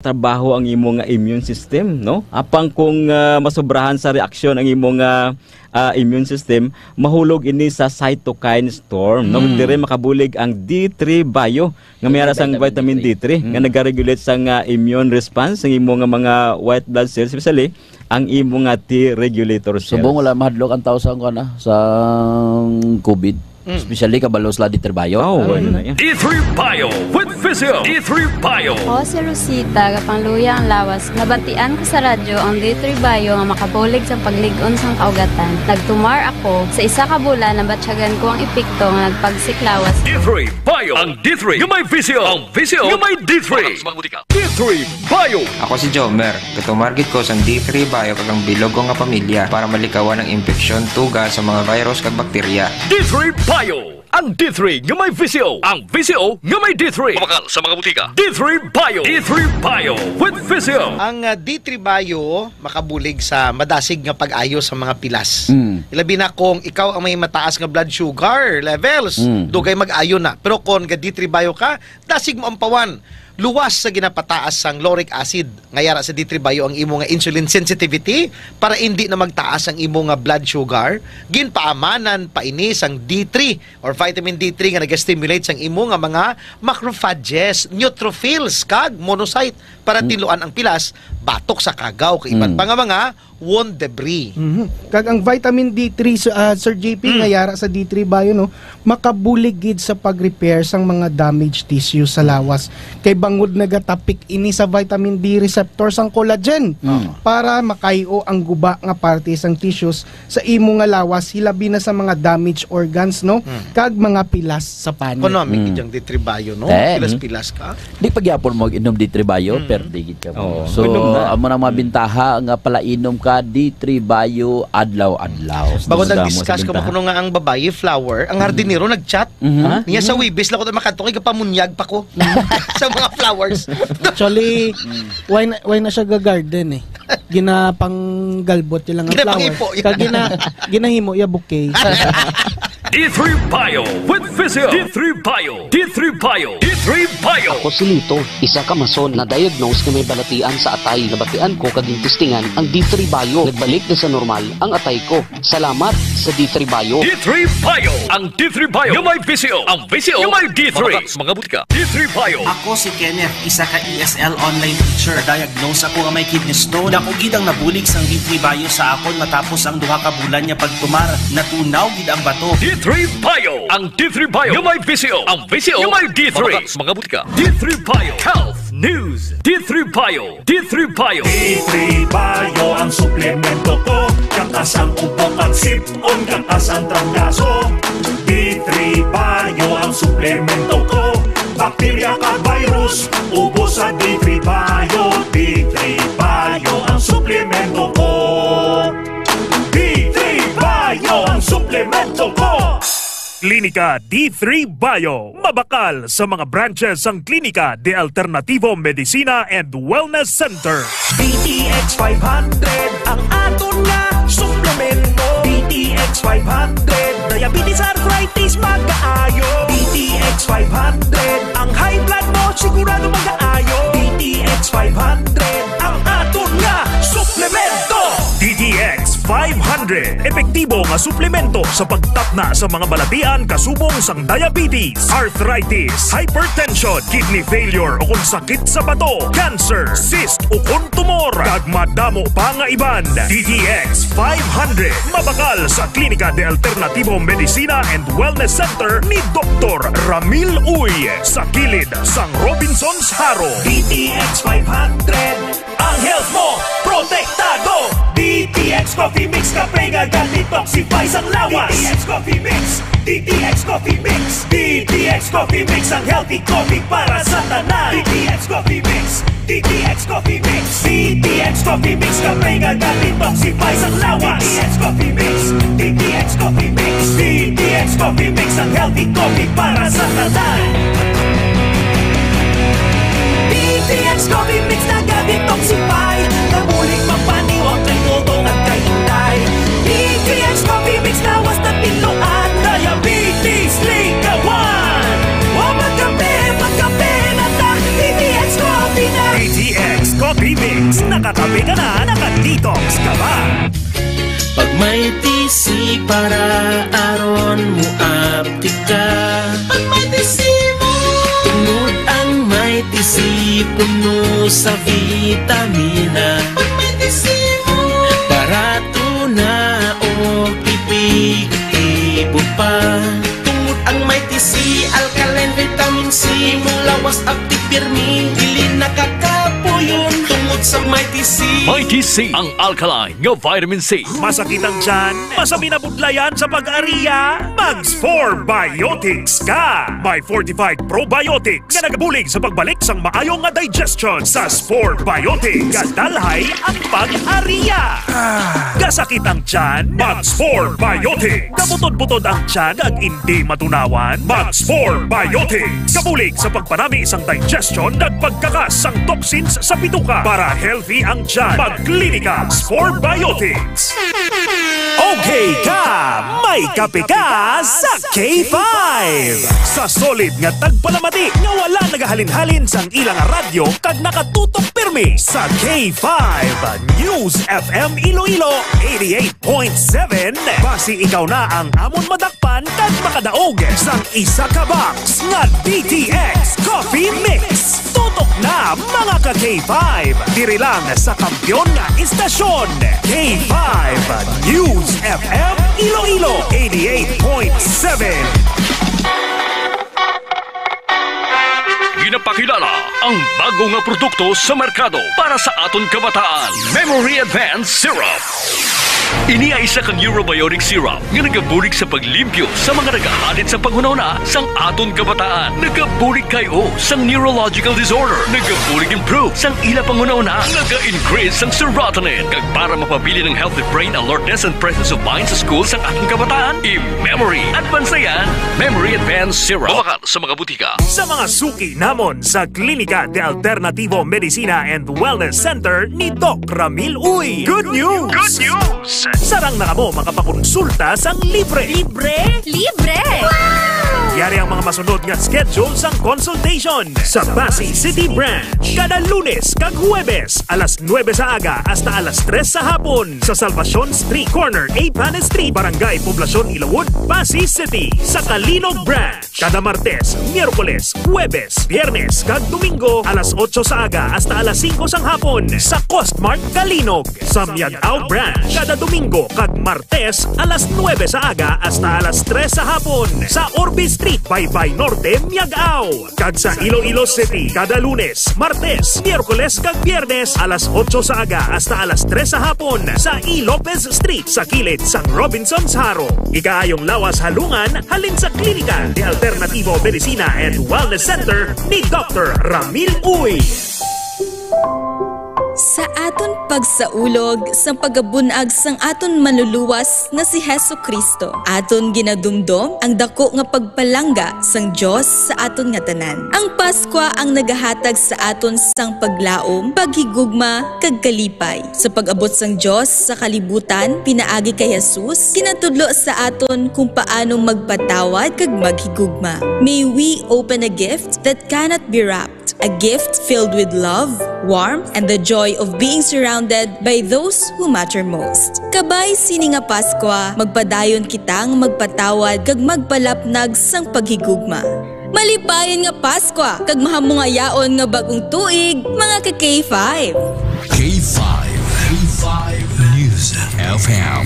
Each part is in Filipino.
trabaho ang imong immune system, no? Apang kung masobrahan sa reaksyon ang imong immune system, mahulog ini sa cytokine storm, no? Dire makabulig ang D3 bio nga mayara sang vitamin D3 nga nagaregulate sang immune response ang imong mga white blood cells, especially ang imong T regulator cells. Subong wala mahadlok ang tao sa COVID. Especially kabalos la D3 bio. D3 bio with Physio. D3 bio. Ako si Rosita, kapangluya ang lawas. Nabantian ko sa radyo ang D3 bio nga makabulig sa pagligon sang kaugatan. Nagtumar ako. Sa isa ka bulan, nabatsyagan ko ang epekto nga nagpagsiklawas. D3 bio. Ang D3 yung may Physio. Ang Physio yung may D3. D3 bio. Ako si Jomer. Katumargit ko sang D3 bio kagang bilog ko nga pamilya para malikawan ang infeksyon tuga sa mga virus kag bakterya. D3 bio. Ang D3 nga may Physio. Ang Physio nga may D3. Mabakal sa mga butika. D3 bio. D3 bio with Physio. Ang D3 bio makabulig sa madasig nga pag-ayo sa mga pilas. Ilabi na kung ikaw ang may mataas nga blood sugar levels, dugay mag-ayo na. Pero kung D3 bio ka, dasig mo ang pawan. Luwas sa ginapataas sang lauric acid ngayara sa D3 bio ang imo nga insulin sensitivity para hindi na magtaas ang imo nga blood sugar. Ginpaamanan pa ini sang D3 or vitamin D3 nga nag-stimulate sang imo nga mga macrophages, neutrophils kag monocyte para tiluan ang pilas batok sa kagaw kay iban pa nga mga wound debris. Kag ang vitamin D3 Sir JP ngayara sa D3 bio no makabulig gid sa pag-repair sang mga damaged tissue sa lawas kay bangod nagatapik ini sa vitamin D receptor sang collagen para makayo ang guba nga parte sang tissues sa imo nga lawas hilabi na sa mga damaged organs no kag mga pilas sa panit. Economic ijang D3 bio no pilas ka. Di pagyapon mo inom D3 bio perde gid ka. So amo na mabintaha nga palainom ka D3 bio adlaw-adlaw. Bago nag-discuss ko pa kuno nga ang babae flower, ang hardinero nag-chat. Niya sa Wibis la ko makadto kay kapamunyag pa ko sa mga flowers. Actually, why na siya ga-garden eh. Ginapang galbot lang ang flower. Kag ginahimo ya bouquet. D3 bio with Physio. D3 bio. D3 bio. D3 bio. Ako si Lito, isa ka mason na diagnose na may balatian sa atay. Nabatian ko kaging testingan ang D3 bio. Nagbalik na sa normal ang atay ko. Salamat sa D3 bio. D3 bio. Ang D3 bio yung may Physio. Ang Physio yung may D3. Mga butika. D3 bio. Ako si Kenneth, isa ka ESL online teacher. Diagnose ako nga may kidney stone. Ako gid ang nabulig sang D3 bio sa akon matapos ang duha ka bulan niya pagtumar. Natunaw gid ang bato. D3 bio. Ang D3 bio yung may Physio. Ang Physio yung may D3. Mga butika. D3 bio. Health News. D3 bio. D3 bio. D3 bio ang suplemento ko. Kakas ang ubok at sipon. Kakas ang trangkaso. D3 bio ang suplemento ko. Bakterya ka virus. Ubos sa D3 bio. D3 bio ang suplemento ko. D3 bio ang suplemento ko. Klinika D3 Bio. Mabakal sa mga branches ang Klinika de Alternativo Medicina and Wellness Center. DTX 500 ang aton nga suplemento. DTX 500 diabetes arthritis magkaayo. DTX 500 ang high blood mo sigurado magkaayo. DTX 500 ang aton nga suplemento. DTX 500. Epektibo nga suplemento sa pagtapna sa mga balatian kasubong sang diabetes, arthritis, hypertension, kidney failure o kung sakit sa bato, cancer, cyst o kung tumor, kag madamo pa nga iban. DTX 500. Mabakal sa Klinika de Alternativo Medicina and Wellness Center ni Dr. Ramil Uy sa kilid sang Robinson's Haro. DTX 500 ang health mo protektado. DTX Coffee Mix kape nga detoxify sang lawas. DTX Coffee Mix. DTX Coffee Mix. DTX Coffee Mix ang healthy coffee para sa tanan. DTX Coffee Mix. DTX Coffee Mix. DTX Coffee Mix kape nga detoxify sang lawas. DTX Coffee Mix. DTX Coffee Mix. DTX Coffee Mix ang healthy coffee para sa tanan. DTX Coffee Mix na detoxify. Nabulig magpaniwag kay tutong at kay hintay. DTX Coffee Mix na was na tinuan. Diabetes Ligawan. O magkape na ta. DTX Coffee na. DTX Nakakape ka na, naka-detox ka ba? Pag may tisi para aron mo aptika. Pag may tisi mo, tungod ang may tisi puno sa vitamina. Pag may tisi mo, para tuna o ipig-ibo pa. Tungod ang may tisi, alkaline vitamin C, mulawas active pirmi, dili nakakapuyon. Tungod sa may tisi, Mighty C, ang alkaline nga vitamin C. Masakit ang tiyan? Masabi na budlayan sa pag-ariya? Mags 4 Biotics ka! May fortified probiotics nga nagabulig sa pagbalik sang maayong nga digestion sa Spore Biotics. Kadalhay ang pag-ariya. Kasakit ang tiyan? Mags 4 Biotics. Kabutod-butod ang tiyan ag hindi matunawan? Mags 4 Biotics. Kabulig sa pagpanami isang digestion at pagkakas ang toxins sa bituka para healthy ang tiyan. Magklinika Spore Biotics. Okay ka! May kape ka sa K5! Sa solid nga tagpalamati nga wala nagahalin-halin sang ilang radyo kag nakatutok pirmi sa K5 News FM Iloilo 88.7. Basi ikaw na ang amon madakpan kag makadaog sang isa ka box nga DTX Coffee Mix. Tutok na mga ka K5! Diri lang sa kampyon nga istasyon K5 News FM Iloilo 88.7. Ginapakilala ang bago nga produkto sa merkado para sa aton kabataan. Memory Advanced Syrup. Ini ay isa ka neurobiotic syrup nga nagabulig sa paglimpyo sa mga nagahalit sa panghunahuna sang aton kabataan. Nagabulig kayo sang neurological disorder. Nagabulig improve sang ila panghunahuna. Naga-increase sang serotonin. Kag para mapabili ng healthy brain alertness and presence of mind sa school sang aton kabataan. I-Memory Advanced yan. Memory Advanced Syrup. Mabakal sa mga butika. Sa mga suki namon sa Klinika de Alternativo Medicina and Wellness Center ni Doc Ramil Uy. Good news! Good news! Sarang na mo makapakonsulta sang libre. Libre? Libre! Wow! Yari ang mga masunod nga schedule sang consultation sa Pasay City Branch. Kada Lunes kag Huwebes, alas 9 sa aga hasta alas 3 sa hapon sa Salvacion Street Corner, Apan Street, Barangay Poblacion, Ilawod, Pasay City. Sa Kalinog Branch, kada Martes, Miyerkules, Huwebes, Biyernes kag Domingo, alas 8 sa aga hasta alas 5 sang hapon sa Costmart Kalinog. Sa Miagao Branch, kada Domingo kag Martes, alas 9 sa aga hasta alas 3 sa hapon sa Orbe Street, Baybay Norte, Miagao. Kag sa Iloilo City, kada Lunes, Martes, Miyerkules kag Biyernes, alas 8 sa aga hasta alas 3 sa hapon sa E. Lopez Street sa kilid sang Robinson's Haro. Ikaayong lawas halungan halin sa Klinika de Alternativo Medicina and Wellness Center ni Dr. Ramil Uy. Sa aton pagsaulog sang pagabunag sang aton manluluwas nga si Hesu Kristo, aton ginadumdom ang dako nga pagpalangga sang Dios sa aton nga tanan. Ang Paskwa ang nagahatag sa aton sang paglaom, paghigugma kag kalipay. Sa pag-abot sang Dios sa kalibutan pinaagi kay Jesus, kinatudlo sa aton kung paano magpatawad kag maghigugma. May we open a gift that cannot be wrapped, a gift filled with love, warmth, and the joy of being surrounded by those who matter most. Kabay sini nga Paskwa, magpadayon kitang magpatawad kag magpalapnag sang paghigugma. Malipayon nga Paskwa kag mahamungayaon nga bagong tuig mga ka K5. K5 News FM,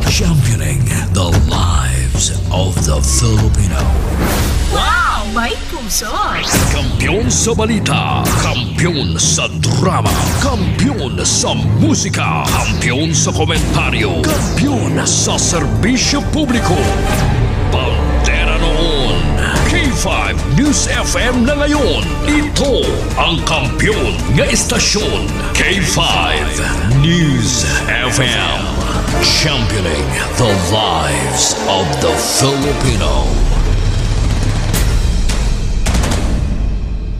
championing the lives of the Filipino. Wow! May puso! Kampiyon sa balita, kampiyon sa drama, kampiyon sa musika, kampiyon sa komentaryo, kampiyon sa serbisyo publiko. Pantera noon, K5 News FM na ngayon. Ito ang kampiyon nga istasyon, K5 News FM, championing the lives of the Filipino.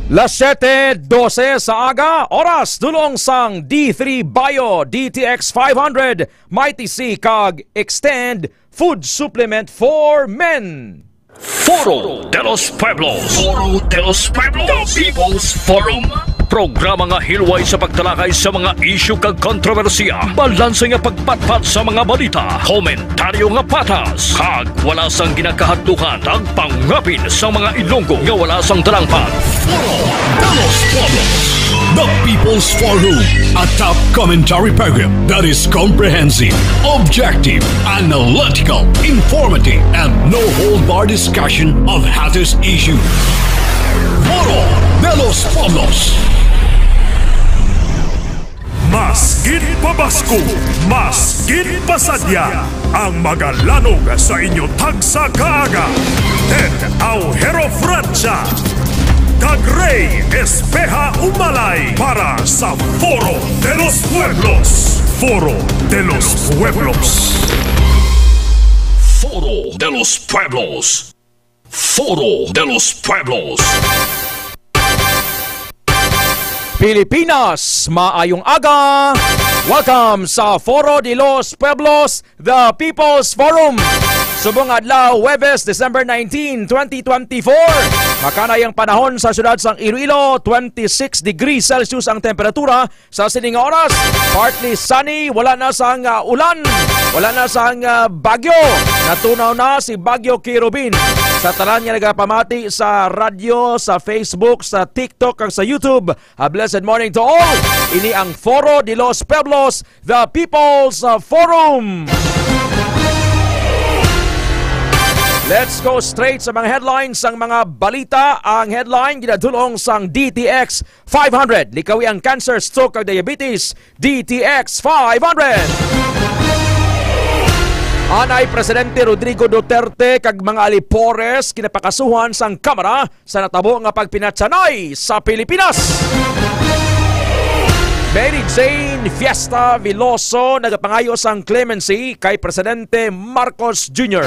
Las 7:12 sa aga, oras dulong sang D3 Bio DTX 500 Mighty C kag Extend Food Supplement for Men. Foro de los Pueblos. Foro de los Pueblos. The People's Forum. Programa nga hilway sa pagtalakay sa mga isyu kag kontrobersiya. Balanse nga pagpatpat sa mga balita. Komentaryo nga patas. Kag wala sang ginakahadlukan. Tag pangapin sa mga Ilonggo nga wala sang talangpan. The People's Forum, a top commentary program that is comprehensive, objective, analytical, informative, and no-hold-bar discussion of hottest issues. Foro de los Pueblos. Masgid pabasko, masgid pasadya, ang magalanog sa inyo tagsa kaaga. Ted Aujero Francia, kag Ray Espeja Umalay para sa Foro de los Pueblos. Foro de los Pueblos. Foro de los Pueblos. Foro de los Pueblos. Pilipinas, maayong aga! Welcome sa Foro de los Pueblos, the People's Forum. Subong adlaw, Huwebes, December 19, 2024. Makanayang panahon sa syudad sang Iloilo, 26 degrees Celsius ang temperatura sa sining oras. Partly sunny, wala na sang ulan, wala na sang bagyo. Natunaw na si Bagyo Kirubin. Sa tanan niya nagapamati sa radyo, sa Facebook, sa TikTok, at sa YouTube. A blessed morning to all. Ini ang Foro de los Pueblos, the People's Forum. Let's go straight sa mga headlines sang mga balita. Ang headline ginadulong sang DTX 500. Likawi ang cancer, stroke, ug diabetes. DTX 500. Anay Presidente Rodrigo Duterte kag mga alipores kinapakasuhan sang Kamara sa natabo nga pagpinatsanay sa Pilipinas. Mary Jane Fiesta Veloso nagapangayo sang clemency kay Presidente Marcos Jr.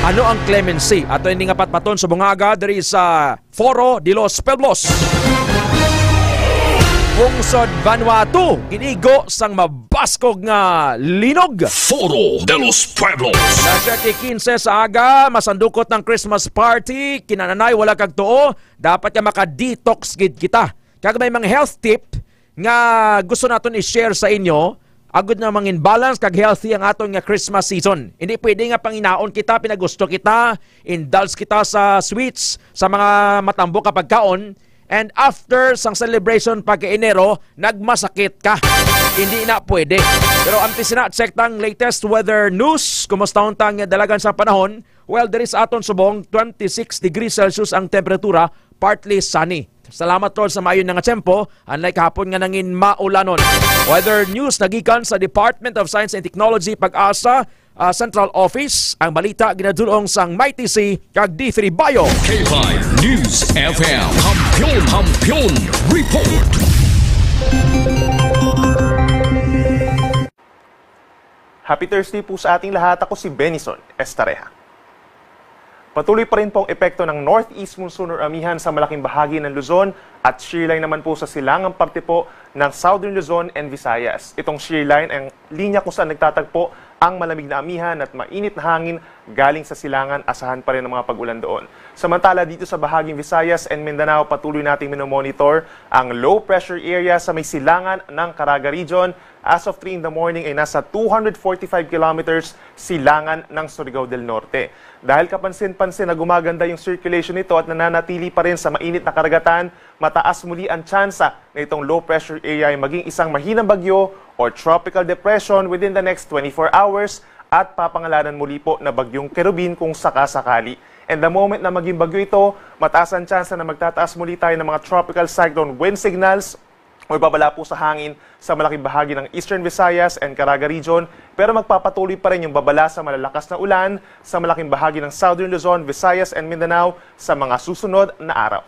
Ano ang clemency? Ato ini nga patpaton sa bungaga diri sa Foro de los Pueblos. Pungsod Vanuatu, inigo sang mabaskog nga linog. Foro de los Pueblos. Nasa 15 sa aga, masandukot ng Christmas party, kinananay wala kag tuo, dapat ka maka-detox gid kita. Kag may mga health tip nga gusto naton i-share sa inyo, agud na mangin balance kag healthy ang aton nga Christmas season. Hindi pwede nga panginaon kita, pinagusto kita, indulge kita sa sweets, sa mga matambo kapag kaon, and after sang celebration pagka-Enero, nagmasakit ka. Hindi na pwede. Pero amtis na check tang latest weather news. Kumusta tang dalagan sa panahon? Well, there is aton subong 26 degrees Celsius ang temperatura, partly sunny. Salamat tol sa maayon nga tiyempo, unlike hapon nga nangin maulanon. Weather news nagikan sa Department of Science and Technology Pag-asa Central Office. Ang balita ginadulong sang Mighty C kag D3 Bio. K5 News FM. Hampion Report. Happy Thursday po sa ating lahat. Ako si Benison Estareja. Patuloy pa rin po ang epekto ng Northeast Monsoon or amihan sa malaking bahagi ng Luzon at shear line naman po sa silangang parte po ng Southern Luzon and Visayas. Itong shear line ang linya kung saan nagtatagpo ang malamig na amihan at mainit na hangin galing sa silangan. Asahan pa rin ang mga pag-ulan doon. Samantala dito sa bahaging Visayas and Mindanao, patuloy nating minomonitor ang low pressure area sa may silangan ng Caraga Region. As of 3 in the morning ay nasa 245 kilometers silangan ng Surigao del Norte. Dahil kapansin-pansin na gumaganda yung circulation nito at nananatili pa rin sa mainit na karagatan, mataas muli ang tsansa na itong low pressure area ay maging isang mahinang bagyo or tropical depression within the next 24 hours at papangalanan muli po na bagyong Kerubin kung sakasakali. And the moment na maging bagyo ito, mataas ang tsansa na magtataas muli tayo ng mga tropical cyclone wind signals o babala po sa hangin sa malaking bahagi ng Eastern Visayas and Caraga Region, pero magpapatuloy pa rin yung babala sa malalakas na ulan sa malaking bahagi ng Southern Luzon, Visayas and Mindanao sa mga susunod na araw.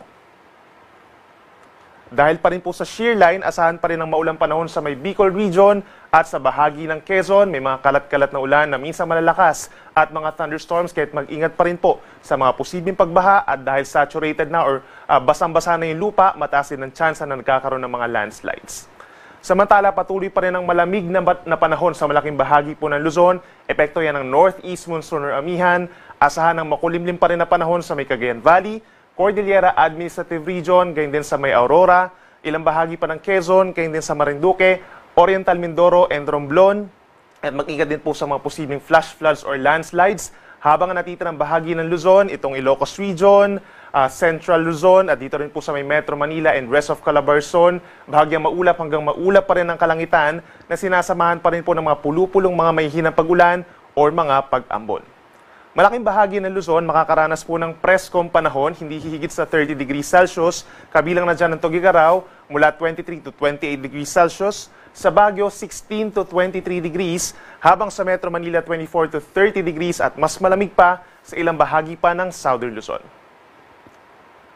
Dahil pa rin po sa shear line, asahan pa rin ang maulang panahon sa may Bicol Region at sa bahagi ng Quezon, may mga kalat-kalat na ulan na minsan malalakas at mga thunderstorms, kahit mag-ingat pa rin po sa mga posibleng pagbaha at dahil saturated na or basang-basa na yung lupa, mataas din ang tsansa na nagkakaroon ng mga landslides. Samantala, patuloy pa rin ang malamig na panahon sa malaking bahagi po ng Luzon. Epekto yan ng Northeast Monsoon or amihan. Asahan ang makulimlim pa rin na panahon sa may Cagayan Valley, Cordillera Administrative Region, gayon din sa may Aurora, ilang bahagi pa ng Quezon, gayon din sa Marinduque, Oriental Mindoro and Romblon. At mag-ingat din po sa mga posibleng flash floods or landslides. Habang natitirang bahagi ng Luzon, itong Ilocos Region, Central Luzon, at dito rin po sa may Metro Manila and rest of Calabarzon, bahagyang maulap hanggang maulap pa rin ang kalangitan na sinasamahan pa rin po ng mga pulupulong mga may hinang pagulan or mga pag-ambon. Malaking bahagi ng Luzon makakaranas po ng preskong panahon, hindi hihigit sa 30 degrees Celsius, kabilang na dyan ng Tugigaraw mula 23 to 28 degrees Celsius, sa Baguio 16 to 23 degrees, habang sa Metro Manila 24 to 30 degrees at mas malamig pa sa ilang bahagi pa ng Southern Luzon.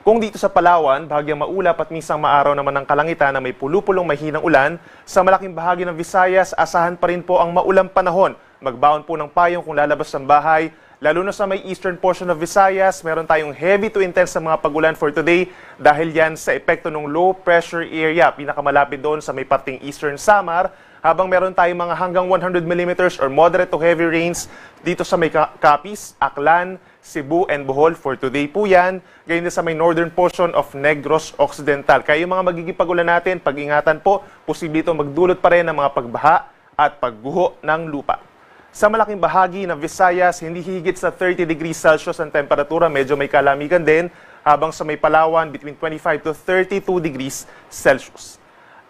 Kung dito sa Palawan, bahagyang maulap at minsan maaraw naman ng kalangitan na may pulupulong mahinang ulan, sa malaking bahagi ng Visayas, asahan pa rin po ang maulang panahon. Magbaon po ng payong kung lalabas ng bahay. Lalo na sa may eastern portion of Visayas, meron tayong heavy to intense na mga pagulan for today dahil yan sa epekto ng low pressure area. Pinakamalapit doon sa may parting eastern Samar, habang meron tayong mga hanggang 100 mm or moderate to heavy rains dito sa may Capiz, Aklan, Cebu, and Bohol for today po yan. Ganyan din sa may northern portion of Negros Occidental. Kaya yung mga magiging pagulan natin, pag-ingatan po, posible ito magdulot pa rin ng mga pagbaha at pagguho ng lupa. Sa malaking bahagi ng Visayas, hindi higit sa 30 degrees Celsius ang temperatura, medyo may kalamigan din, habang sa may Palawan, between 25 to 32 degrees Celsius.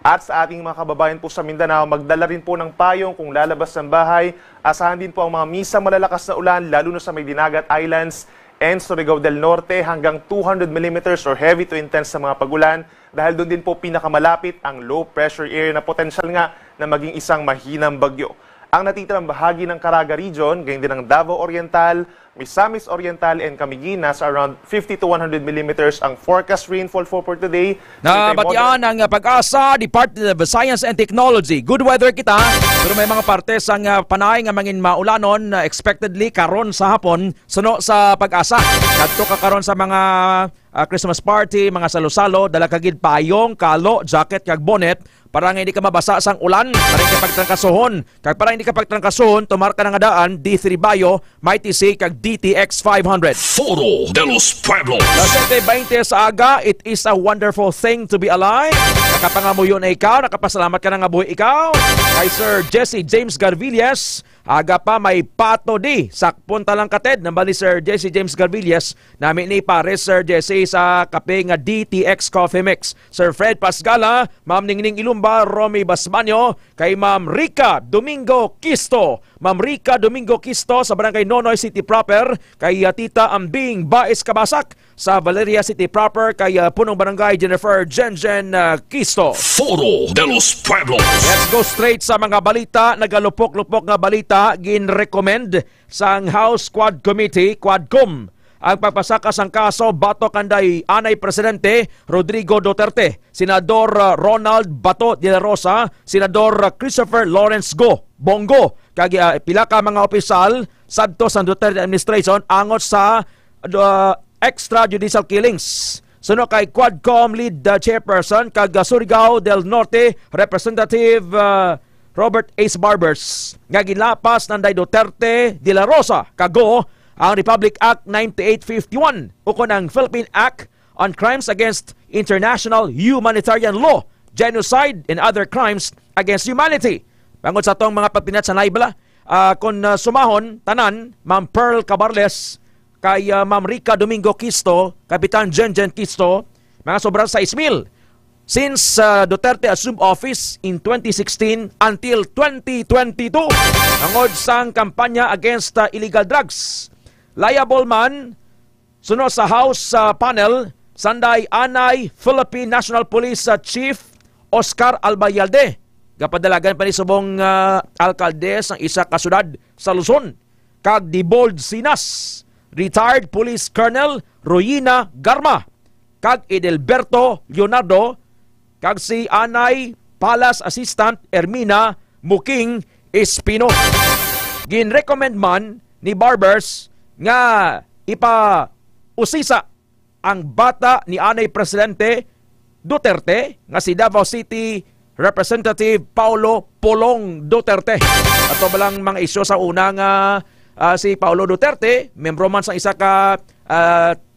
At sa ating mga kababayan po sa Mindanao, magdala rin po ng payong kung lalabas ng bahay. Asahan din po ang mga minsan malalakas na ulan, lalo na sa may Dinagat Islands and Surigao del Norte, hanggang 200 mm or heavy to intense sa mga pagulan, dahil doon din po pinakamalapit ang low pressure area na potensyal nga na maging isang mahinang bagyo. Ang natitirang bahagi ng Caraga Region, gayon din ng Davao Oriental, Misamis Oriental, and Camiguin, nasa around 50 to 100 mm ang forecast rainfall for today. Nabatian ang Pag-asa, Department of Science and Technology. Good weather kita, pero may mga partes ang panay nga mangin maulanon expectedly karon sa hapon suno sa Pag-asa. Kadto ka karon sa mga Christmas party, mga salo-salo, dala kagid payong, kalo, jacket kag bonnet para nga hindi ka mabasa sang ulan, para hindi ka pagtrangkasuhon. Kag para hindi ka pagtrangkasuhon, tumarka na nga daan, D3 Bayo, Mighty C, kag DTX 500. Foro de los Pueblos. Las 7:20 sa aga, it is a wonderful thing to be alive. Nakapangamuyo na ikaw, nakapasalamat ka na nga buhay ikaw. Kay Sir Jesse James Garvillas, aga pa may pato di, sakpon talang kated, nambali Sir Jesse James Garvillas, namin ni pare Sir Jesse sa kape nga DTX Coffee Mix. Sir Fred Pasgala, Ma'am Ningning Ilumba, Romy Basmanyo, kay Ma'am Rica Domingo Kisto. Ma'am Rica Domingo Kisto sa Barangay Nonoy City Proper, kay Tita Ambing Baes Kabasak sa Valeria City Proper, kay Punong Barangay Jennifer Jenjen Kisto. Foro de los Pueblos. Let's go straight sa mga balita. Nagalupok-lupok nga balita gin-recommend sang House Quad Committee, Quadcom, ang pagpasakas ang kaso batok kanday anay Presidente Rodrigo Duterte, Senador Ronald Bato de la Rosa, Senador Christopher Lawrence Bongo, kag pila ka mga opisyal sadto sa Duterte administration angot sa extrajudicial killings. Suno kay Quadcom lead chairperson kag Surigao del Norte Representative Robert Ace Barbers, nga gilapas nanday Duterte de la Rosa kago ang Republic Act 9851 ukon ang Philippine Act on Crimes Against International Humanitarian Law, Genocide and Other Crimes Against Humanity. Bangod sa itong mga pagpinat sa naibala, kung sumahon, tanan, Ma'am Pearl Cabarles, kay Ma'am Rica Domingo Kisto, Kapitan Jenjen Kisto, mga sobrang 6,000. Since Duterte assumed office in 2016 until 2022, angod sang kampanya against illegal drugs. Liable man, suno sa House panel, sanday anay Philippine National Police Chief Oscar Albayalde. Gapadalagan pa ni subong alkalde sang isa ka syudad sa Luzon. Kag Dibold Sinas, retired Police Colonel Royina Garma. Kag Edelberto Leonardo, kag si anay Palace Assistant Ermina Muking Espino. Gin-recommend man ni Barbers nga ipa-usisa ang bata ni anay Presidente Duterte nga si Davao City Representative Paulo Polong Duterte. Ato ba lang mga isyo sa una nga si Paulo Duterte, membro man sa isa ka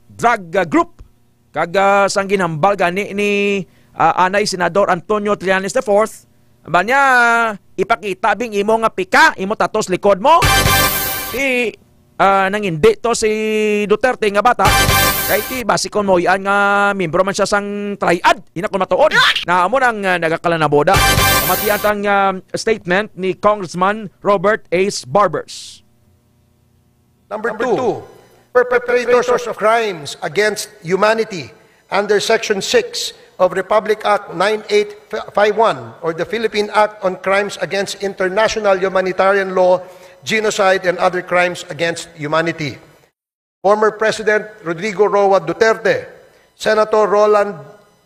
drug group kag sang ginhambal gani ni anay Senador Antonio Trillanes IV, ba niya ipakita bing imo nga pika, imo tatos likod mo. Nang hindi to si Duterte nga bata, kay ti basikon mo yan nga membro man siya sang triad, ina kon matuod. Na amo nang nagakalanaboda. Pamatian tang statement ni Congressman Robert Ace Barbers. Number 2, perpetrators of crimes against humanity under Section 6 of Republic Act 9851 or the Philippine Act on Crimes Against International Humanitarian Law, Genocide and Other Crimes Against Humanity. Former President Rodrigo Roa Duterte, Senator Roland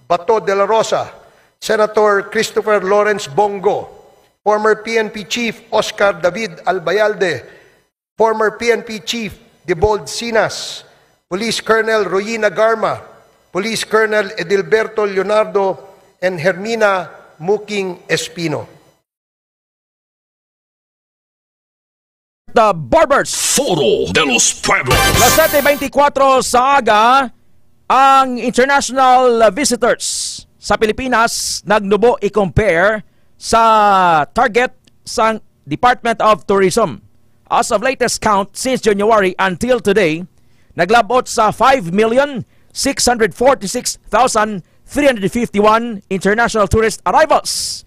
Bato de la Rosa, Senator Christopher Lawrence Bongo, former PNP Chief Oscar David Albayalde, former PNP Chief Debold Sinas, Police Colonel Royina Garma, Police Colonel Edilberto Leonardo, and Hermina Muking Espino. The Barbers. Foro de los Pueblos. Las 7:24 sa aga, ang international visitors sa Pilipinas nagnubo i-compare sa target sa Department of Tourism. As of latest count since January until today, naglabot sa 5,646,351 international tourist arrivals.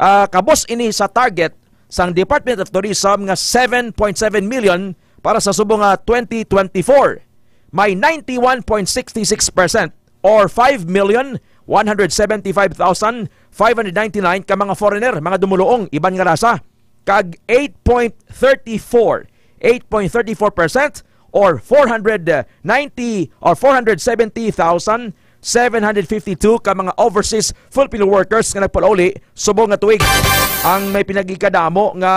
Kabos ini sa target sang Department of Tourism nga 7.7 million para sa subong 2024. May 91.66% or 5,175,599 ka mga foreigner, mga dumuluong iban nga rasa. Kag 8.34% or 490 or 470,752 ka mga overseas Filipino workers nga nagpalauli subong nga tuig. Ang may pinagikadamo nga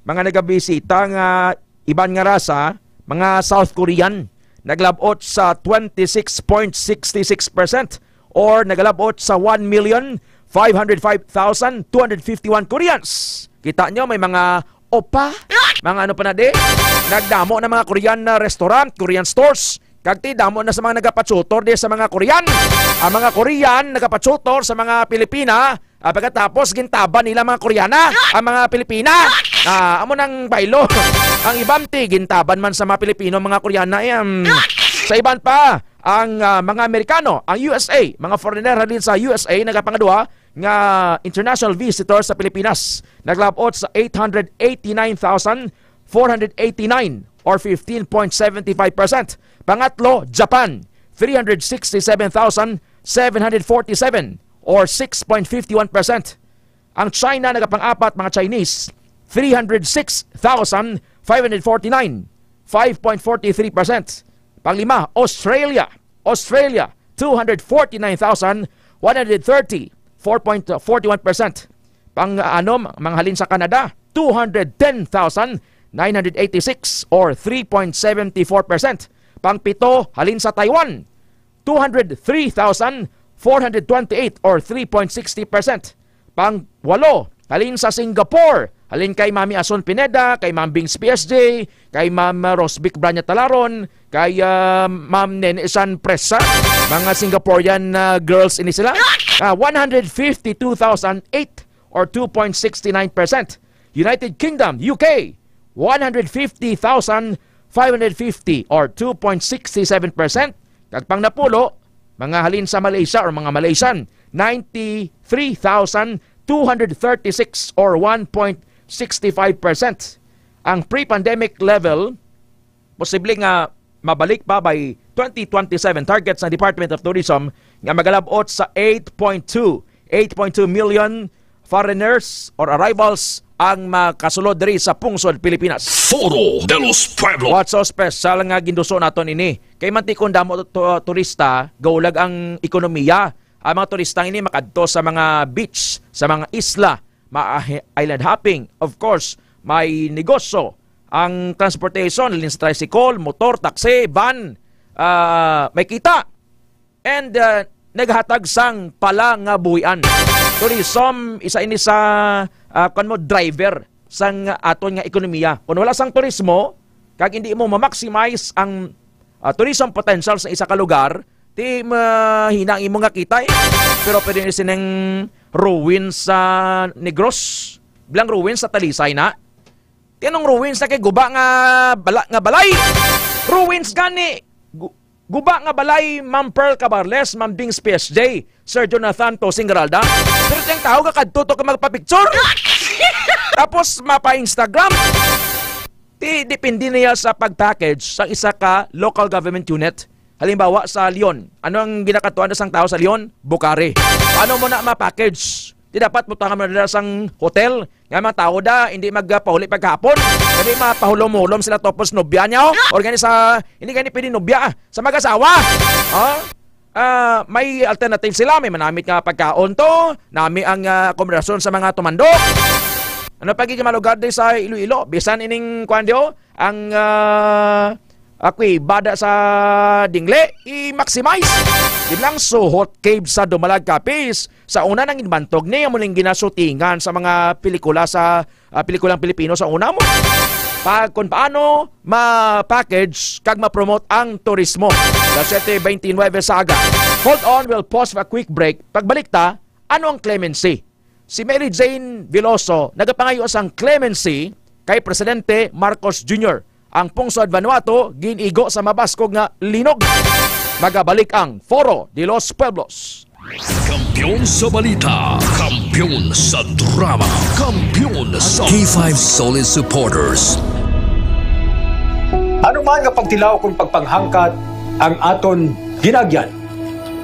mga nagabisita nga iban nga rasa, mga South Korean, naglabot sa 26.66% or naglabot sa 1,505,251 Koreans. Kita nyo, may mga opa, mga ano pa na di, nagdamo na mga Korean na restaurant, Korean stores, kagti damo na sa mga nagapatsutor di sa mga Korean. Ang mga Korean nagapatsutor sa mga Pilipina, pagkatapos gintaban nila mga Koreana, ang mga Pilipina. Amo nang baylo. Ang ibang gintaban man sa mga Pilipino, mga Koreana. Sa iban pa, ang mga Amerikano, ang USA, mga foreigner halin sa USA, nagapangadua nga international visitors sa Pilipinas. Naglabot sa 889,489 or 15.75%. Pangatlo, Japan, 367,747 or 6.51%. Ang China nagapang-apat, mga Chinese, 306,549, 5.43%. Panglima, Australia, 249,130, 4.41%. Pang-anom, mga halin sa Canada, 210,986 or 3.74%. Pang-pito, halin sa Taiwan, 203,428 or 3.60%. Pang-walo, halin sa Singapore, halin kay Mami Ason Pineda, kay Ma'am Bings PSJ, kay Ma'am Rosbic Branya Talaron, kay Ma'am Nene San Presa, mga Singaporean girls ini sila. 152,008 or 2.69%. United Kingdom, UK, 150,550 or 2.67%. Kagpang napulo, mga halin sa Malaysia or mga Malaysian, 93,236 or 1.65%. Ang pre-pandemic level, posible nga mabalik pa by 2027 targets ng Department of Tourism nga magalabot sa 8.2 million foreigners or arrivals ang makasulod diri sa pungsod Pilipinas. Foro de los Pueblos. What's so special nga ginduso naton ini? Kay mantikon damo turista, gaulag ang ekonomiya. Ang mga turista ini makadto sa mga beach, sa mga isla, island hopping. Of course, may negosyo. Ang transportation, lin sa tricycle, motor, taxi, van, may kita. And naghatag sang pala nga buhian. Tourism, isa ini sa driver sang aton nga ekonomiya. Kung wala sang turismo, kag hindi mo ma-maximize ang tourism potential sa isa ka lugar, Ti mahina ang imo nga kita Pero pwede rin sineng ruins sa Negros. Bilang ruins sa Talisay na. Ti anong ruins na kay guba nga balay? Ruins gani. Guba nga balay, Ma'am Pearl Cabarles, Ma'am Bings PSJ, Sir Jonathan Tosing Garalda. Pero tiyang tao ka kadtuto ka magpa-picture. Tapos mapa-Instagram. Depende niya sa pag-package sa isa ka local government unit. Halimbawa sa Leon. Ano ang ginakatuan na sang tao sa Leon? Bukare. Paano mo na ma-package? Di dapat mutangan mo na sang hotel. Nga mga tao da, hindi magpahuli pagkahapon. Hindi mapahulom-hulom sila tapos nobya niya. Or hindi gani pwede nobya. Sa mag-asawa. May alternative sila. May manamit nga pagkaon to. Nami ang kombinasyon sa mga tumandok. Ano pagiging malugad din sa Iloilo? Bisan ining kwandio, ang ako'y bada sa dingle, i-maximize. Ilang suhot cave sa Dumalag Capiz. Sa una nang inbantog niya, muling ginasutingan sa mga pelikula sa pelikulang Pilipino sa una mo. Kung paano ma-package kag ma-promote ang turismo. Sa 7:29 sa aga. Hold on, we'll pause for a quick break. Pagbalik ta, ano ang clemency? Si Mary Jane Veloso nagapangayo ang clemency kay Presidente Marcos Jr. Ang pungsod Vanuatu ginigo sa mabaskog nga linog. Magabalik ang Foro de los Pueblos. Kampiyon sa balita, kampiyon sa drama, kampiyon sa K5 Solid Supporters. Ano man nga pagtilaw kung pagpanghangkat ang aton ginagyan,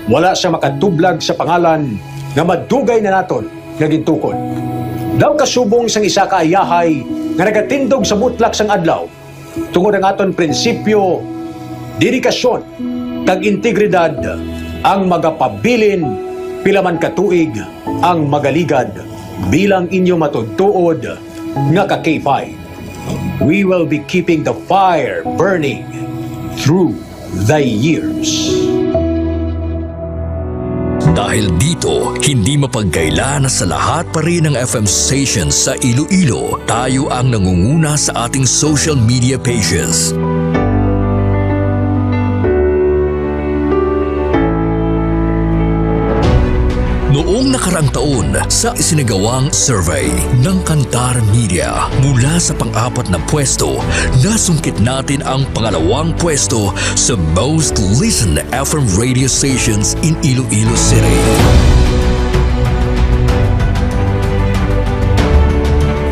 wala siya makatublag sa pangalan nga madugay na naton nga gintukod. Daw kasubong sang isa ka ayahay nga nagatindog sa mutlak sang adlaw tungod ang aton prinsipyo, dedikasyon, kag integridad ang magapabilin pilaman katuig ang magaligad bilang inyo matudtuod nga ka K5. We will be keeping the fire burning through the years. Dahil dito, hindi mapagkaila na sa lahat pa rin ng FM stations sa Iloilo, tayo ang nangunguna sa ating social media pages. Noong nakaraang taon, sa isinagawang survey ng Kantar Media, mula sa pang-apat na pwesto, nasungkit natin ang pangalawang pwesto sa most listened FM radio stations in Iloilo City.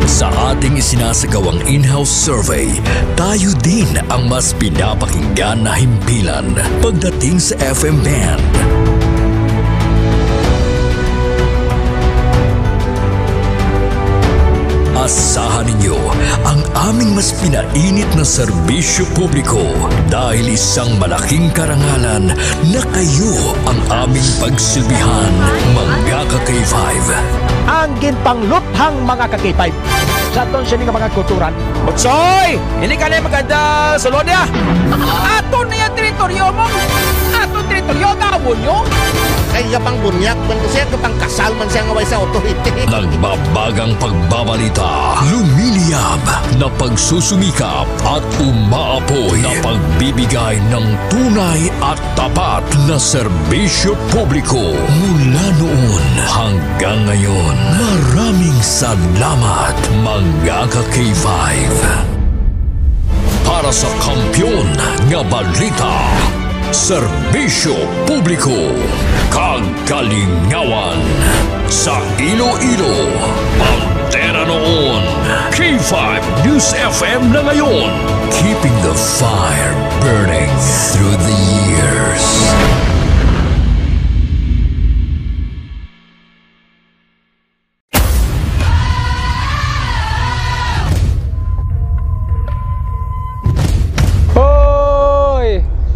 Sa ating isinasagawang in-house survey, tayo din ang mas pinapakinggan na himpilan pagdating sa FM band. Asahan ninyo ang aming mas pinainit na serbisyo publiko dahil isang malaking karangalan na kayo ang aming pagsilbihan, mga ka-K5. Ang ginpangluthang mga ka-K5 sa aton siya mga kulturan. Butsoy! Hindi ka na maganda sa lodya. Aton na yung teritoryo mo. Aton teritoryo, gawon nyo. Kaya pang bunyak, man kasi kapang kasal man siya ngaway sa authority. Nagbabagang pagbabalita, lumiliyab na pagsusumikap at umaapoy na pagbibigay ng tunay at tapat na serbisyo publiko. Mula noon hanggang ngayon, maraming salamat mga ka-K5. Para sa kampiyon nga balita, serbisyo publiko, kagalingawan sa Iloilo. Pantera noon, K5 News FM na ngayon, keeping the fire burning through the years.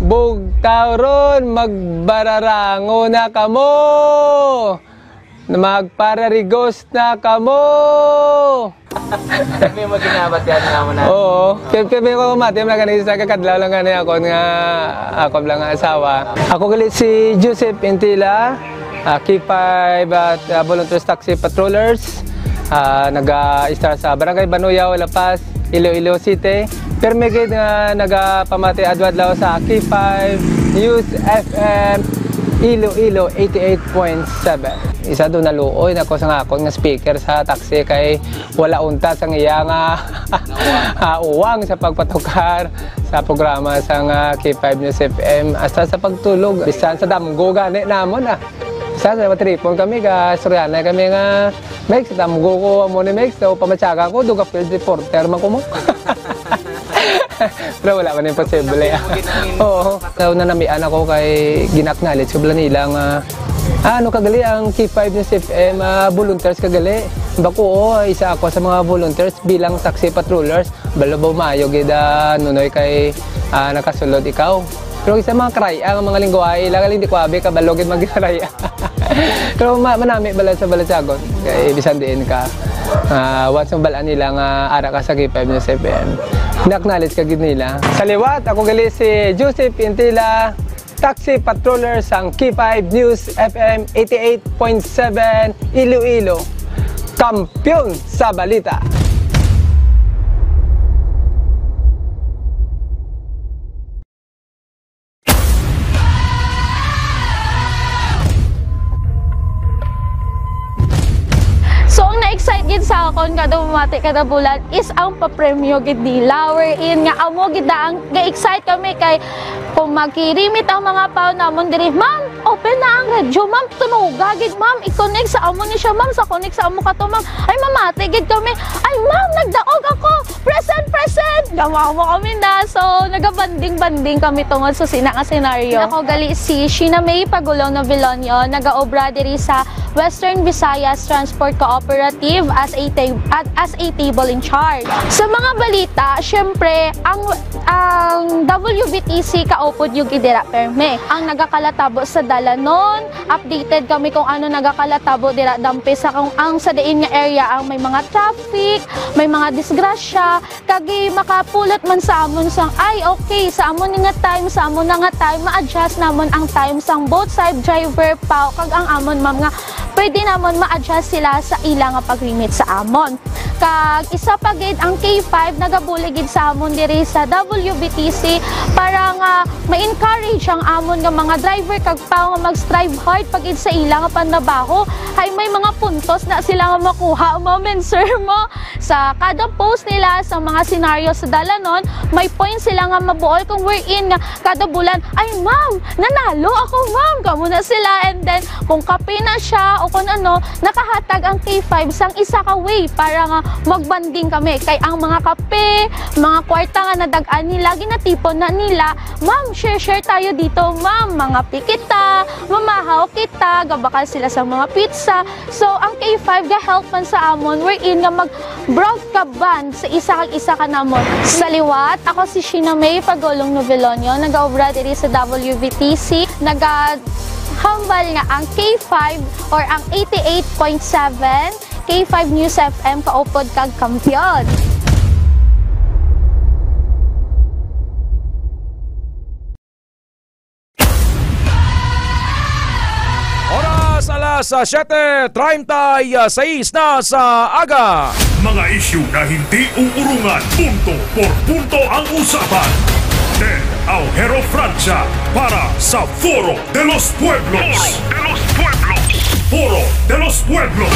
Bugtauron, magbararango na kamo. Magpararigos na kamo. Kami mo ginabatian nga mo na. Oo. Kaya ko mati, ganito sa kakadlaw lang gani ako nga ako lang nga asawa. Ako galit si Joseph Intila, K5 at Volunteers Taxi Patrollers. Nag-start sa Barangay Banuyaw, La Paz, Iloilo City. Permi gid nga nagapamati adlaw sa K5 News FM Iloilo 88.7. Isa doon naluoy na ko sa akong nga speaker sa taxi kay wala unta sa iya nga uwang sa pagpatukar sa programa sa K5 News FM hasta sa pagtulog. Bisan sa damgo gani namon Sa matripon kami ka Suryana kami nga Mex, damgo ko mo ni Mex, so pamatsaga ko duga field reporter man ko mo. Pero wala man imposible. Oo, so nanamian ako kay ginaknalit sa nila nga ano kagali ang K5 News FM volunteers kagali. Bako isa ako sa mga volunteers bilang taxi patrollers. Balabaw maayo gid nunoy kay nakasulod ikaw. Pero isa mga kraya ang mga lingwahe lang hindi ko abi kabalogid magkraya. Pero manami balat sa balatsagon kay bisan diin ka. Once ang balaan nila nga ara ka sa K5 News FM. Naknalit ka gid nila. Sa liwat ako gali si Joseph Intila, taxi patroller sang K5 News FM 88.7 Iloilo. Kampiyon sa balita. So, ang na-excite gid sa akon kada bumati kada bulan is ang papremyo gid nila. Wherein nga amo gid ang ga-excite kami kay kung magkirimit ang mga pao namon diri, ma'am, open na ang radyo, ma'am, tunuga gid, ma'am, i-connect sa amo ni siya, ma'am, sa connect sa amo kato, ma'am. Ay, mamati gid kami. Ay, ma'am, nagdaog ako. Present, present. Gamawa kami na. So, naga-banding-banding kami tungod sa nga senaryo. Ako gali si Sheena May Pagulong Novelonio, nagaobra diri sa Western Visayas Transport Cooperative as a table in charge. Sa mga balita, syempre, ang WBTC kaupod yung idira perme. Ang nagakalatabo sa dalanon, updated kami kung ano nagakalatabo dira dampi sa kung ang sa diin nga area ang may mga traffic, may mga disgrasya, kagi makapulot man sa amon sang ay okay sa amon nga time, sa amon nga time ma-adjust namon ang time sang both side driver pa kag ang amon ma'am nga pwede namon ma-adjust sila sa ilang nga pag-limit sa amon. Kag isa pa gid ang K5 nagabuligid sa amon diri sa WBTC para nga ma-encourage ang amon nga mga driver kag pao nga mag-strive hard pagid sa ilang nga pannabaho. Hay may mga puntos na sila nga makuha mo men sir mo sa kada post nila sa mga senaryo sa dalanon, may point sila nga mabuol kung we're in nga kada bulan ay ma'am nanalo ako ma'am kamo na sila, and then kung kape na siya o kung ano nakahatag ang K5 sang isa ka way para nga magbanding kami kay ang mga kape, mga kwarta nga nadagan nila ginatipon na nila, ma'am share tayo dito ma'am, mga pikita, mamahaw kita, gabakal sila sa mga pizza. So ang K5 ga-help man sa amon wherein nga mag-broadcast sa isa ka namon. Sa liwat, ako si Sheena May Pagulong Novelonio, nag-aobra diri sa WBTC, hambal nga ang K5 or ang 88.7 K5 News FM kaupod kag kampiyon. Oras alas 7:36 na sa aga. Mga isyu na hindi uurungan, punto por punto ang usapan. Ted Aujero Francia para sa Foro de los Pueblos. Foro de los Pueblos.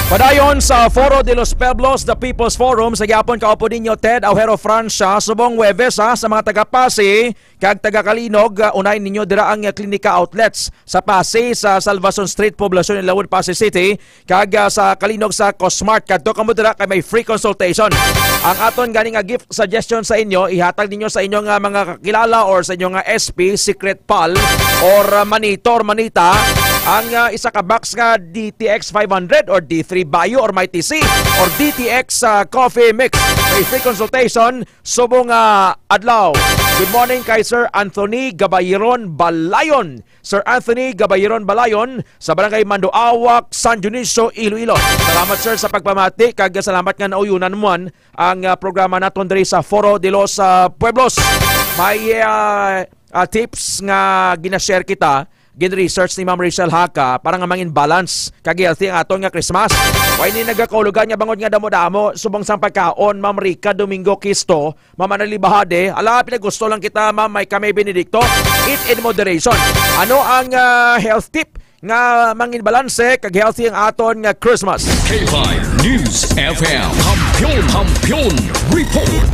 Padayon sa Foro de los Pueblos, the People's Forum, sa gyapon kaupo ninyo Ted Aujero Francia, subong Huwebes sa mga taga-Pasig kag taga-Kalinog, unay ninyo dira ang klinika outlets sa Pasig sa Salvacion Street, Poblacion Ilawod, Pasig City, kag sa Kalinog sa Cosmart. Kadto kamo dira kay may free consultation. Ang aton gani nga gift suggestion sa inyo, ihatag ninyo sa inyong mga kakilala or sa inyong SP, secret pal or manitor, manita, ang isa ka box nga DTX 500 or D3 Bio or MyTC or DTX Coffee Mix. May free consultation subong adlaw. Good morning kay Sir Anthony Gabayiron Balayon. Sir Anthony Gabayiron Balayon sa Barangay Mandoawak, San Dionisio, Iloilo. Salamat sir sa pagpamati kag salamat nga nauyunan mo ang programa naton diri sa Foro de los Pueblos. May tips nga ginashare kita gin-research ni Ma'am Rachel Haka para nga mangin balance kag healthy ang aton nga Christmas. Why ni nagakahulugan nga bangod nga damo-damo subong sang pagkaon, Ma'am Rica Domingo Kisto, Ma'am Annalyn Bahade. Ala, pinagusto lang kita, Ma'am May Kamay Benedicto. Eat in moderation. Ano ang health tip nga mangin balanse kag healthy ang aton nga Christmas? K5 News FM Kampiyon Report.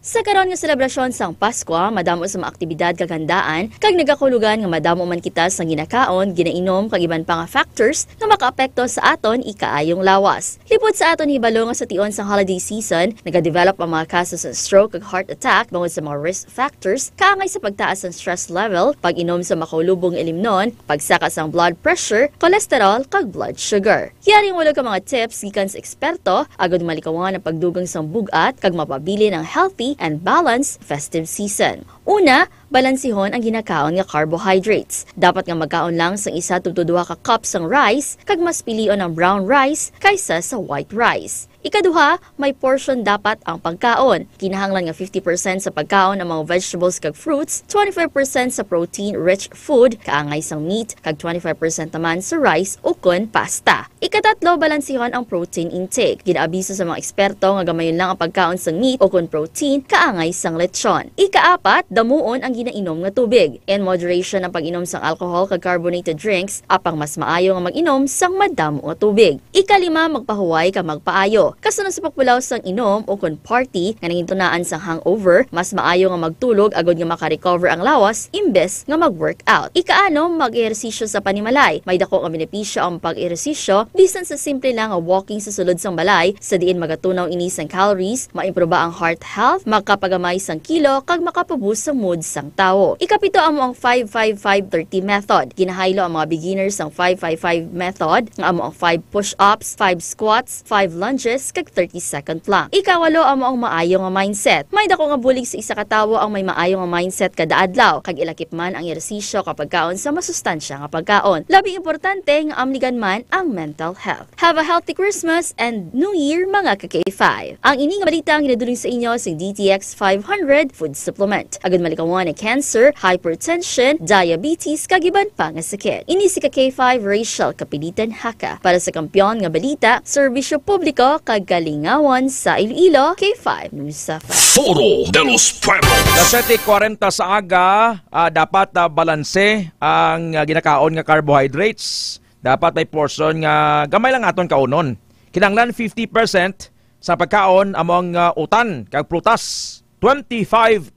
Sa karon nga selebrasyon sang Pasko, madamo sa mga aktibidad kagandaan kag nagakulugan nga madamo man kita sang ginakaon, ginainom kag iban pa nga factors nga makaapekto sa aton ikaayong lawas. Lipod sa aton hibalo nga sa tion sang holiday season, nagadevelop ang mga kaso sa stroke kag heart attack bangod sa mga risk factors kaangay sa pagtaas sang stress level, pag-inom sa makaulubong ilimnon, pagsaka sang blood pressure, cholesterol kag blood sugar. Yaring wala ka mga tips gikan sa eksperto agud malikawan ang pagdugang sang bugat kag mapabili ng healthy and balanced festive season. Una, balansihon ang ginakaon nga carbohydrates. Dapat nga magkaon lang sa 1 to 2 ka cups ng rice kag mas pilion ang brown rice kaysa sa white rice. Ikaduha, may portion dapat ang pagkaon. Kinahanglan nga 50% sa pagkaon ang mga vegetables kag fruits, 25% sa protein-rich food, kaangay sang meat, kag 25% naman sa rice o kun pasta. Ikatatlo, balansihon ang protein intake. Ginaabiso sa mga eksperto nga gamayon lang ang pagkaon sang meat o kun protein, kaangay sang lechon. Ikaapat, damuon ang ginainom nga tubig. In moderation ang pag-inom sang alcohol kag carbonated drinks, apang mas maayo nga mag-inom sang madamo nga tubig. Ikalima, magpahuway kag magpaayo. Kasunod sa pagpulaw sang inom o kun party nga nangintunaan sang hangover, mas maayo nga magtulog agod nga makarecover ang lawas imbes nga mag-workout. Ikaano, mag-ehersisyo sa panimalay. May dako nga benepisyo ang pag-ehersisyo bisan sa simple lang nga walking sa sulod sang balay, sa diin magatunaw ini sang calories, maimproba ang heart health, makapagamay sang kilo kag makapaboost sa mood sang tawo. Ikapito amo ang 5-5-5-30 method. Ginahaylo ang mga beginners sang 5-5-5 method nga amo ang 5 push-ups, 5 squats, 5 lunges kag 30 second lang. Ikawalo amo ang maayo nga mindset. May dako nga bulig sa isa ka tawo ang may maayo nga mindset kada adlaw kag ilakip man ang ehersisyo kapag kaon sa masustansya nga pagkaon. Labi importante nga amligan man ang mental health. Have a healthy Christmas and New Year mga ka-K5. Ang ini nga balita ang ginadulong sa inyo sa DTX 500 food supplement. Agad malikawan na cancer, hypertension, diabetes kag iban pa nga sakit. Ini si ka-K5 Rachel Kapilitan Haka para sa kampiyon nga balita, serbisyo publiko kag kalingawan sa Iloilo, K5 News of Foro de los Pueblos. 7:40 sa aga, dapat balanse ang ginakaon nga carbohydrates. Dapat may portion nga gamay lang aton kaunon. Kinahanglan 50% sa pagkaon among utan kag prutas, 25%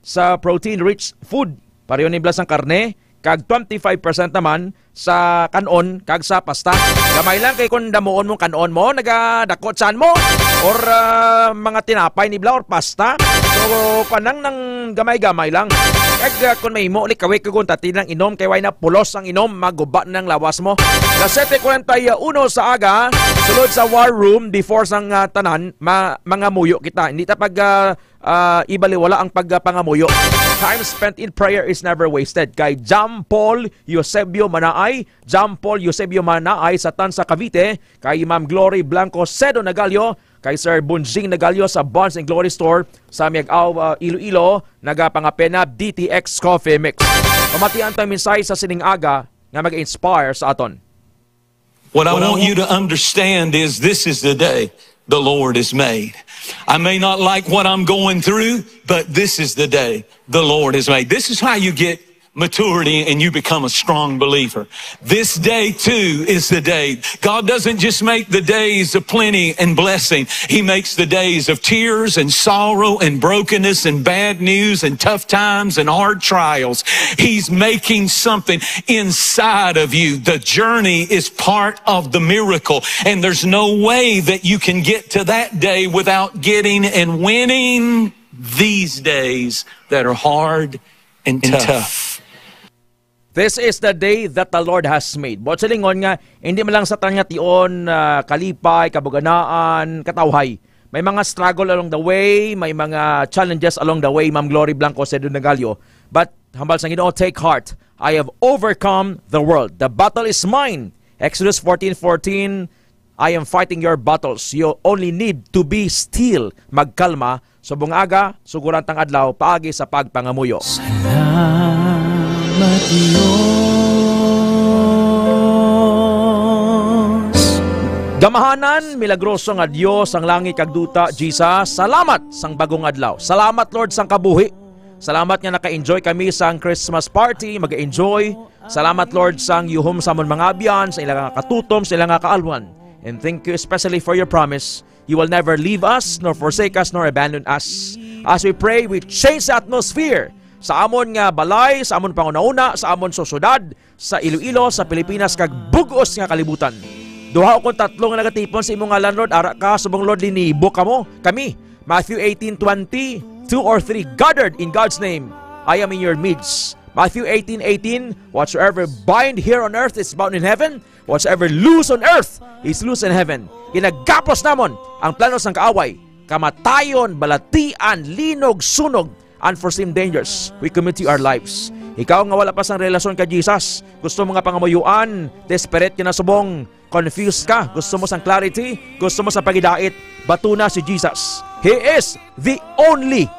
sa protein-rich food, pareho ni blas ang karne, kag 25% naman sa kanon kag sa pasta. Gamay lang kay kung damuon mo kanon mo, nagadakot saan mo, or mga tinapay ni bla or pasta. So kanang nang gamay-gamay lang. Kag kung may mo ulit kaway kung tatin ng inom kay way na pulos ang inom, maguba ng lawas mo. Na 7:41 sa aga, sulod sa war room before sang tanan, mga muyo kita. Hindi ta pag ibaliwala ang pagpangamuyo. Time spent in prayer is never wasted. Kay John Paul Eusebio Manaay, John Paul Eusebio Manaay sa Tansa Cavite, kay Ma'am Glory Blanco Cedo Nagalio, kay Sir Bunjing Nagalio sa Bonds and Glory Store sa Miagaw, Iloilo, nagapangapena DTX Coffee Mix. Pamatian tayong minsay sa sining aga nga mag-inspire sa aton. What I want you to understand is this is the day the Lord has made. I may not like what I'm going through, but this is the day the Lord has made. This is how you get maturity and you become a strong believer. This day too is the day. God doesn't just make the days of plenty and blessing. He makes the days of tears and sorrow and brokenness and bad news and tough times and hard trials. He's making something inside of you. The journey is part of the miracle, and there's no way that you can get to that day without getting and winning these days that are hard and tough. This is the day that the Lord has made. Bot sa lingon nga, hindi man lang sa tanya tion, kalipay, kabuganaan, katawhay. May mga struggle along the way, may mga challenges along the way, Ma'am Glory Blanco Cedo Nagalio. But, hambal sa Ginoo, take heart. I have overcome the world. The battle is mine. Exodus 14:14, I am fighting your battles. You only need to be still. Magkalma. Subong aga, suguran tang adlaw, paagi sa pagpangamuyo. Salamat Diyos. Gamahanan, milagroso nga Dios ang langit kag duta, Jesus. Salamat sang bagong adlaw. Salamat Lord sang kabuhi. Salamat nga naka-enjoy kami sang Christmas party, mag-enjoy. Salamat Lord sang yuhom sa amon mga abyan, sa ilang katutom, sa ilang kaalwan. And thank you especially for your promise. You will never leave us, nor forsake us, nor abandon us. As we pray, we change the atmosphere sa amon nga balay, sa amon pangunauna, sa amon syudad, sa Iloilo, sa Pilipinas, kag bugos nga kalibutan. Duha o kung tatlong nga nagatipon sa imong ngalan, Lord, ara ka, subong Lord, linibo kami. Matthew 18:20, 2 or 3 gathered in God's name, I am in your midst. Matthew 18:18, whatsoever bind here on earth is bound in heaven, whatsoever loose on earth is loose in heaven. Ginagapos namon ang planos ng kaaway, kamatayon, balatian, linog, sunog, unforeseen dangers. We commit to our lives. Ikaw nga wala pa sang relasyon kay Jesus, gusto mo nga pangamuyuan, desperate ka na subong, confused ka, gusto mo sang clarity, gusto mo sa pagidait, batuna si Jesus. He is the only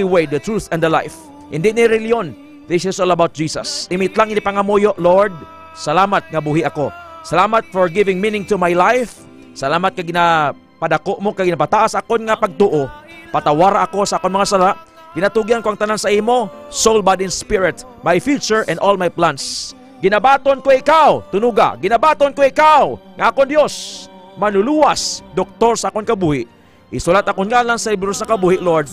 way, the truth, and the life. Hindi ni reliyon. This is all about Jesus. Imit lang ini pangamuyo, Lord. Salamat nga buhi ako. Salamat for giving meaning to my life. Salamat kag ginapadako mo, kag ginapataas akon nga pagtuo. Patawara ako sa akon mga sala. Ginatugyan ko ang tanan sa imo, soul, body, and spirit, my future and all my plans. Ginabaton ko ikaw, tunuga. Ginabaton ko ikaw, nga akon Dios, manluluwas, doktor sa akon kabuhi. Isulat akon ngalan sa libro sa kabuhi, Lord.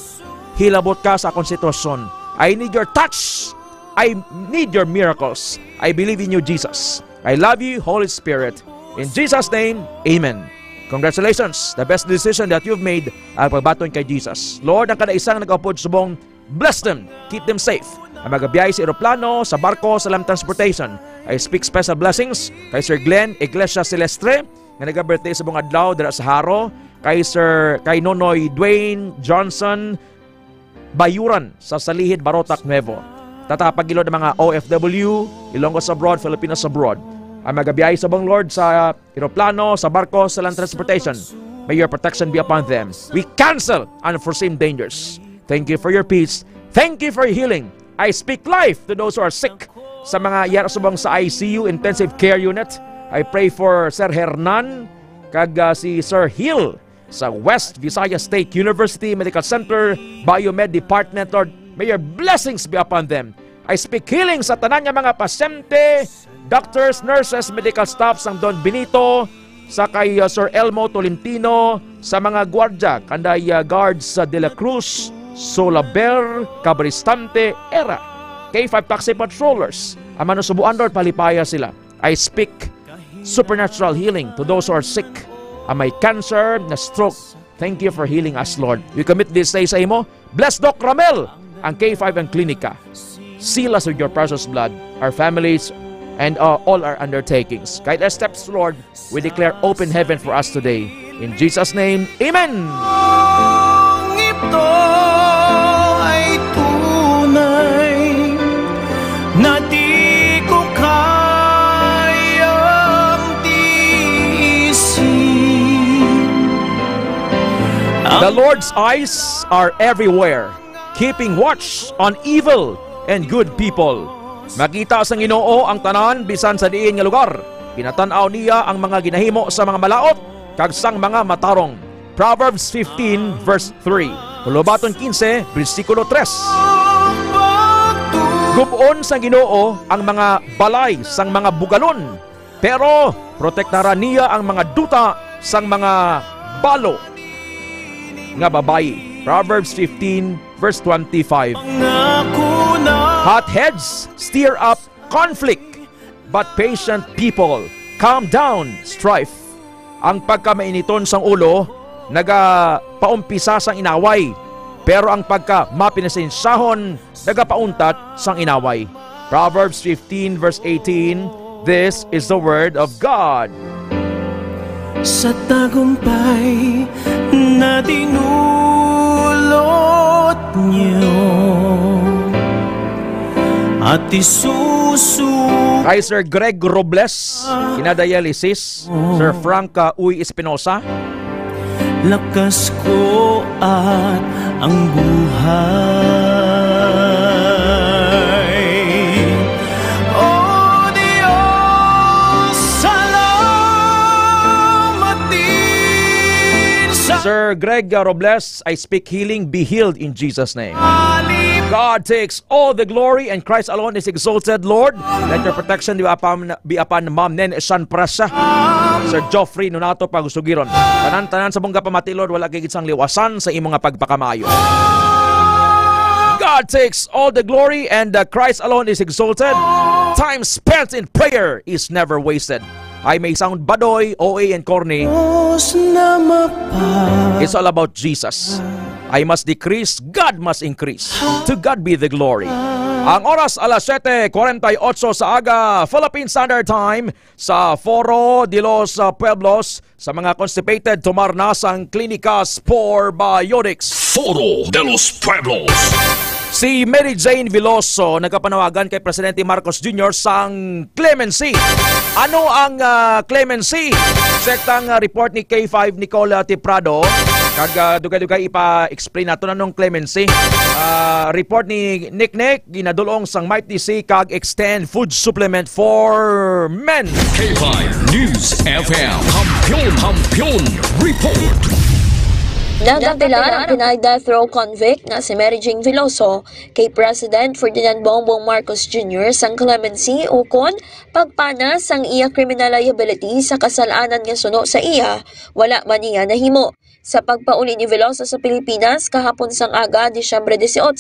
Hilabot ka sa akon sitwasyon. I need your touch. I need your miracles. I believe in you, Jesus. I love you, Holy Spirit. In Jesus' name, amen. Congratulations, the best decision that you've made ang pagbaton kay Jesus. Lord, ang kada isang nag-upod subong, bless them, keep them safe. Ang magabiyay sa aeroplano, sa barko, sa land transportation. I speak special blessings kay Sir Glenn Iglesia Celestre, nga nag-birthday subong adlaw dira sa Haro, kay Nonoy Dwayne Johnson Bayuran sa Salihid, Barotac, Nuevo. Tatapagilod ng mga OFW, Ilonggo abroad, Filipinos abroad. Ang magabiyay sa bang Lord sa aeroplano, sa barko, sa land transportation. May your protection be upon them. We cancel unforeseen dangers. Thank you for your peace. Thank you for your healing. I speak life to those who are sick. Sa mga yarasubang sa ICU, intensive care unit. I pray for Sir Hernan, kag si Sir Hill sa West Visayas State University Medical Center, Biomed Department. Lord, may your blessings be upon them. I speak healing sa tanan nga mga pasyente, doctors, nurses, medical staff sang Don Benito, sa kay Sir Elmo Tolentino, sa mga gwardya, kanday guards sa De La Cruz, Solaber, Cabristante, Era, K5 taxi patrollers, ang manusubuan, Lord, palipaya sila. I speak supernatural healing to those who are sick, ang may cancer, na stroke. Thank you for healing us, Lord. We commit this day sa imo. Bless Doc Ramel, ang K5 ang klinika. Seal us with your precious blood, our families, and all our undertakings. Guide our steps, Lord. We declare open heaven for us today. In Jesus' name, amen! Ito ay tunay na di ko kayang tiisin. The Lord's eyes are everywhere, keeping watch on evil and good people. Makita sang Ginoo ang tanan bisan sa diin nga lugar. Pinatan-aw niya ang mga ginahimo sa mga malaot kag sang mga matarong. Proverbs 15 verse 3. Hulubaton 15 bersikulo 3. Gubon sang Ginoo ang mga balay sang mga bugalon, pero protektaran niya ang mga duta sang mga balo nga babayi. Proverbs 15 verse 25. Hot heads stir up conflict, but patient people calm down strife. Ang pagkamainiton sang ulo, nagapaumpisa sang inaway, pero ang pagka mapinasensahon, nagapauntat sang inaway. Proverbs 15 verse 18. This is the word of God. Sa tagumpay na dinulot niyo, at isusu. Kay Sir Greg Robles, kinadialysis. Sir Frank Uy Espinosa. Lakas ko at ang buhay. Oh Diyos, salamat din sa... Sir Greg Robles, I speak healing, be healed in Jesus' name. God takes all the glory and Christ alone is exalted, Lord. Let your protection be upon Ma'am Nen San Prasa, Sir Joffrey Nonato Pagusugiron. Tanan-tanan sa mong kapamati, Lord, wala kay gitsang liwasan sa imong nga pagpakamayo. God takes all the glory and Christ alone is exalted. Time spent in prayer is never wasted. I may sound badoy, OA, and corny. It's all about Jesus. I must decrease, God must increase. To God be the glory. Ang oras alas 7:48 sa aga, Philippine Standard Time, sa Foro de los Pueblos, sa mga constipated, tumarnas ang Clinicas for Biotics. Foro de los Pueblos. Si Mary Jane Veloso nagkapanawagan kay Presidente Marcos Jr. sang clemency. Ano ang clemency? Sektang report ni K5 Nicola Tiprado. Kag dugay-dugay ipa-explain nato nanong clemency. Report ni Nick ginadulong sang Mighty C kag extend food supplement for men. K5 News FM. Kampiyon report. Nagatila ang Pinay death row convict na si Mary Jane Veloso kay President Ferdinand Bongbong Marcos Jr. sang clemency ukon pagpana sang iya criminal liability sa kasalanan nga suno sa iya, wala man iya nahimo. Sa pagpauli ni Veloso sa Pilipinas kahapon sang aga, Disyembre 18,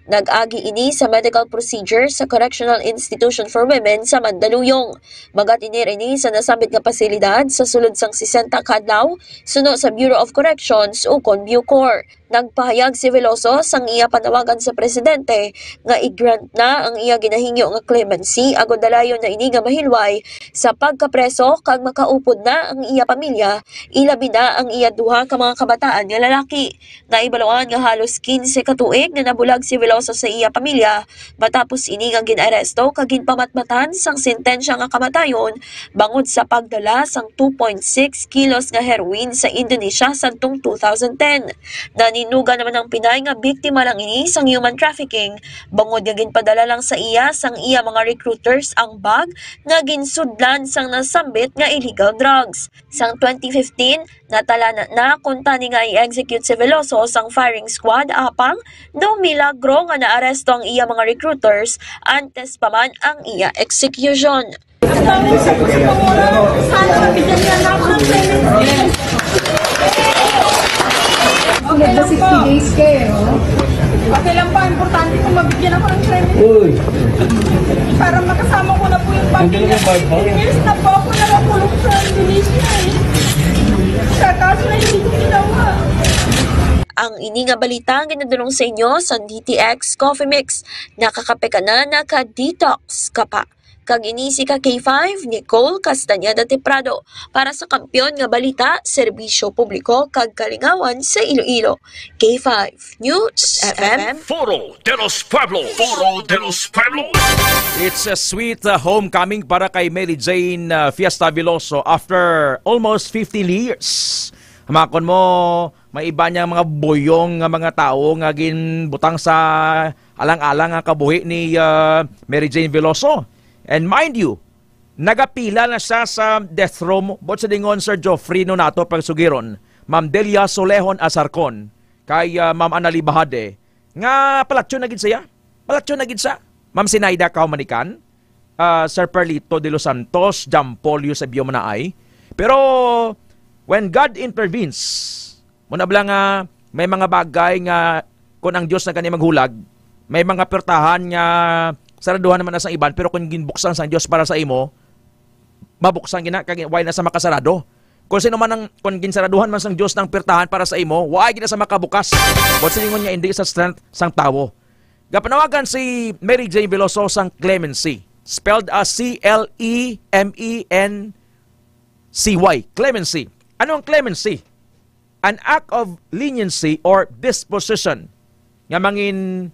nag-agi ini sa medical procedure sa Correctional Institution for Women sa Mandaluyong. Magatinir ini sa nasambit nga pasilidad sa sulod sang 60 kadlaw suno sa Bureau of Corrections ukon Bucor. Nagpahayag si Veloso sang iya panawagan sa presidente nga i-grant na ang iya ginahingyo nga clemency agod dalayon na ini nga mahilway sa pagkapreso kag makaupod na ang iya pamilya, ilabi na ang iya duha ka mga kabataan nga lalaki. Naibaluan nga halos 15 ka tuig na nabulag si Veloso sa iya pamilya matapos ini nga ginaresto kag ginpamatmatan sang sentensya nga kamatayon bangod sa pagdala sang 2.6 kilos nga heroin sa Indonesia santong 2010. Ninuga naman ang Pinay nga biktima lang ini sang human trafficking. Bangod nga ginpadala lang sa iya sang iya mga recruiters ang bag nga ginsudlan sang nasambit nga illegal drugs. Sang 2015, natala na kunta ni nga i-execute si Veloso sang firing squad apang do milagro nga naaresto ang iya mga recruiters antes pa man ang iya execution. Okay lang 60 days kayo. Okay lang pa, importante kung mabigyan ako ng credit. Uy! Para makasama ko na po yung pamilya. 10 years na po ako nakakulong sa Indonesia eh. Sa kaso na hindi ko ginawa. Ang ini nga balita ang ginadulong sa inyo sa DTX Coffee Mix. Nakakape ka na, naka-detox ka pa. Kag ini si K5 Nicole Castañeda Teprado para sa Kampiyon nga balita, serbisyo publiko kag kalingawan sa Iloilo. K5 News FM. Foro de los Pueblos. Foro de los Pueblos. It's a sweet homecoming para kay Mary Jane Fiesta Veloso after almost 15 years. Hamakon mo, may iba niyang mga boyong mga tao nga ginbutang sa alang-alang nga kabuhi ni Mary Jane Veloso. And mind you, nagapila na siya sa death row bot sa dingon Sir Joffrey Nonato Pagsugiron, Ma'am Delia Solehon Asarcon, kay Ma'am Anali Bahade, nga palatyo na gid siya. Palatyo na gid siya. Ma'am Sinaida Kaumanikan, Sir Perlito de los Santos, Jampolio sa Biyomanaay. Pero when God intervenes, muna bala nga may mga bagay nga kung ang Diyos na kani maghulag, may mga pertahan nga saraduhan naman na sa iban, pero kung ginbuksan sa Diyos para sa imo, mabuksan gina, why na sa makasarado. Kung sino man ang, kung ginsaraduhan man sa Diyos ng pertahan para sa imo, why gina sa makabukas. But siningon niya, hindi sa strength sang tao. Gapanawagan si Mary Jane Veloso sang clemency. Spelled as C-L-E-M-E-N-C-Y. Clemency. Ano ang clemency? An act of leniency or disposition nga mangin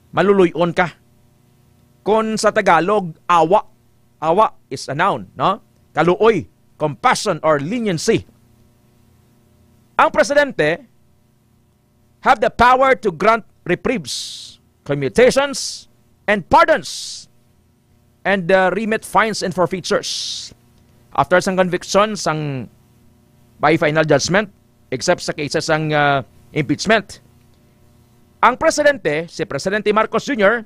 maluluyon ka. Kung sa Tagalog, awa. Awa is a noun, no? Kaluoy, compassion or leniency. Ang presidente have the power to grant reprieves, commutations, and pardons, and remit fines and forfeitures after sang conviction sang by final judgment, except sa cases sang impeachment. Ang presidente, si Presidente Marcos Jr.,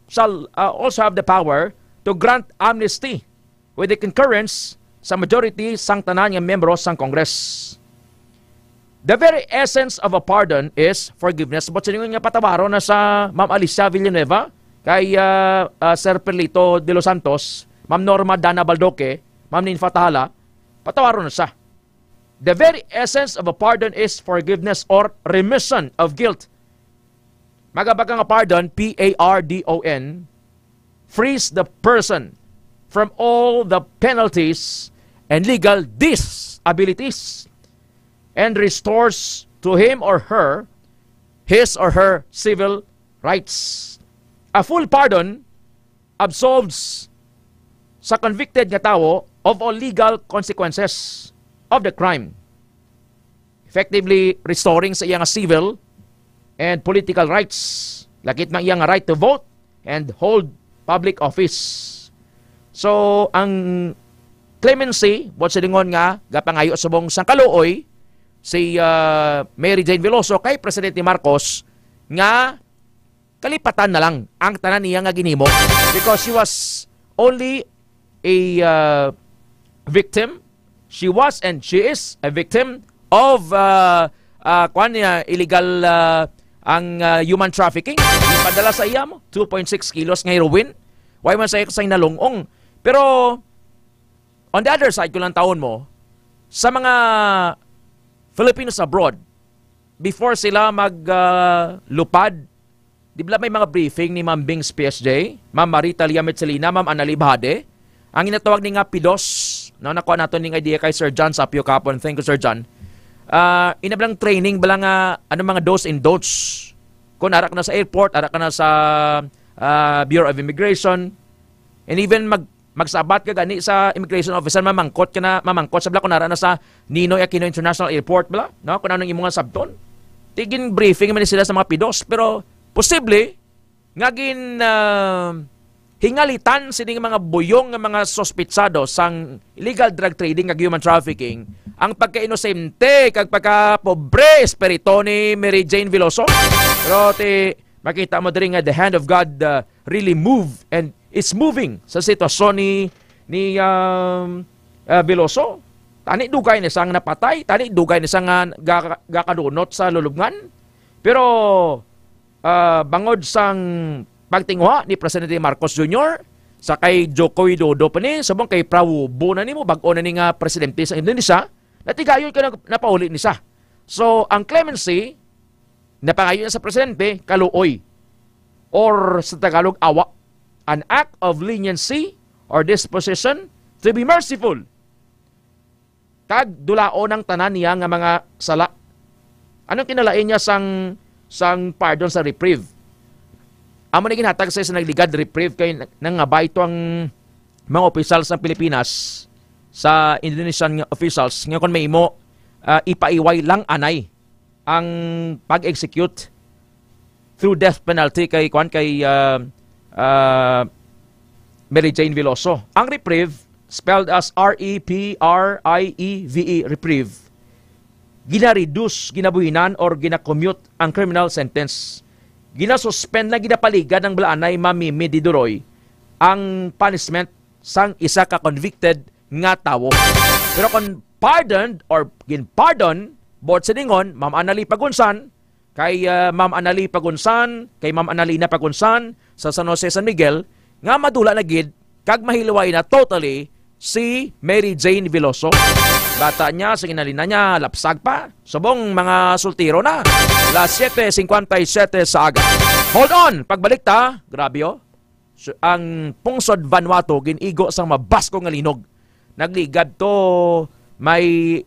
shall also have the power to grant amnesty with the concurrence sa majority sang tanan nga membro sang Congress. The very essence of a pardon is forgiveness. But siningon nga patawaro na sa Ma'am Alicia Villanueva, kay Sir Perlito de los Santos, Ma'am Norma Dana Baldoque, Ma'am Ninfa Tahala, patawaro na siya. The very essence of a pardon is forgiveness or remission of guilt. Magabaga nga pardon, P-A-R-D-O-N, frees the person from all the penalties and legal disabilities and restores to him or her his or her civil rights. A full pardon absolves sa convicted nga tao of all legal consequences of the crime, effectively restoring sa iyang civil and political rights, lakit ng iyang right to vote and hold public office. So, ang clemency, bot sa lingon nga, gapangayo subong sang kaluoy, si Mary Jane Veloso kay Presidente Marcos nga kalipatan na lang ang tanan niya nga ginimo because she was only a victim. She was and she is a victim of illegal ang human trafficking. Ipadala sa iya mo 2.6 kilos nga heroin. Why man sa nalungong. Pero on the other side, kung lang taon mo, sa mga Filipinos abroad, before sila maglupad, di ba may mga briefing ni Ma'am Bings PSJ, Ma'am Marita Liamet-Celina, Ma'am Anali Bahade, ang inatawag ni nga PIDOS, no, nakuha natin ng idea kay Sir John Sapio kapon. Thank you, Sir John. Inablang training, bala nga, mga do's and don'ts. Kung arak na sa airport, arak ka na sa Bureau of Immigration, and even magsabat ka gani sa immigration officer, mamangkot sa bala kung nara na sa Ninoy Aquino International Airport bala, no? Kung anong imong sabton. Tigin briefing man sila sa mga PIDOS, pero posible nga hingalitan sining mga buyong nga mga sospitsado sang illegal drug trading ag human trafficking ang pagka-inosente kag pagka-pobre espiritu ni Mary Jane Veloso. Pero makita mo diri nga the hand of God really move and it's moving sa sitwasyon ni Veloso. Tani dugay ni sang napatay, tani dugay ni sang gakadunot sa lulubngan. Pero bangod sang pagtingwa ni Presidente Marcos Jr. sa kay Joko Widodo pa ni, sabong kay Prabowo na nimo bag-o na ni nga presidente sa Indonesia, natigayon ka na pauli ni siya. So, ang clemency, napangayon sa presidente, kaluoy. Or sa Tagalog, awa. An act of leniency or disposition to be merciful. Kag dulao ng tanan niya nga mga sala. Anong kinalain niya sang pardon sa reprieve? Amo na ginhatag sa nagligad reprieve kay nang ito ang mga officials ng Pilipinas sa Indonesian officials nga kon may imo ipaiway lang anay ang pag-execute through death penalty kay Mary Jane Veloso. Ang reprieve spelled as R-E-P-R-I-E-V-E reprieve, gina-reduce, ginabuhinan or gina-commute ang criminal sentence. Gina-suspend na ginapaligad ng balaanay Mami Diduroy ang punishment sang isa ka convicted nga tawo. Pero kung pardoned or gin-pardon, bot siningon, Ma'am Anali Pagunsan, kay Ma'am Anali Pagunsan, kay Ma'am Analina Pagunsan sa San Jose, San Miguel, nga madula na gid, kag mahilaway na totally si Mary Jane Veloso. Bata niya, sa inalina niya, lapsag pa. Subong mga sultiro na. Las 7:57 sa aga. Hold on! Pagbalik ta, grabe oh. Ang pungsod Vanuatu, ginigo sang mabasko nga linog. Nagligad to, may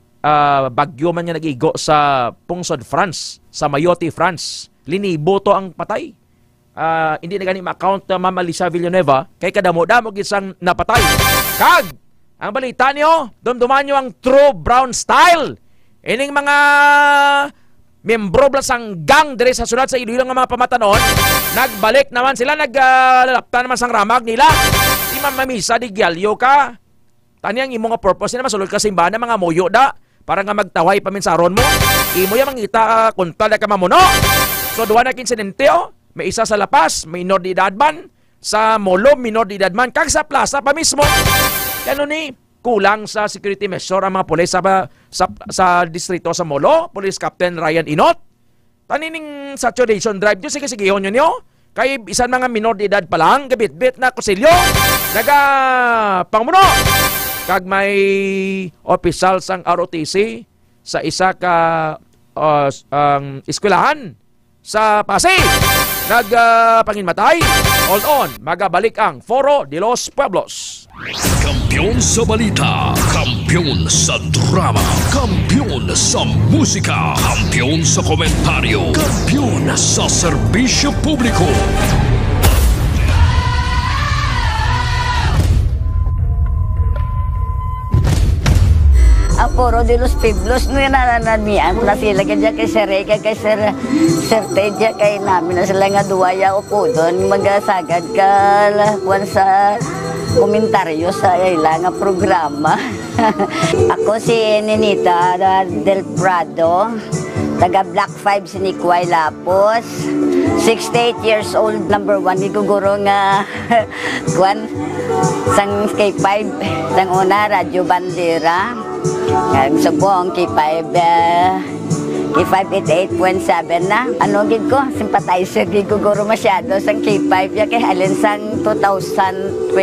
bagyo man niya nagigo sa pungsod France, sa Mayotte, France. Linibo to ang patay. hindi na gani ma-account Ma'am Alicia Villanueva kay kadamo-damo gisang napatay. Kag ang balita niyo, dumduman niyo ang true brown style. Ining mga membro sang gang dire sa sunod sa Iloilo nga mga pamatanon, nagbalik naman sila, naglalapta naman sang ramag nila. Di mamamisa di gyalyo ka. Tanyang imo nga purpose na masulod ka simbahan mga moyo da para nga magtaway paminsaron mo. Imo ya mangita kuntal ka mamuno. So duwa na kinsidente may isa sa lapas, minor de edad man, sa molo minor de edad man, kag sa plaza pa mismo. Kano ni kulang sa security measure ang mga pulis sa distrito sa Molo, Police Captain Ryan Inot. Tanining saturation drive nyo, sige hon nyo. Kay isan mga minor de edad pa lang, gabit-bit na kusilyo, pangmuno. Kag may official sang ROTC sa isa ka eskwelahan sa Pasig. Panginmatay. Hold on, magabalik ang Foro de los Pueblos. Kampiyon sa balita, kampiyon sa drama, kampiyon sa musika, kampiyon sa komentaryo, kampiyon sa serbisyo publiko. Ang Foro de los Pueblos no yung nananamian na sila kaya kay Sir Reka, kay Sir Teja, kay namin na sila nga duwaya o po doon magasagad ka lakuan sa komentaryo sa ilang programa. Ako si Ninita Del Prado, taga Black 5 si Nikway Lapos, 68 years old, number 1, giguguro nga kuan sang K5, sang una, Radyo Bandera. Sa buong K5, K588.7 na. Ano gid ko, sympathizer gid ko guro masyado sa K5 ya kay halin sang 2022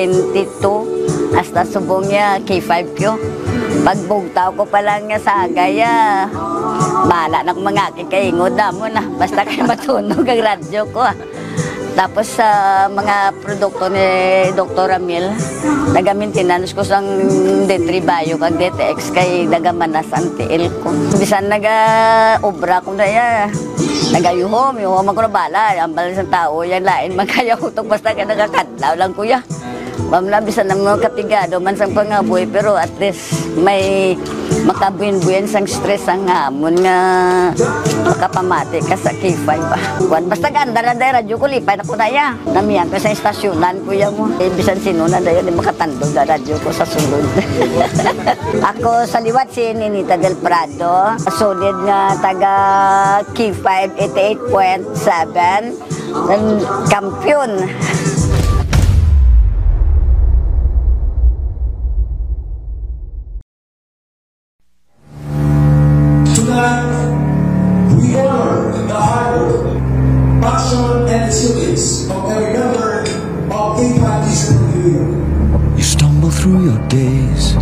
hasta subong ya K5 ko. Pagbugtaw ko pa lang nga sa agaya, bala na mga kikaingod na mo na. Basta kay matunog ang radyo ko. Tapos sa mga produkto ni Dr. Ramil, naga-maintenance ko sang D3 Bio kag DTX kay nagamanas ang TL ko. Bisan naga-obra ko na ya, nagayuhom ako na bala, ang bala sa tao, yan lain, magkayahutok basta ka nagakadlaw lang kuya. Mamla bisan ng mga katigado man sang pangaboy, pero at least may makabuin-buin sang stress ang hamon nga makapamati ka sa K5 ba. Basta ganda na dahil radyo ko lipay na ko na ya. Namiyan ko sa istasyonan kuya mo. Bisan sino na dahil makatandog na radyo ko sa sulod. Ako sa liwat si Ninita Del Prado. Solid nga taga K5 88.7. Kampiyon. We honor the hard work, passion, and resilience of every member of K5 You stumble through your days,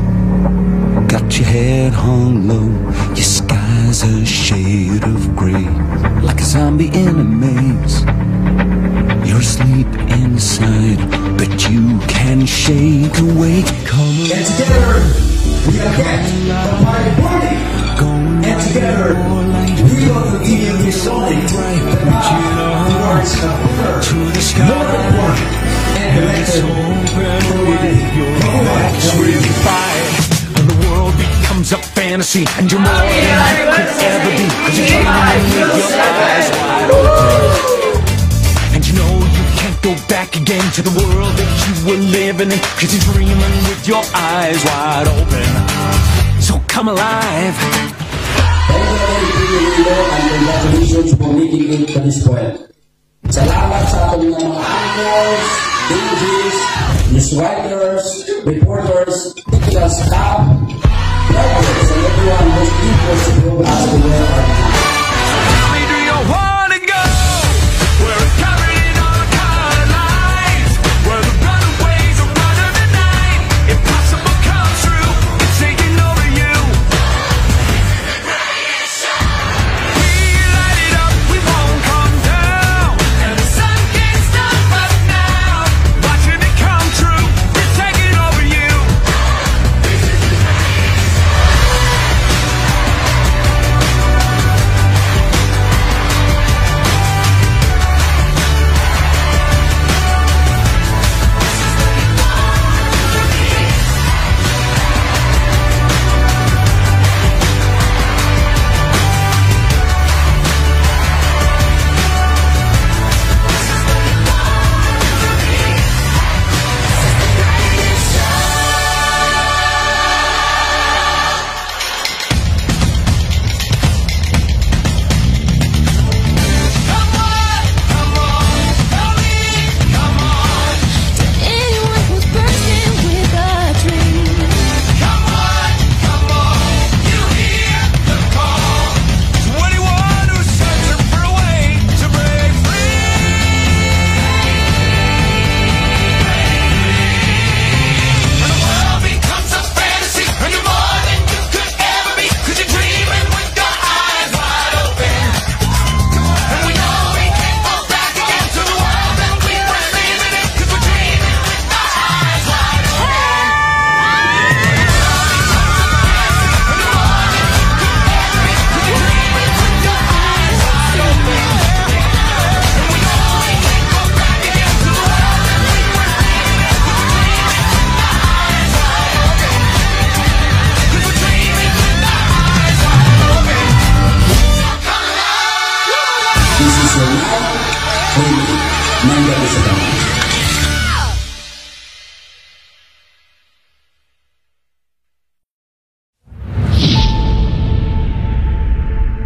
got your head hung low, your sky's a shade of gray, like a zombie in a maze. You're asleep inside, but you can shake awake. Come on. And together, we are get the party. And together, we will continue this song that towards to the sky. And the lesson and the world becomes a fantasy, and you're more than you could ever be, 'cause you're dreaming with your eyes wide open. And you know you can't go back again to the world that you were living in, 'cause you're dreaming with your eyes wide open. So come alive. And congratulations for making it to this point. Salamat sa ating mga actors, DJs, news writers, reporters, technical staff, drivers, and everyone who's equal to prove us to wear our time.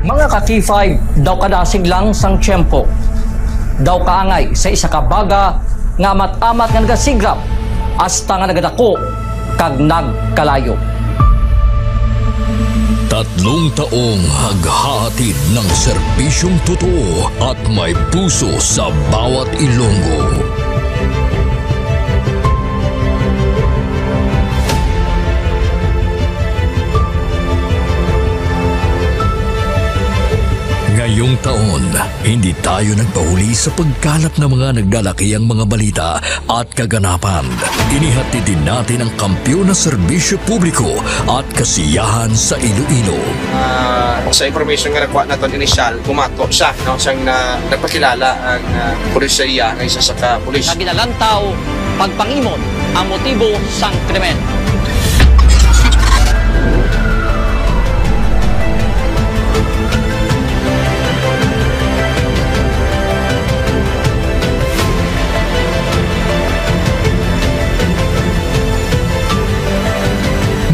Mga ka-K5, daw kadasig lang sang tiyempo. Daw kaangay sa isa ka baga nga amat-amat nga nagasigrap hasta nga nagadako kag nagkalayo. 3 taong haghahatid ng serbisyong totoo at may puso sa bawat Ilonggo. Ngayong taon, hindi tayo nagpahuli sa pagkalat ng mga naglalakihang mga balita at kaganapan. Inihatid din natin ang kampyon na serbisyo publiko at kasiyahan sa Iloilo. Sa information nga nakuha natin inisyal, pumato siya, siyang nagpakilala ang pulisya ng isa sa ka-pulis. Naginalantaw, pagpangimon ang motibo sang krimen.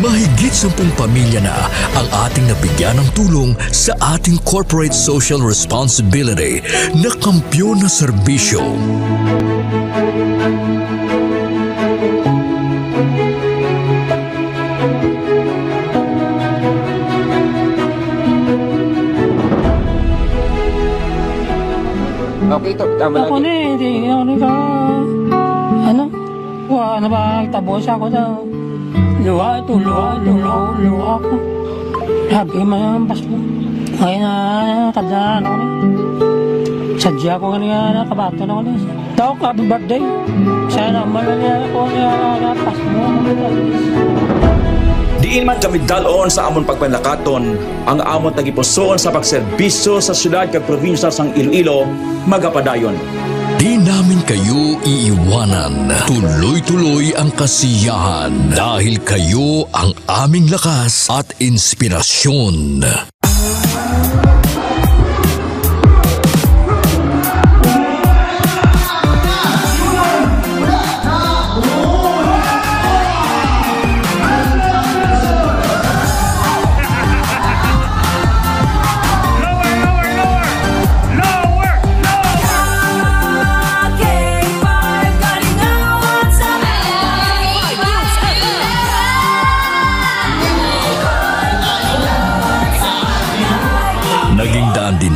Mahigit 10 pamilya na ang ating nabigyan ng tulong sa ating corporate social responsibility na kampyon na serbisyo. Okay, ito. Tama ako lagi. Hindi ako ka. Ano? Wala na ba? Tabos ako daw. Luha ko. Sabi mo yung Pasko. Ngayon na, tadaan ako niya. Sadya ko kanina, kabato na ako niya. Daw, happy birthday. Sana malala ako niya na Pasko. Diin man kami dalon sa amon pagpanlakaton, ang amon tagipusoon sa pagserbisyo sa syudad kag probinsya sang Iloilo, magapadayon. Di namin kayo iiwanan. Tuloy-tuloy ang kasiyahan dahil kayo ang aming lakas at inspirasyon.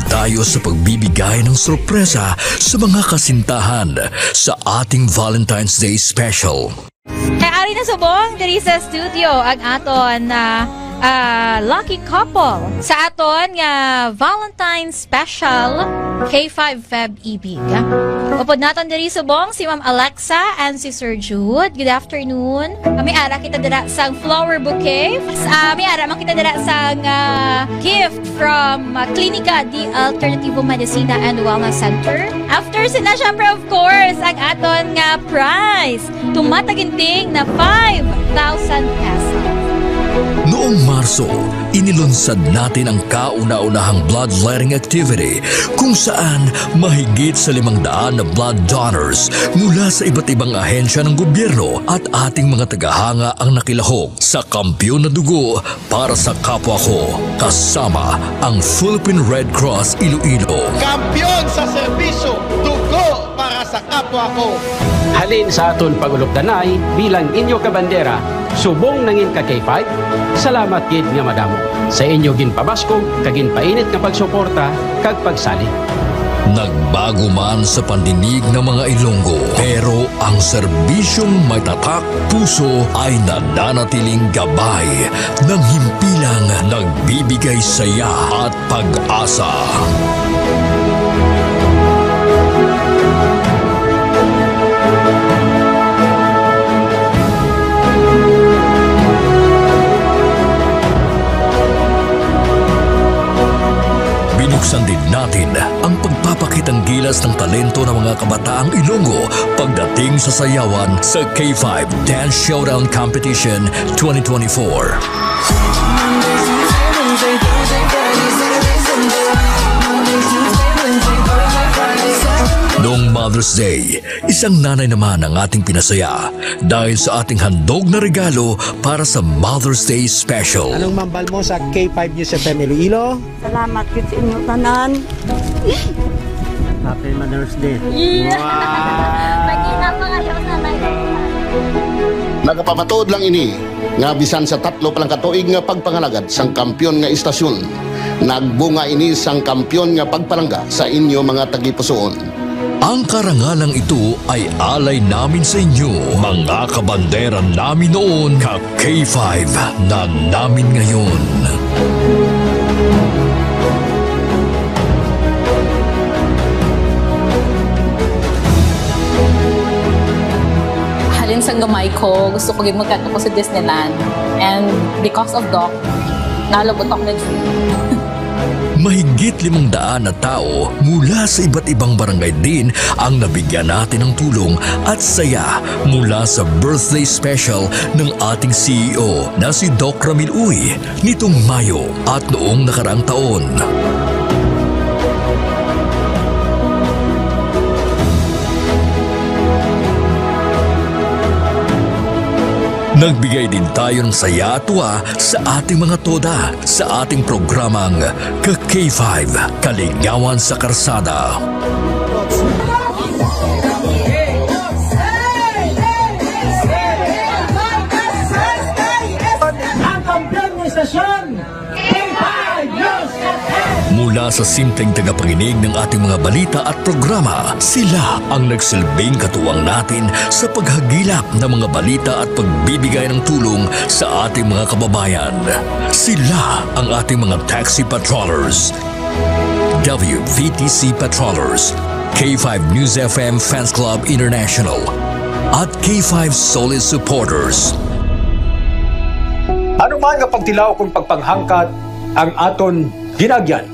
Tayo sa pagbibigay ng sorpresa sa mga kasintahan sa ating Valentine's Day Special. Ari na subong diri sa studio ang aton na lucky couple sa aton nga Valentine's Special K5 Feb Ibig. Upod naton diri subong si Ma'am Alexa and si Sir Jude. Good afternoon. May ara kita dira sang flower bouquet. May ara man kita dira sang gift from Klinika di Alternativo Medicina and Wellness Center. After sina syempre of course ang aton nga prize. Tumataginting na 5,000 pesos. Noong Marso, inilunsad natin ang kauna-unahang bloodletting activity kung saan mahigit sa 500 na blood donors mula sa iba't ibang ahensya ng gobyerno at ating mga tagahanga ang nakilahok sa kampyon na dugo para sa kapwa ko, kasama ang Philippine Red Cross Iloilo. Kampyon sa serbisyo, dugo para sa kapwa ko. Halin sa aton pagulokdanay bilang inyo kabandera, subong nangin ka K5, salamat gid nga madamo. Sa inyo ginpabasko, kagin painit nga pagsuporta, kag pagsali. Nagbago man sa pandinig ng mga Ilonggo, pero ang serbisyong may tatak puso ay nananatiling gabay ng himpilang nagbibigay saya at pag-asa. Binuksan din natin ang pagpapakitang gilas ng talento ng mga kabataang Ilonggo pagdating sa sayawan sa K5 Dance Showdown Competition 2024. Noong ngayong Mother's Day, isang nanay naman ang ating pinasaya dahil sa ating handog na regalo para sa Mother's Day Special. Anong mambal mo sa K5 News FM Iloilo? Salamat yun sa inyo tanan. Happy Mother's Day. Yeah. Magina pa kayo nanay. Nagapamatuod lang ini nga bisan sa 3 palang katuig nga pagpangalagad sang kampyon nga istasyon. Nagbunga ini sang kampyon nga pagpalangga sa inyo mga tagipusoon. Ang karangalang ito ay alay namin sa inyo, mga kabandera namin noon, ka K5 na namin ngayon. Halin sa gamay ko, gusto ko yung magkanto ko sa Disneyland. And because of Doc, nalabot ako na dream. Mahigit 500 na tao mula sa iba't ibang barangay din ang nabigyan natin ng tulong at saya mula sa birthday special ng ating CEO na si Doc Ramil Uy nitong Mayo at noong nakaraang taon. Nagbigay din tayo ng saya at tuwa sa ating mga toda sa ating programang Ka-K5, Kaligawan sa Karsada. Ang kampiyon ng istasyon, K5 News FM! Mula sa simpleng tagapanginig ng ating mga balita at programa, sila ang nagsilbing katuwang natin sa paghagilap ng mga balita at pagbibigay ng tulong sa ating mga kababayan. Sila ang ating mga taxi patrollers, WVTC patrollers, K5 News FM Fans Club International, at K5 Solid Supporters. Ano man nga pagtilaw kung pagpanghangkat ang aton ginagyan,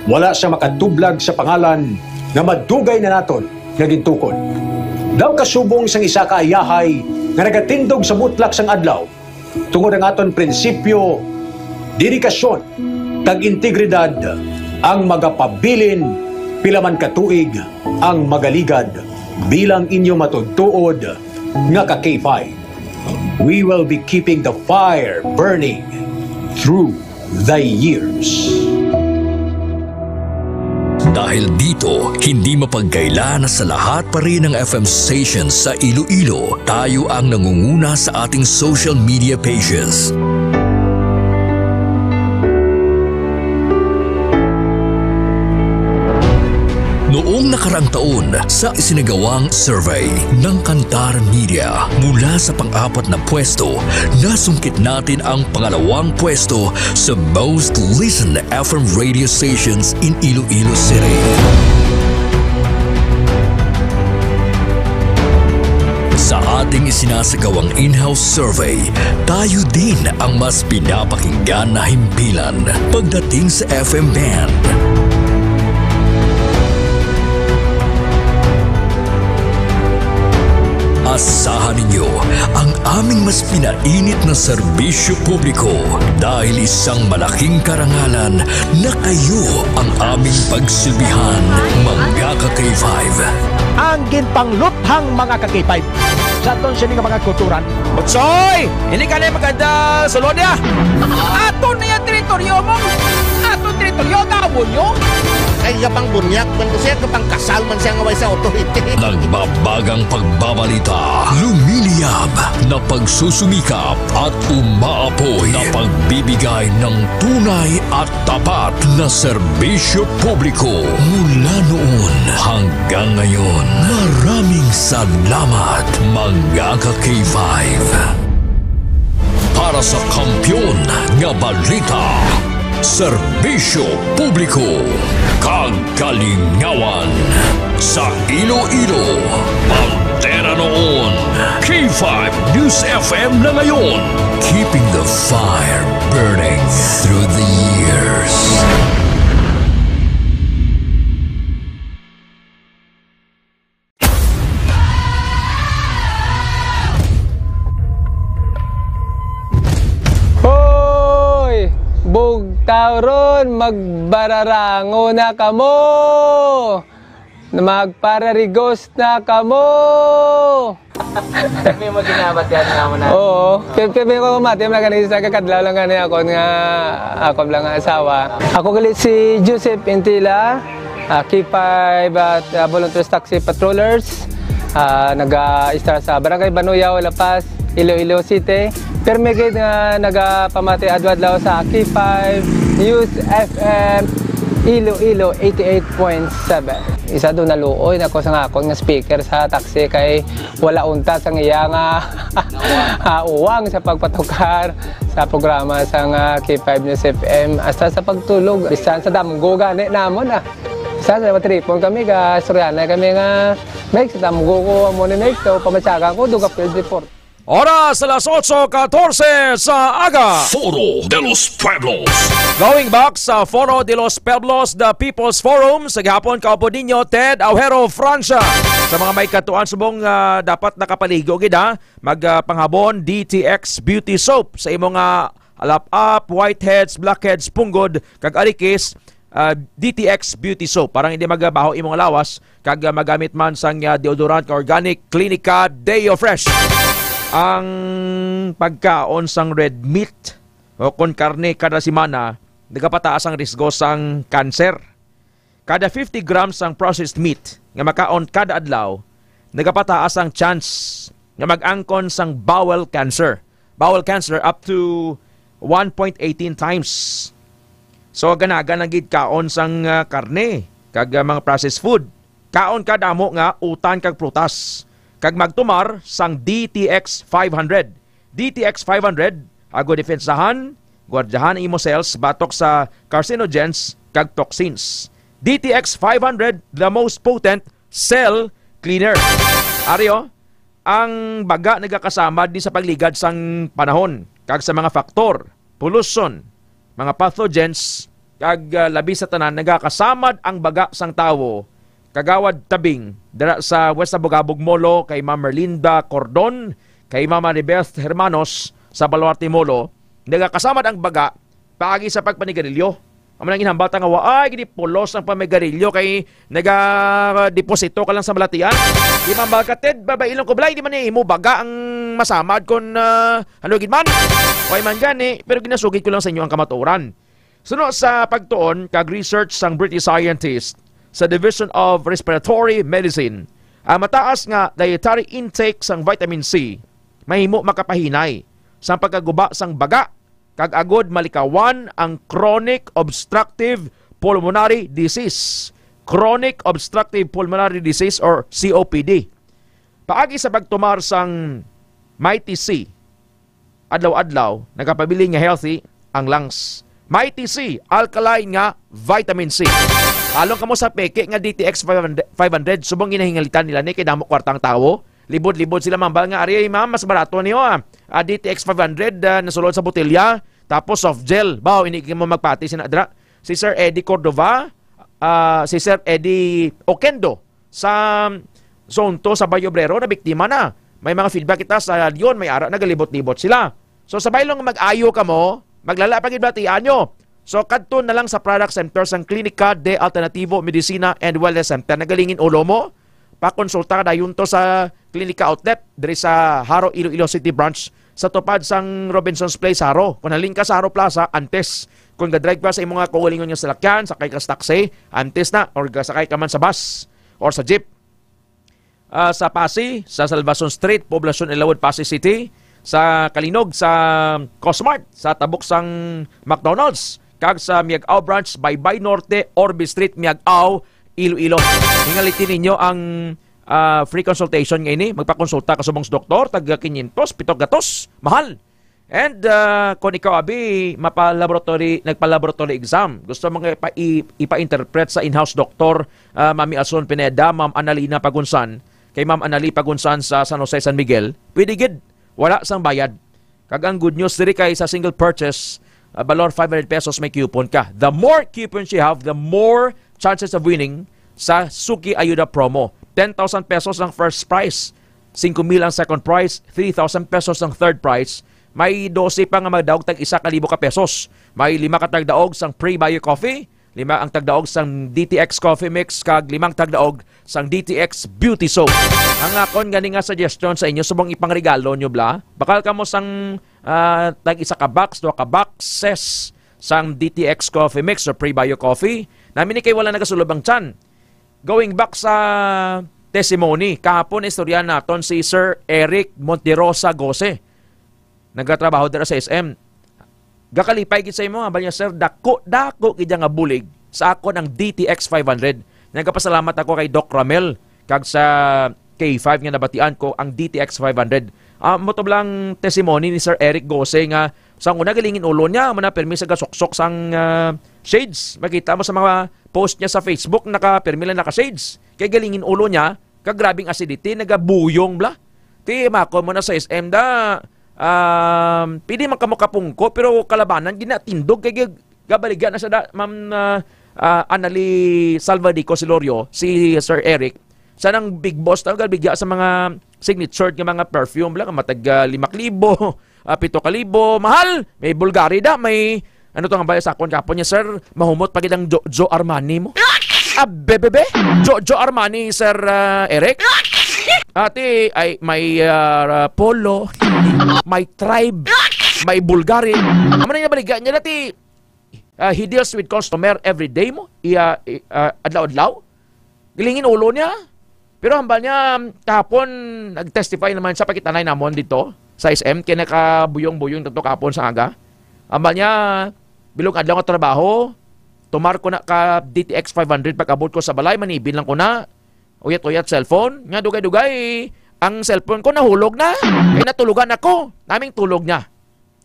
wala siya makatublag sa pangalan nga madugay na naton nga gintukod. Daw kasubong sang isa ka ayahay nga nagatindog sa mutlak sang adlaw tungod ang aton prinsipyo, dedikasyon, kag integridad ang magapabilin pilaman katuig ang magaligad bilang inyo matudtuod nga ka K5. We will be keeping the fire burning through the years. Dahil dito, hindi mapagkaila na sa lahat pa rin ng FM stations sa Iloilo, tayo ang nangunguna sa ating social media pages. Noong nakaraang taon, sa isinagawang survey ng Kantar Media, mula sa pang-4 na pwesto, nasungkit natin ang pangalawang pwesto sa most listened FM radio stations in Iloilo City. Sa ating isinasagawang in-house survey, tayo din ang mas pinapakinggan na himpilan pagdating sa FM band. Asahan ninyo ang aming mas pinainit na serbisyo publiko dahil isang malaking karangalan na kayo ang aming pagsilbihan, mga ka-K5. Ang ginpangluthang mga ka-K5 sa aton siya mga kulturan. Butsoy! Hindi ka na maganda sa lodya! Ato na yung teritoryo mo! Ato teritoryo, gawon nyo! Ay kapang bunyak, man ko siya kapang kasal man siya ngaway sa authority. Nagbabagang pagbabalita, lumiliyab na pagsusumikap at umaapoy na pagbibigay ng tunay at tapat na serbisyo publiko mula noon hanggang ngayon. Maraming salamat, mga ka-K5. Para sa kampyon nga balita, serbisyo publiko, kagalingawan sa Iloilo, Pantera noon, K5 News FM na ngayon, keeping the fire burning through the years. Bugtaw ron, magbararango na kamo. na magpararigos na kamo. May mo ginabat yan naman na. Oo. Kaya ko mati na ganito sa kakadlaw lang gani ako nga ako lang nga asawa. Ako galit si Joseph Intila, K5 at Volunteers Taxi Patrollers. Nag-start sa Barangay Banuyaw, La Paz, Iloilo City. Pero may nga nagpamati adwadlaw sa K5 News FM Iloilo 88.7. Isa doon naluoy na ko sa ngakon nga speaker sa taxi kay wala unta sa iya nga uwang sa pagpatukar sa programa sa K5 News FM hasta sa pagtulog. Bisan sa damgo gani namon Sa matripon kami ga Soriana kami nga next damgo ko mo ni next so pamatsaga ko duga field report. Oras alas 8:14 sa aga. Foro de los Pueblos. Going back sa Foro de los Pueblos, the People's Forum, sa gihapon kaupo ninyo, Ted Aujero Francia. Sa mga may katuan subong dapat nakapaligo gid magpanghabon DTX Beauty Soap sa imong alap-up, whiteheads, blackheads, punggod, kag arikis. DTX Beauty Soap parang hindi magabaho imong lawas kag magamit man sang deodorant organic Clinica Deo Fresh. Ang pagkaon sang red meat o kon karne kada semana nagapataas ang risgo sang cancer. Kada 50 grams ang processed meat nga makaon kada adlaw nagapataas ang chance nga mag-angkon sang bowel cancer. Bowel cancer up to 1.18 times. So ganagan gid kaon sang karne kag mga processed food. Kaon kada mo nga utan kag prutas. Kag magtumar sang DTX 500. DTX 500 ago defensahan, gwardiyahan imo cells batok sa carcinogens kag toxins. DTX 500 the most potent cell cleaner. Aryo, ang baga nagakasama din sa pagligad sang panahon kag sa mga faktor, pollution, mga pathogens kag labi sa tanan nagakasamad ang baga sang tawo. Kagawad tabing dara sa West Abogabog Molo kay Ma'am Merlinda Cordon, kay Ma'am Maribeth Hermanos sa Baluarte Molo, nagakasamad ang baga paagi sa pagpanigarilyo. Ang mga ginhambata nga waay gidi pulos ang pamigarilyo kay naga-deposito ka lang sa balatian. Di man bagated babailong kublay di man imo baga ang masamad kon ano gid man. Way man gani pero ginasugid ko lang sa inyo ang kamatuoran. Suno sa pagtuon kag research sang British scientist sa Division of Respiratory Medicine, ang mataas nga dietary intake sang vitamin C mahimo makapahinay sa pagkaguba sang baga kag agod malikawan ang chronic obstructive pulmonary disease. Chronic obstructive pulmonary disease or COPD. Paagi sa pagtumar sang Mighty C, adlaw-adlaw nagapabili nga healthy ang lungs. Mighty C, alkaline nga vitamin C. Along kamo sa peke nga DTX 500 subong ginahingalitan nila ni kay damo kwartang tawo. Libod-libod sila mambal nga ari ma'am mas barato niyo DTX 500 nasulod sa botelya tapos soft gel. Bawo ini mo magpati sinadra. Si Sir Eddie Cordova, si Sir Eddie Oquendo sa Zonto sa Bayo Obrero na biktima na. May mga feedback kita sa Lyon, may ara nagalibot-libot sila. So sabay lang mag-ayo kamo, maglala pagid batian nyo. So, kadto na lang sa product center sang Clinica de Alternativo Medicina and Wellness Center. Nagalingin ulo mo, pakonsulta ka dayon to sa Clinica Outlet, diri sa Haro, Iloilo City Branch, sa tupad sang Robinson's Place, Haro. Kung naling ka sa Haro Plaza, antes. Kung gadrive ka sa imong mga kugalingon yung salakyan, sakay ka sa taxi, antes na, or sakay ka man sa bus, or sa jeep. Sa Pasig, sa Salvacion Street, Poblacion Ilawod, Pasig City, sa Kalinog, sa Cosmart, sa tabok sang McDonald's, kag sa Miag-Aw Branch, Baybay Norte, Orbe Street, Miag-Aw, Iloilo. Hingalitin ninyo ang free consultation ngayon eh. Magpakonsulta ka sa mga doktor, tag 500, 700, mahal. And kung ikaw abi, nagpa-laboratory exam, gusto mo ipa-interpret sa in-house doctor, Mami Alson Pineda, Ma'am Analina Pagunsan, kay Ma'am Anali Pagunsan sa San Jose, San Miguel, pwede gid, wala sang bayad. Kag ang good news diri kay sa single purchase, balor 500 pesos may coupon ka. The more coupons you have, the more chances of winning sa Suki Ayuda promo. 10,000 pesos ang first prize, 5,000 ang second prize, 3,000 pesos ang third prize. May 12 pa nga magdaog tag 1,000 ka pesos. May 5 ka tagdaog sang pre-bio coffee, 5 ang tagdaog sang DTX Coffee Mix kag 5 tagdaog sang DTX Beauty Soap. Ang akon gani nga suggestion sa inyo subong ipangregalo nyo bla. Bakal kamo sang tag isa ka box, 2 ka boxes sang DTX Coffee Mix or Prebio Coffee. Namin ni kay wala nagasulob ang tiyan. Going back sa testimony, kahapon istorya naton si Sir Eric Monterosa Gose. Nagatrabaho dira sa SM. Gakalipay gid sa imo abal niya sir dako gid nga bulig sa ako ng DTX 500. Nagapasalamat ako kay Doc Ramel kag sa K5 nga nabatian ko ang DTX 500. Mo to lang testimony ni Sir Eric Gose nga sang una galingin ulo niya mo na permi sa gasuksok sang shades. Makita mo sa mga post niya sa Facebook naka-permi lang naka-shades. Kay galingin ulo niya kag grabing acidity nagabuyong bla. Ti mako mo na sa SM da pili man kamo kapungko pero kalabanan ginatindog kay gabaligyan na sa Ma'am Anali Salvadico Silorio si Sir Eric sanang big boss talaga bigya sa mga signature nga mga perfume lang matag 5,000 7,000 mahal may Bulgari da may ano to nga ba sa akon kapon niya sir mahumot pagid ang Joe Armani mo bebebe Joe Armani Sir Eric ate ay may Polo may Tribe may Bulgari amo na niya baligyan niya dati he deals with customer every day mo adlaw-adlaw gilingin ulo niya pero hambal niya kahapon nag-testify naman sa pakitanay namon dito sa SM kaya nakabuyong-buyong dito kahapon sa aga hambal niya bilog adlaw nga trabaho tumar ko na ka DTX 500 pag-abot ko sa balay manibin lang ko na uyat-uyat cellphone nga dugay-dugay ang cellphone ko nahulog na kaya natulugan ako naming tulog niya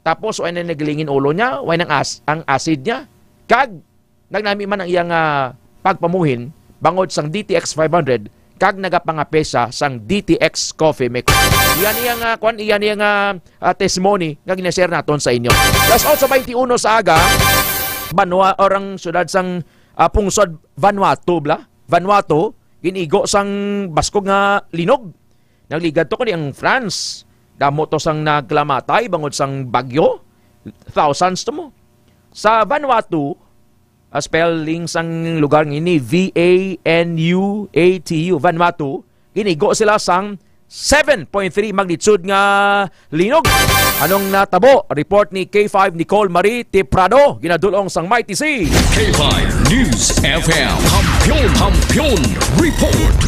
tapos way na naglingin ulo niya way nang ang acid niya kag nagnami man ang iyang pagpamuhin bangod sang DTX 500 kag nagapangapesa sang DTX Coffee Mix iyan iyang testimony nga ginashare naton sa inyo. Plus also 21 sa aga Banwa orang syudad sang pungsod Vanuatu bla Vanuatu ginigo sang baskog nga linog. Nagligad to kani ang France. Damo to sang naglamatay bangod sang bagyo. Thousands to mo. Sa Vanuatu, spelling sang lugar ngini Vanuatu, Vanuatu, ginigo sila sang 7.3 magnitude nga linog. Anong natabo? Report ni K5 Nicole Marie Tiprado, ginadulong sang Mighty C. K5 News FM, Kampiyon Report.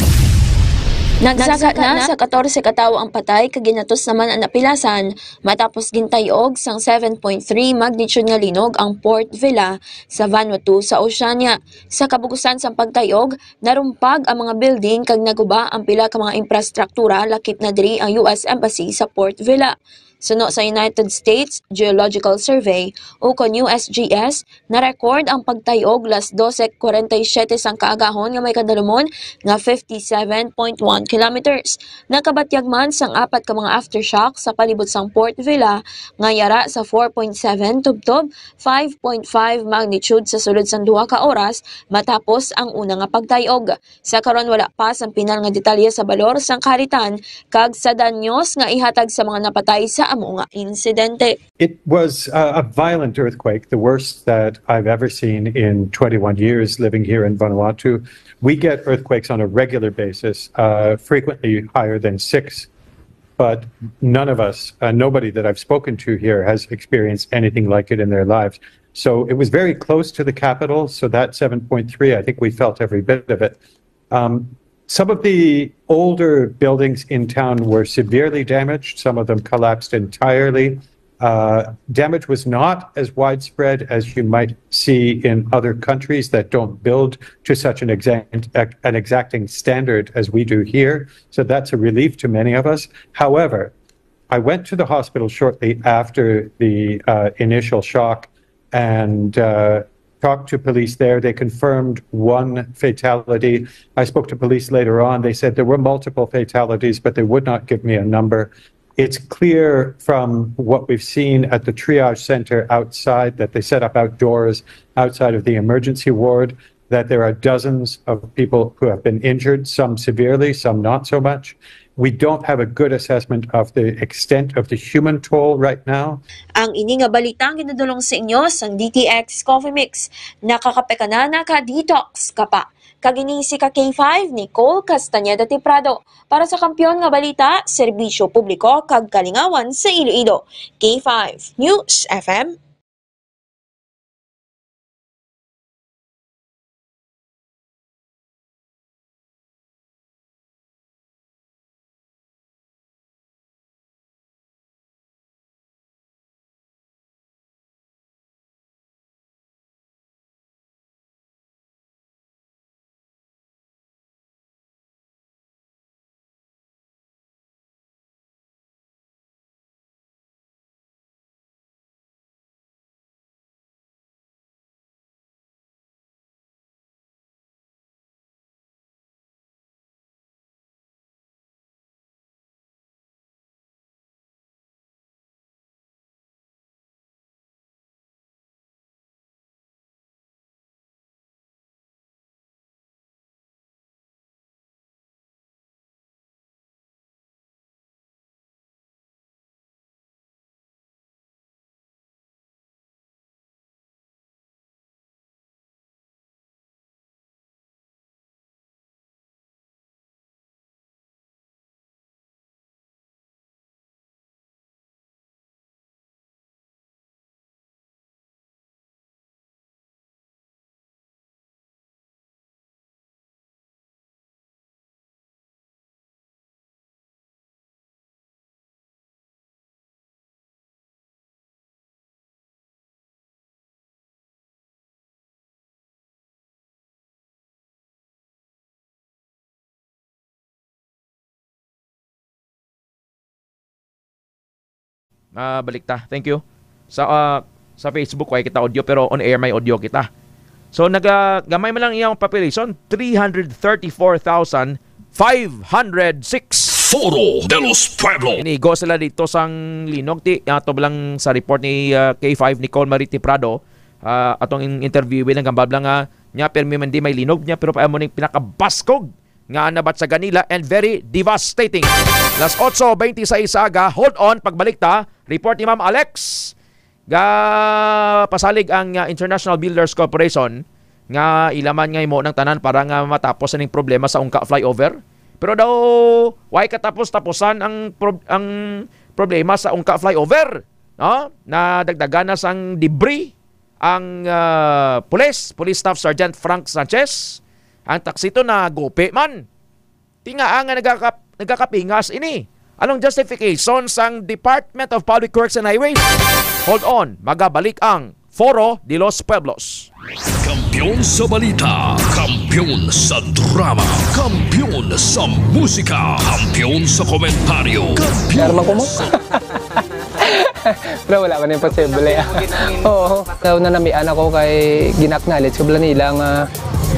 Nagsakat na sa 14 katawo ang patay kag ginatos naman ang napilasan matapos gintayog sang 7.3 magnitude nga linog ang Port Vila sa Vanuatu sa Oceania. Sa kabugusan sang pagtayog, narumpag ang mga building kag naguba ang pila ka mga infrastruktura lakip na diri ang US Embassy sa Port Vila. Suno sa United States Geological Survey o kon USGS, na-record ang pagtayog las 12:47 sang kaagahon nga may kadalumon nga 57.1 kilometers. Nakabatyag man sang 4 ka mga aftershock sa palibot sang Port Vila nga yara sa 4.7 tubtob, 5.5 magnitude sa sulod sang 2 ka oras matapos ang una nga pagtayog. Sa karon wala pa sang pinal nga detalye sa balor sang karitan kag sa danyos nga ihatag sa mga napatay sa amo nga insidente. It was a violent earthquake, the worst that I've ever seen in 21 years living here in Vanuatu. We get earthquakes on a regular basis, frequently higher than 6, but none of us, nobody that I've spoken to here has experienced anything like it in their lives. So it was very close to the capital, so that 7.3, I think we felt every bit of it. Some of the older buildings in town were severely damaged. Some of them collapsed entirely. Damage was not as widespread as you might see in other countries that don't build to such an exacting standard as we do here. So that's a relief to many of us. However, I went to the hospital shortly after the initial shock and talked to police there. They confirmed 1 fatality. I spoke to police later on. They said there were multiple fatalities, but they would not give me a number. It's clear from what we've seen at the triage center outside that they set up outdoors outside of the emergency ward, that there are dozens of people who have been injured, some severely, some not so much. we don't have a good assessment of the extent of the human toll right now. Ang ini nga balita ang ginadulong sa inyo sang DTX Coffee Mix. Nakakape ka na naka-detox ka pa. Kagini si K5 Nicole Castañeda Tiprado para sa Kampiyon nga Balita, Serbisyo Publiko kag Kalingawan sa Iloilo. K5 News FM. Balik ta. Thank you. Sa Facebook ay kita audio pero on air may audio kita. So gamay man lang iyang population 334,506. Foro de los Pueblos. Inigo sila dito sang linog ti ato lang sa report ni K5 Nicole Mariti Prado. Atong interview lang gambab lang nya permi man di may linog nya pero paamo ning pinakabaskog nga nabat sa ganila and very devastating. Las 8:26 aga, hold on, pagbalik ta, report ni Ma'am Alex. Pasalig ang International Builders Corporation nga ilaman nga imo ng tanan para nga matapos aning problema sa Ungka flyover. Pero daw, why katapos-tapusan ang problema sa Ungka flyover? No? Na dagdagan na sang debris ang police Staff Sergeant Frank Sanchez. Ang taksito na gope man. Tinga nga nagkakapingas ini. Anong justification sang Department of Public Works and Highways? Hold on, magabalik ang Foro de los Pueblos. Kampiyon sa balita, kampiyon sa drama, kampiyon sa musika, kampiyon sa komentaryo, kampiyon sa... Pero wala man yung posible. Oo, nanamian ako kay ginaknowledge ko nila nga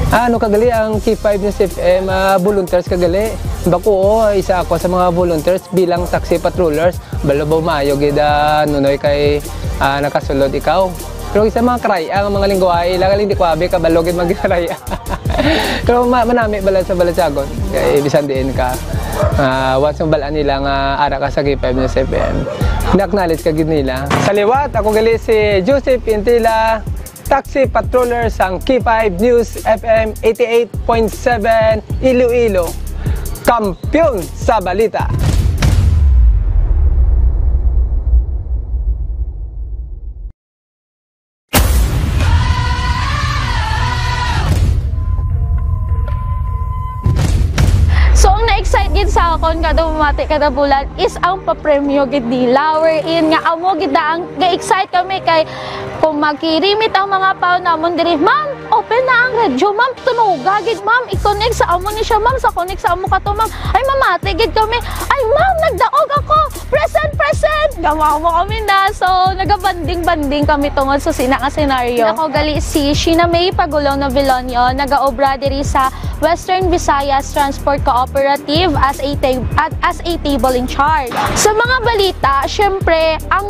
ano kagali ang K5 News FM volunteers kagali. Bako isa ako sa mga volunteers bilang taxi patrollers. Balabaw maayo gida nunoy kay nakasulod ikaw. Pero isa mga karaya ang mga lingwahe lang hindi ko abi kabalogin magkaraya. Pero manami bala sa Balasagon. Kay bisan diin ka. Once ng balaan nila nga ara ka sa K5 News FM. Ina-acknowledge ka gid nila. Sa liwat ako gali si Joseph Intila, taxi patroller sang K5 News FM 88.7 Iloilo. Kampiyon sa balita. So, ang na-excite gid sa akon kada bumati kada bulan is ang papremyo gid nila. Wherein nga amo gid ang ga-excite kami kay kung magkirimit ang mga pao namon diri, ma'am, open na ang radyo, ma'am, tunuga gid, ma'am, i-connect sa amo ni siya, ma'am, sa connect sa amo kato, ma'am. Ay, mamati gid kami. Ay, ma'am, nagdaog ako. Present, present. Gamawa kami na. So, naga-banding-banding kami tungod sa sinaka senaryo. Ako gali si Sheena May Pagulong na Vilonio, nagaobra diri sa Western Visayas Transport Cooperative as a table in charge. Sa mga balita, syempre, ang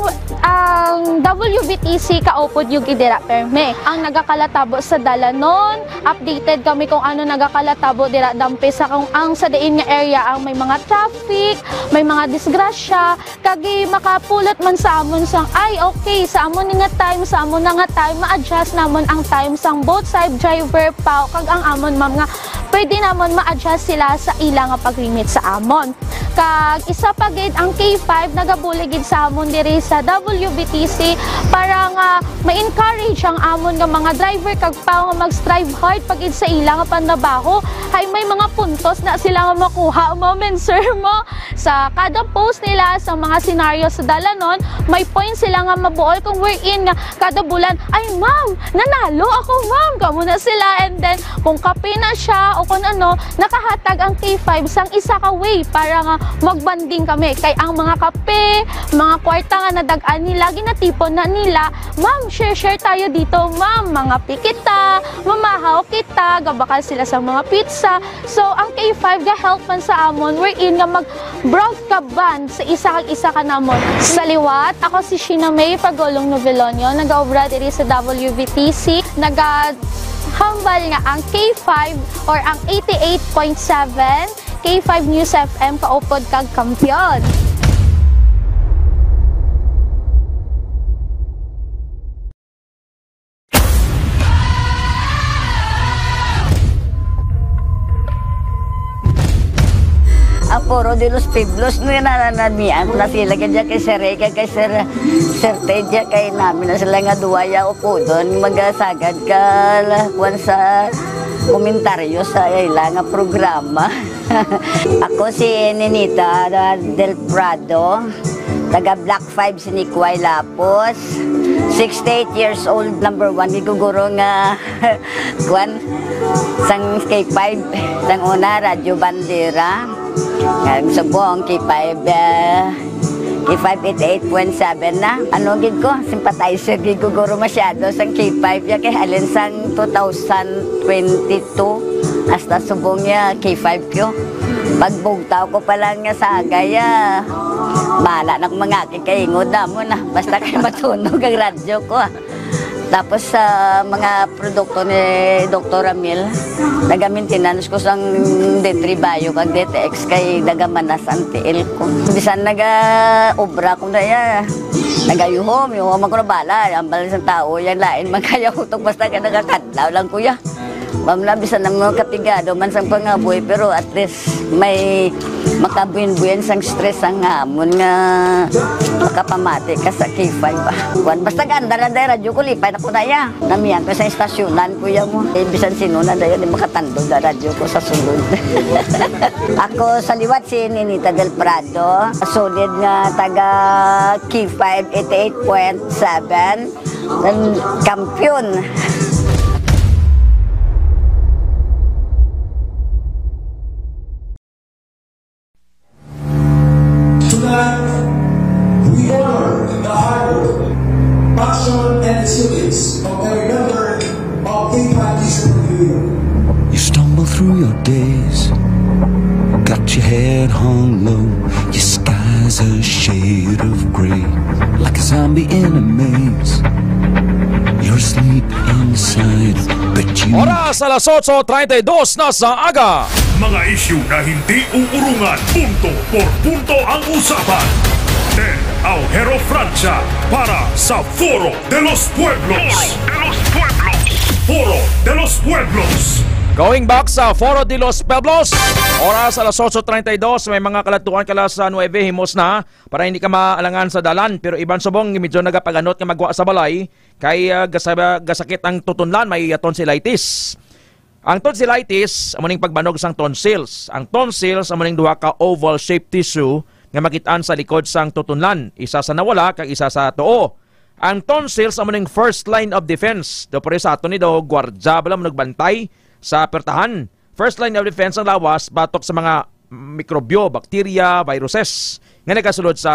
WBTC kaupod yung gidira perme. Ang nagakalatabo sa dalanon, updated kami kung ano nagakalatabo dira dampi sa kung ang sa diin nga area ang may mga traffic, may mga disgrasya, kagi makapulot man sa amon sang ay okay sa amon nga time, sa amon nga time ma-adjust namon ang time sang both side driver pa kag ang amon ma'am nga pwede namon ma-adjust sila sa ilang nga pag-limit sa amon. Kag isa pa gid ang K5 nagabuligid sa amon diri sa WBTC para nga ma-encourage ang amon nga mga driver kag pa nga mag-strive hard pagid sa ilang nga pandabaho hay may mga puntos na sila nga makuha mo men sir mo sa kada post nila sa mga senaryo sa dalanon may point sila nga mabuol kung we're in nga kada bulan ay ma'am nanalo ako ma'am kamo na sila and then kung kape na siya o kung ano nakahatag ang K5 sang isa ka way para nga magbanding kami kay ang mga kape mga kwarta nga nadagaan nila ginatipon na nila ma'am share tayo dito ma'am mga pikita mamahaw kita gabakal sila sa mga pizza so ang K5 ga help man sa amon we're in nga mag broadcast sa isa ka namon sa liwat ako si Sheena May Pagulong Novelonio nagaobra diri sa WBTC hambal nga ang K5 or ang 88.7 K5 News FM kaupod kag kampiyon. Ang Foro de los Pueblos no nananamian na sila kaya kay Sir Rey kay Sir Teja kay namin na sila nga duwaya upo doon magasagad ka kuan sa komentaryo sa ilang nga programa. Ako si Ninita del Prado, taga Black 5 si Nikway Lapos, 68 years old, number 1, giguguro nga kuan sang K5, sang una Radyo Bandera, ang subong K5 88.7 na. Ano gid ko, sympathizer gid ko guro masyado sang K5 ya kay alin sang 2022 hasta subong ya K5 ko. Pagbugtaw ko pa lang nga sagaya. Bala nak mga kikaingod mo na basta kay matunog ang radyo ko. Tapos sa mga produkto ni Dr. Ramil, naga-maintenance ko sang D3 Bio kag DTX kay nagamanas ang TL ko. Bisan naga-obra ko na ya. Nagayuhom, yung ako na bala. Ang bala sa tao, yan lain magkaya utok basta ka nagakadlaw lang kuya. Mamla bisan ng mga kapigado man sang pangaboy pero at least may makabuin-buin sang stress ang hamon nga makapamati ka sa K5 ba. Basta ganda na dahil radyo ko lipay na ko na ya. Namiyan ko sa istasyonan kuya mo. Bisan sino na dahil di makatando na radyo ko sa sulod. Ako sa liwat si Ninita del Prado. Solid nga taga K5 88.7 kampiyon. We honor the hard work, passion, and resilience of every member of K5 News. You stumble through your days, got your head hung low, your sky's a shade of gray, like a zombie in a maze. You're asleep inside, but you... Oras alas 8:32 na sa aga. Mga isyu na hindi uurungan, punto por punto ang usapan. El Aujero Francia para sa Foro de los Pueblos. Foro de los Pueblos. Going back sa Foro de los Pueblos, oras alas 8:32, may mga kalatuan kala sa 9 himos na para hindi ka maalangan sa dalan. Pero iban subong medyo nagapaganot nga magwa sa balay kay gasakit ang tutunlan, may tonsillitis. Ang tonsillitis, amuning pagbanog sang tonsils. Ang tonsils, amuning duha ka oval shaped tissue nga makitaan sa likod sang tutunlan. Isa sa nawala, kag isa sa tuo. Ang tonsils, amuning first line of defense. Do pare sa ato ni do, gwardya bala mo nagbantay sa pertahan. First line of defense ang lawas, batok sa mga mikrobyo, bakterya, viruses. Nga nagkasulod sa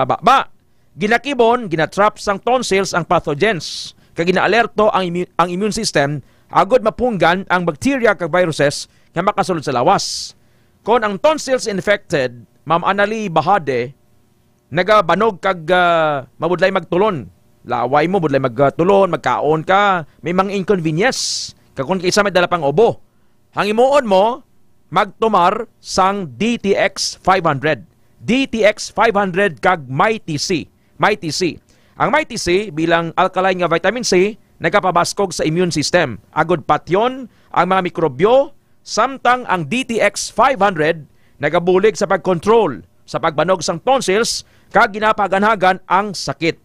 bakba. Ginakibon, ginatrap sang tonsils ang pathogens. Kag ginaalerto ang immune system agod mapunggan ang bacteria kag viruses nga makasulod sa lawas. Kung ang tonsils infected, Ma'am Annalie Bahade, nagabanog kag mabudlay magtulon. Laway mo budlay magtulon, magkaon ka, may mga inconvenience. Kag kun kaysa may dala pang ubo. Ang imuon mo magtumar sang DTX 500. DTX 500 kag Mighty C. Mighty C. Ang Mighty C bilang alkaline nga vitamin C nagapabaskog sa immune system. Agod patyon ang mga mikrobyo, samtang ang DTX 500 nagabulig sa pagkontrol sa pagbanog sang tonsils kag ginapaganhagan ang sakit.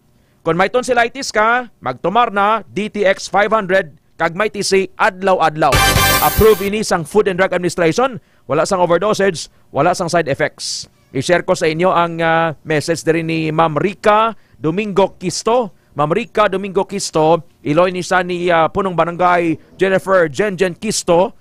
Kung may tonsillitis ka, magtumar na DTX 500 kag Mighty C adlaw-adlaw. Approve ini sang Food and Drug Administration, wala sang overdosage, wala sang side effects. I-share ko sa inyo ang message din ni Ma'am Rica Domingo Kisto. Ma'am Rica Domingo Kisto, iloy ni sa ni punong barangay Jennifer Jenjen Kisto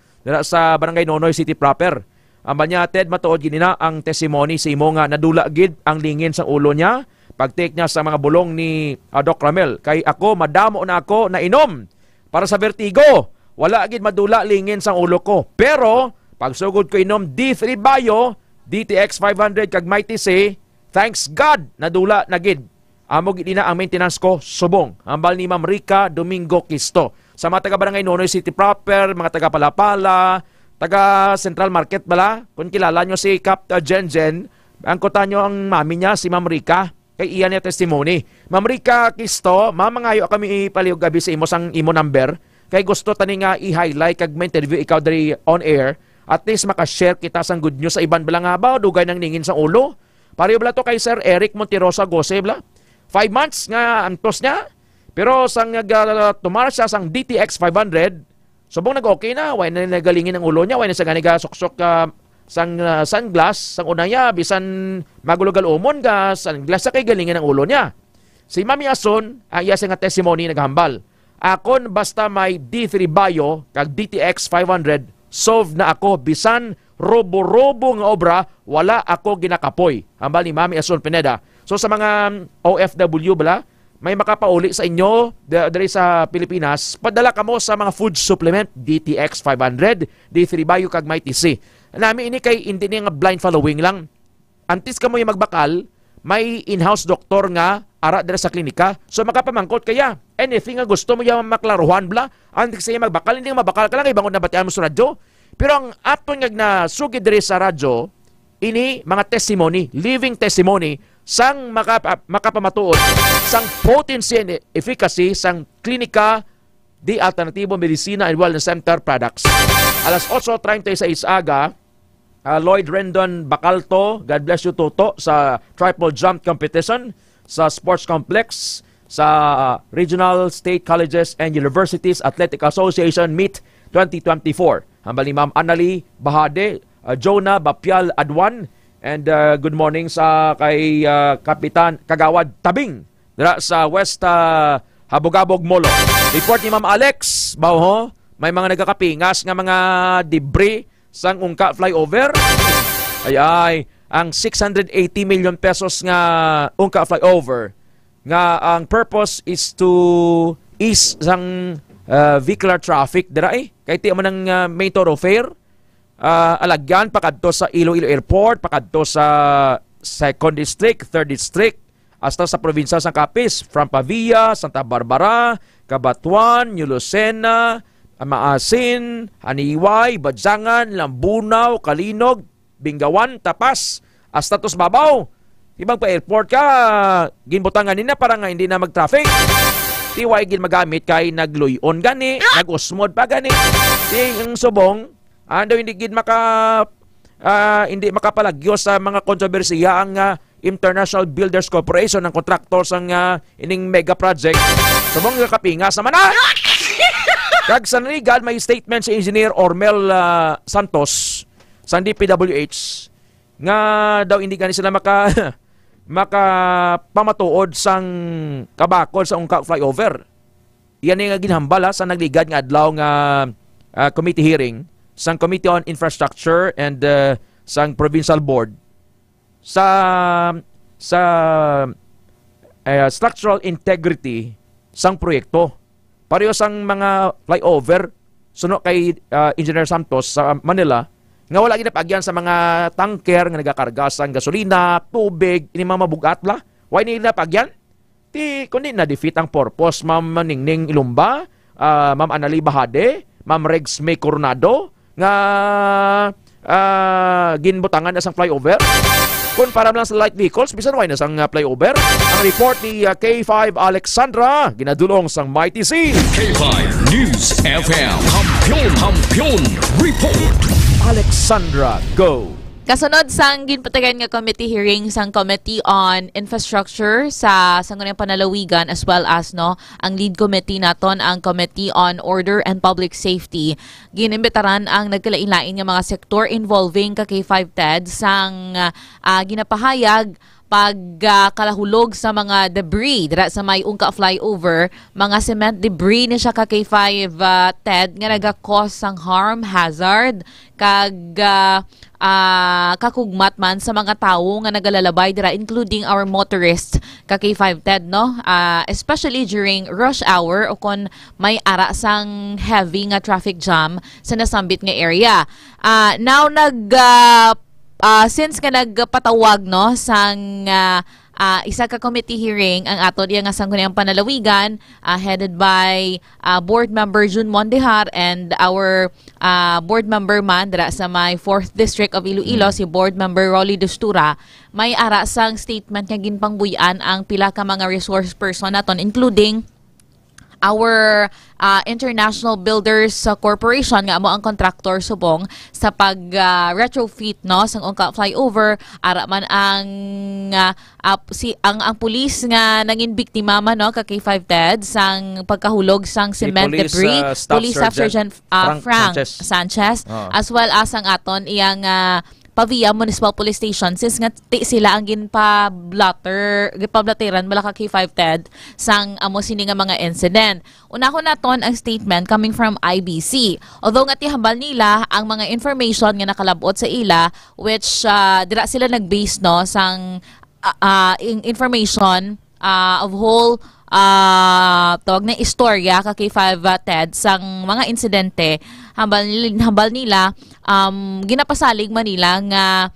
sa barangay Nonoy City proper. Ang banya Ted matuod ginina ang testimony sa imo nga nadula gid ang lingin sa ulo niya pag-take niya sa mga bulong ni Doc Ramel. Kay ako madamo na ako na inom para sa vertigo. Wala gid madula lingin sa ulo ko. Pero pagsugod ko inom D3 Bio, DTX 500 kag Mighty C, thanks God nadula na gid. Amo gid na ang maintenance ko subong. Ambal ni Ma'am Rica Domingo Kisto. Sa mga taga barangay Nonoy City proper, mga taga Palapala, taga Central Market bala, kung kilala nyo si Cap Jenjen, angkotan nyo ang mami niya, si Ma'am Rica, kay iyan niya testimony. Ma'am Rica Kisto, mamangayo kami ipalihog gabi sa imo sang imo number, kay gusto tani nga i-highlight kag may interview ikaw dari on air, at least makashare kita sang good news sa iban bala nga ba, dugay nang ningin sa ulo. Pareho bala to kay Sir Eric Monterosa Gose bala. 5 months nga antos niya, pero sang tumara siya sang DTX 500, subong nag-okay na, way na nagalingin ang ulo niya, way na sa ganiga suksok sang sunglass, sang una niya, bisan magulugal umon ka, sunglass sa kay galingin ang ulo niya. Si Mami Ason, ang iya nga testimony naghambal. Akon basta may D3 Bio, kag DTX 500, solve na ako, bisan robo-robo nga obra, wala ako ginakapoy. Hambal ni Mami Ason Pineda. So sa mga OFW bala, may makapauli sa inyo dari sa Pilipinas, padala kamo sa mga food supplement, DTX 500, D3 Bio kag Mighty C. Nami ini kay hindi nga blind following lang. Antes kamo yung magbakal, may in-house doktor nga ara dira sa klinika. So makapamangkot kaya anything nga gusto mo yung maklaruhan bla, antes siya magbakal, hindi nga mabakal ka lang, ibangon na batian mo sa radyo. Pero ang aton nga na sugid diri sa radyo, ini mga testimony, living testimony, sang makapamatuod, sang potency and efficacy sang klinika di Alternatibo Medicina and Wellness Center products. Alas 8:36 aga, Lloyd Rendon Bacalto, God bless you Toto, sa triple jump competition sa sports complex sa Regional State Colleges and Universities Athletic Association Meet 2024. Hambal ni Ma'am Annalie Bahade, Jonah Bapial Adwan, and good morning sa kay Kapitan Kagawad Tabing dira sa West Habogabog Molo. Report ni Ma'am Alex Bauho, may mga nagakapingas nga mga debris sang Ungka flyover. Ay ang 680 million pesos nga Ungka flyover nga ang purpose is to ease sang vehicular traffic dira kay ti man ang main thoroughfare. Alagyan pakadto sa Iloilo Airport, pakadto sa 2nd District, 3rd District, hasta sa probinsya ng Capiz, from Pavia, Santa Barbara, Cabatuan, New Lucena, Maasin, Haniway, Badjangan, Lambunaw, Kalinog, Bingawan, Tapas, hasta tos babaw. Ibang pa airport ka, ginbutangan nina para nga hindi na mag-traffic. Tiway gin magamit kay nagluyon gani, nag-usmod pa gani. Ting subong, ando hindi gid hindi makapalagyo sa mga kontrobersiya ang International Builders Corporation ng contractors ang ining mega project. Subong nga kapingas naman na. Kag sa narigan may statement si Engineer Ormel Santos sa DPWH nga daw hindi gani sila makapamatuod sang kabakol sa Ungka flyover. Yan nga ginhambal sa nagligad nga adlaw nga committee hearing sang Committee on Infrastructure and sang Provincial Board sa structural integrity sang proyekto. Pareho sang mga flyover suno kay Engineer Santos sa Manila nga wala ginapagyan sa mga tanker nga nagakarga sang gasolina, tubig, ini mga mabugat la. Why nila pagyan? Kundi na-defeat ang purpose, Ma'am Ningning Ilumba, Ma'am Anali Bahade, Ma'am Regs May Coronado, nga ginbutangan na sang flyover. Kung para lang sa light vehicles, bisan why na sang flyover. Ang report ni K5 Alexandra, ginadulong sang Mighty C. K5 News FM. Kampiyon Report. Alexandra, go! Kasunod sang ginpatagan nga committee hearing sang Committee on Infrastructure sa sangguniang panalawigan as well as ang lead committee naton ang Committee on Order and Public Safety. Ginimbitaran ang nagkalain-lain nga mga sektor involving ka K5 TED sang ginapahayag pagkalahulog sa mga debris dira sa may ungka flyover, mga cement debris ni siya ka K5 TED nga naga-cause sang harm, hazard kag kakugmat man sa mga tawo nga nagalalabay dira including our motorists ka K5 TED especially during rush hour o kon may ara sang heavy nga traffic jam sa nasambit nga area. Now since nga nagpatawag sang isa ka committee hearing ang ato diya nga sangguniang panalawigan headed by board member Jun Mondehar and our board member man dira sa may 4th District of Iloilo si board member Rolly Dustura, may ara sang statement nga ginpangbuyan ang pila ka mga resource person naton including our International Builders Corporation nga amo ang contractor subong sa pag retrofit sang ungka flyover ara man ang pulis nga nangin biktima man ka K5 TED sang pagkahulog sang cement debris, Police Staff Sergeant Frank Sanchez as well as ang aton iyang Pavia Municipal Police Station since nga sila ang ginpablateran mala ka K5 TED sang amo sini nga mga incident. Una ko naton ang statement coming from IBC. Although nga tihambal nila ang mga information nga nakalabot sa ila which dira sila nag-base sang information of whole tawag na istorya ka K5 TED sang mga insidente hambal nila ginapasalig Manila nga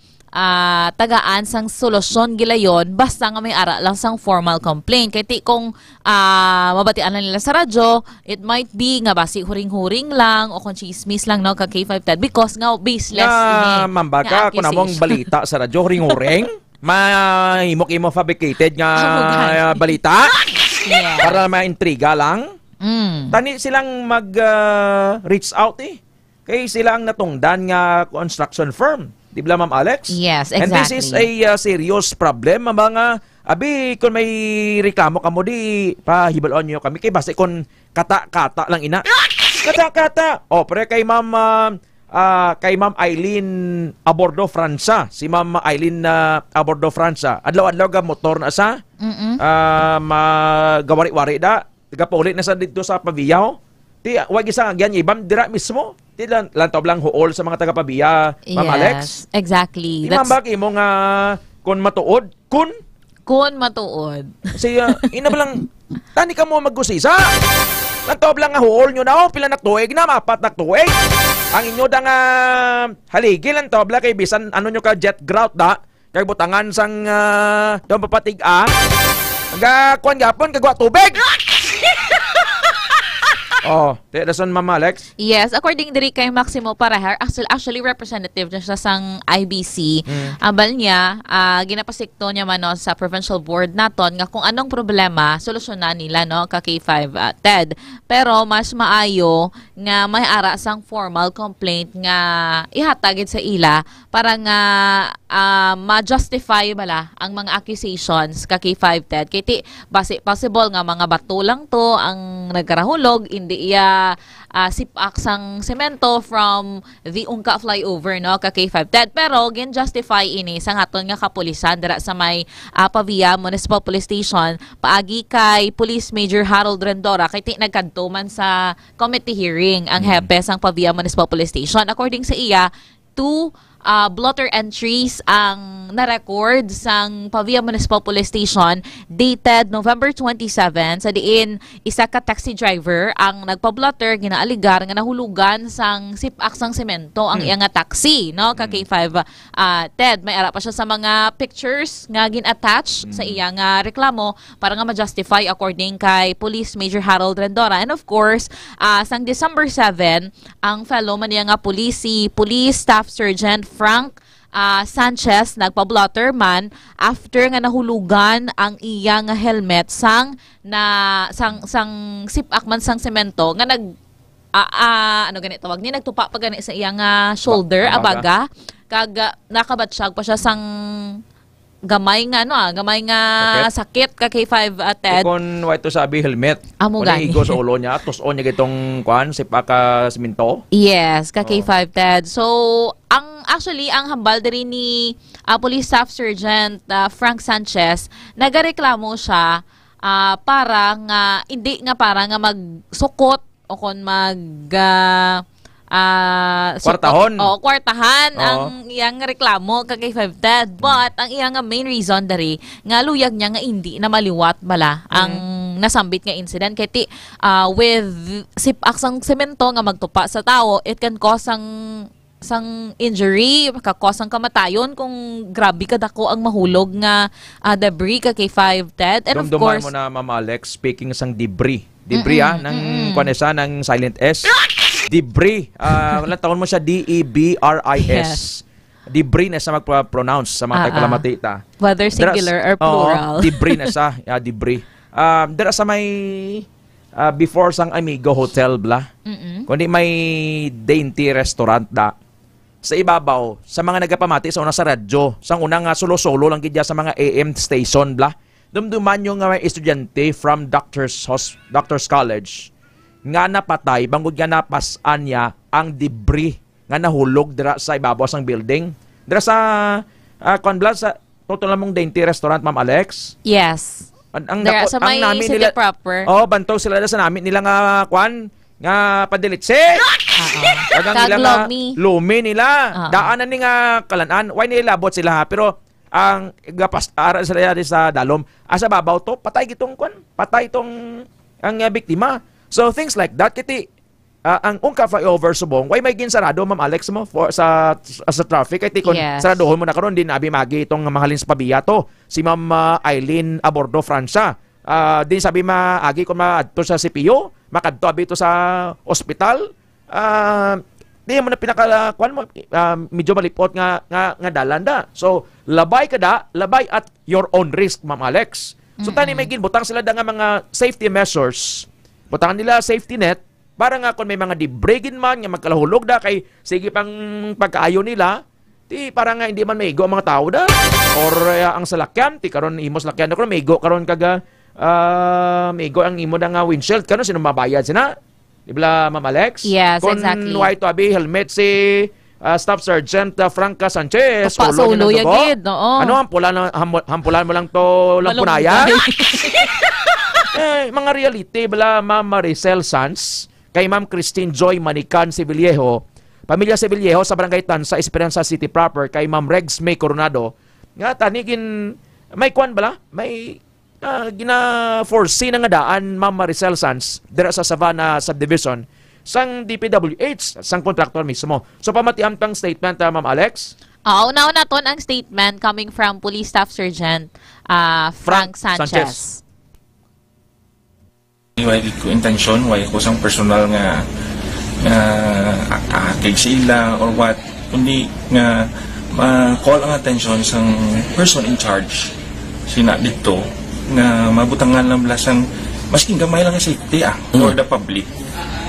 tagaan sang solusyon gilayon basta nga may ara lang sang formal complaint kay kung mabatian lang nila sa radyo it might be nga basi huring-huring lang o kung chismis lang ka K5 TED because nga baseless nga mambaka kung among balita sa radyo huring-huring mahimok-imo fabricated nga balita para ma-intriga lang. Tani silang mag-reach out kay sila ang natungdan nga construction firm. Di ba, Ma'am Alex? Yes, exactly. And this is a serious problem. Mga kung may reklamo ka mo, di pahibalon nyo kami. Kay basta kung kata-kata lang ina. Kata-kata. O, pre kay Ma'am Eileen Abordo Franza. Si Ma'am Eileen Abordo Franza. Adlaw-adlaw ga motor na sa. Magawari-wari da. Tagapulit na sa dito sa Paviao. Ti wag isang agyan ibam dira mismo. Ti lantob lang huol sa mga taga Pavia, Ma'am Alex. Exactly. Di mambaki mo nga kun matuod, kun matuod. Kasi ina ba lang tani ka mo maggusisa. Lantob lang nga huol nyo na pila naktuig na mapat naktuig. Ang inyo da nga haligi lantob lang kay bisan ano nyo ka jet grout da kay butangan sang daw papatig aga kuan gapon kagwa tubig. Oh, dason Ma'am Alex? Yes, according diri kay Maximo Paraher, actually representative na siya sang IBC. Abal niya, ginapasikto niya man sa provincial board naton nga kung anong problema, solusyonan nila ka K5 TED. Pero mas maayo nga may ara sang formal complaint nga ihatagid sa ila para nga ma-justify bala ang mga accusations ka K5 TED. Kaya basi possible nga mga bato lang to ang nagkarahulog, hindi iya sipak sang semento from the ungka flyover ka K5 TED. Pero gin-justify ini sa aton nga kapulisan dira sa may Pavia Municipal Police Station paagi kay Police Major Harold Rendora kay nagkadto man sa committee hearing ang hepe sang Pavia Municipal Police Station. According sa iya, 2 blotter entries ang na-record sang Pavia Municipal Police Station dated November 27 sa diin isa ka taxi driver ang nagpa-blotter ginaaligar nga nahulugan sang sipak sang semento ang iya nga taxi no ka K5 Ted may ara pa siya sa mga pictures nga gin-attach sa iya nga reklamo para nga ma-justify according kay Police Major Harold Rendora. And of course sang December 7 ang fellow man niya nga police si Police Staff Sergeant Frank Sanchez nagpa-blotter man after nga nahulugan ang iya nga helmet sang sipak man sang semento nga nag ano ganito tawag ni nagtupa pa gani sa iya nga shoulder abaga kag nakabatsyag pa siya sang gamay nga sakit ka K5 Ted. Kung why to sabi helmet. Amo gani. Igo sa ulo niya, tuson niya gitong kuan sipak ka semento. Yes, ka K5 Ted. So, ang hambal diri ni Police Staff Sergeant Frank Sanchez, nagareklamo siya para nga hindi nga para nga magsukot o kon kwartahon. Kwartahan ang iyang reklamo kay 5 Ted. But ang iyang main reason dari nga luyag niya nga hindi na maliwat bala ang nasambit nga incident kay with sipak sang semento nga magtupa sa tao, it can cause sang injury, makakos ang kamatayon kung grabe ka dako ang mahulog nga debris ka kay 5 Ted. And of course, mo na Ma'am Alex, speaking sang debris ng kwanesa ng silent S. Debris. Wala taon mo siya DEBRIS. Yes. Debris na sa magpronounce sa mga kalamatita. Whether singular or plural. Debris na sa. Debris. Dira sa may before sang Amigo Hotel bla. Kundi may dainty restaurant da. Sa ibabaw, sa mga nagapamati sa una sa radyo, sang unang solo-solo lang gidya sa mga AM station bla. Dumduman yung may estudyante from Doctors College nga napatay, bangod nga napasan niya ang debris nga nahulog dira sa ibabaw sang building. Dira sa sa total namong dainty restaurant, Ma'am Alex. Yes. Dira sa may city proper. Bantog sila sa namin nila nga nga padilitse. Kagang nila nga lumi nila. Daanan ni nga kalanan. Why nilabot sila ha? Pero ang gapastara sila sa dalom. Asa babaw to, patay gitong patay itong ang biktima. So things like that kiti ang ungka flyover subong why may ginsarado Ma'am Alex mo for sa traffic kay kon saradohon mo na karon din abi magi itong mahalin sa pabiya to si Ma'am Eileen Abordo Francia. Din sabi maagi kon maadto sa CPO makadto abi to sa ospital. Di mo na pinakakuan mo medyo malipot nga dalanda. So labay at your own risk Ma'am Alex. So tani may ginbutang sila da nga mga safety measures. Butangan nila safety net para nga kung may mga debris man nga magkalahulog da kay sige pang pagkaayo nila para nga hindi man maigo ang mga tao da or ang salakyan karon imos lakyan karon maigo karon kaga maigo ang imo da nga windshield karon sino mabayad sina di ba Ma'am Alex? Yes, Kung exactly. why to abi helmet si Staff Sergeant Franca Sanchez ulo yagid ano hampulan mo lang to lampunaya. Mga reality bala Ma'am Maricel Sanz kay Ma'am Christine Joy Manican Sibiliejo, pamilya Sibiliejo sa Barangay Tansa, Esperanza City proper kay Ma'am Regs May Coronado nga tanigin may kwan bala may gina-foresee na nga daan Ma'am Maricel Sanz dira sa Savannah Subdivision sang DPWH sang kontraktor mismo. So pamatiam tang statement Ma'am Alex. Una-una ton ang statement coming from Police Staff Sergeant Frank Sanchez. Way ko intensyon, way ko sang personal nga kay sila or what, kundi nga call ang attention sang person in charge sina dito nga mabutangan lang lasang masking gamay lang nga safety for the public.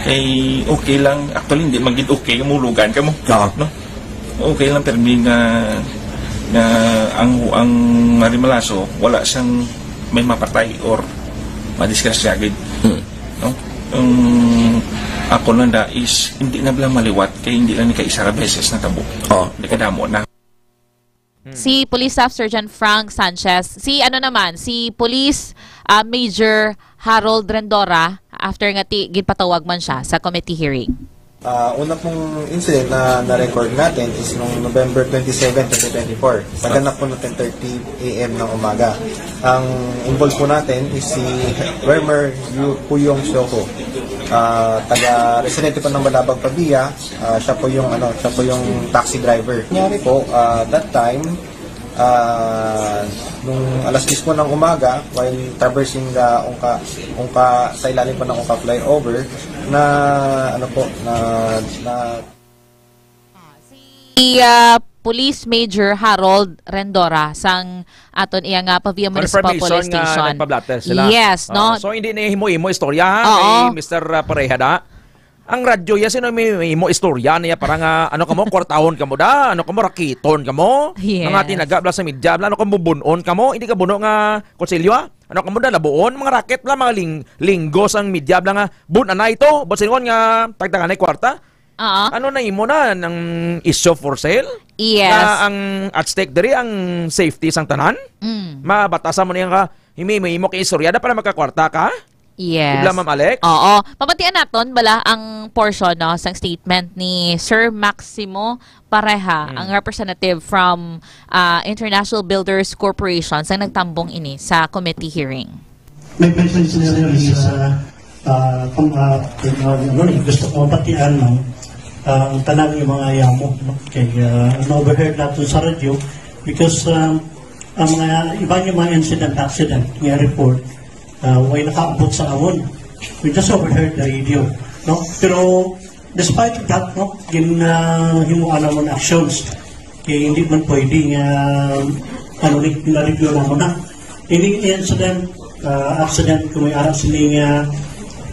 Kay okay lang, actually hindi magid okay mulugan ka mo. No? Okay lang pero nga ang marimalaso wala siyang may mapatay or madisgrasya agad. No? Ako lang da is hindi na bala maliwat kaya hindi lang ni kaisa beses na tabo. Hindi kadamo na. Si Police Staff Sergeant Frank Sanchez, si Police Major Harold Rendora after nga gipatawag man siya sa committee hearing. Una pong incident na na-record natin is noong November 27, 2024. Naganap po na 10:30 a.m. ng umaga. Ang involved po natin is si Wermer Puyong Sioko. Taga-residente po ng Balabag, Pabia. Siya po yung taxi driver. Nangyari po, that time, nung alas 10 po ng umaga, while traversing the Ongka sa ilalim po ng Ongka flyover, si Police Major Harold Rendora sang aton iya nga Pavia Municipal Police Station. Sila. Yes, no? So hindi na himo-himo istorya ha kay Mr. Parehada. Ang radyo ya sino may himo istorya niya parang ano kamo kwartahon kamo da, ano kamo rakiton kamo. Yes. Mga tinaga bla sa media bla ano kamo bunon kamo, hindi ka buno nga konselyo ha. Ano kamo da labuon mga raket bla mga linggo sang media bla nga bun ana ito, bosingon nga tagdagan ay kwarta. Ano na imo na ng issue for sale? Yes. Na ang at stake diri ang safety sang tanan? Mabatasan mo niya ka himo kay istoryada para magkakwarta ka? Yes. Ibla, Ma'am Alex? Oo. Pamatian naton bala ang portion no sang statement ni Sir Maximo Pareha, ang representative from International Builders Corporation sang nagtambong ini sa committee hearing. May presence na rin sa gusto ko mapatian ang tanan yung mga yamo kaya overheard natin sa radyo because ang mga iba yung mga accident nga report way nakaabot sa amon. We just overheard the radio, no? Pero despite that, no, himuan naman actions kaya hindi man pwede nga na-review naman na ini incident accident kung may aras sila nga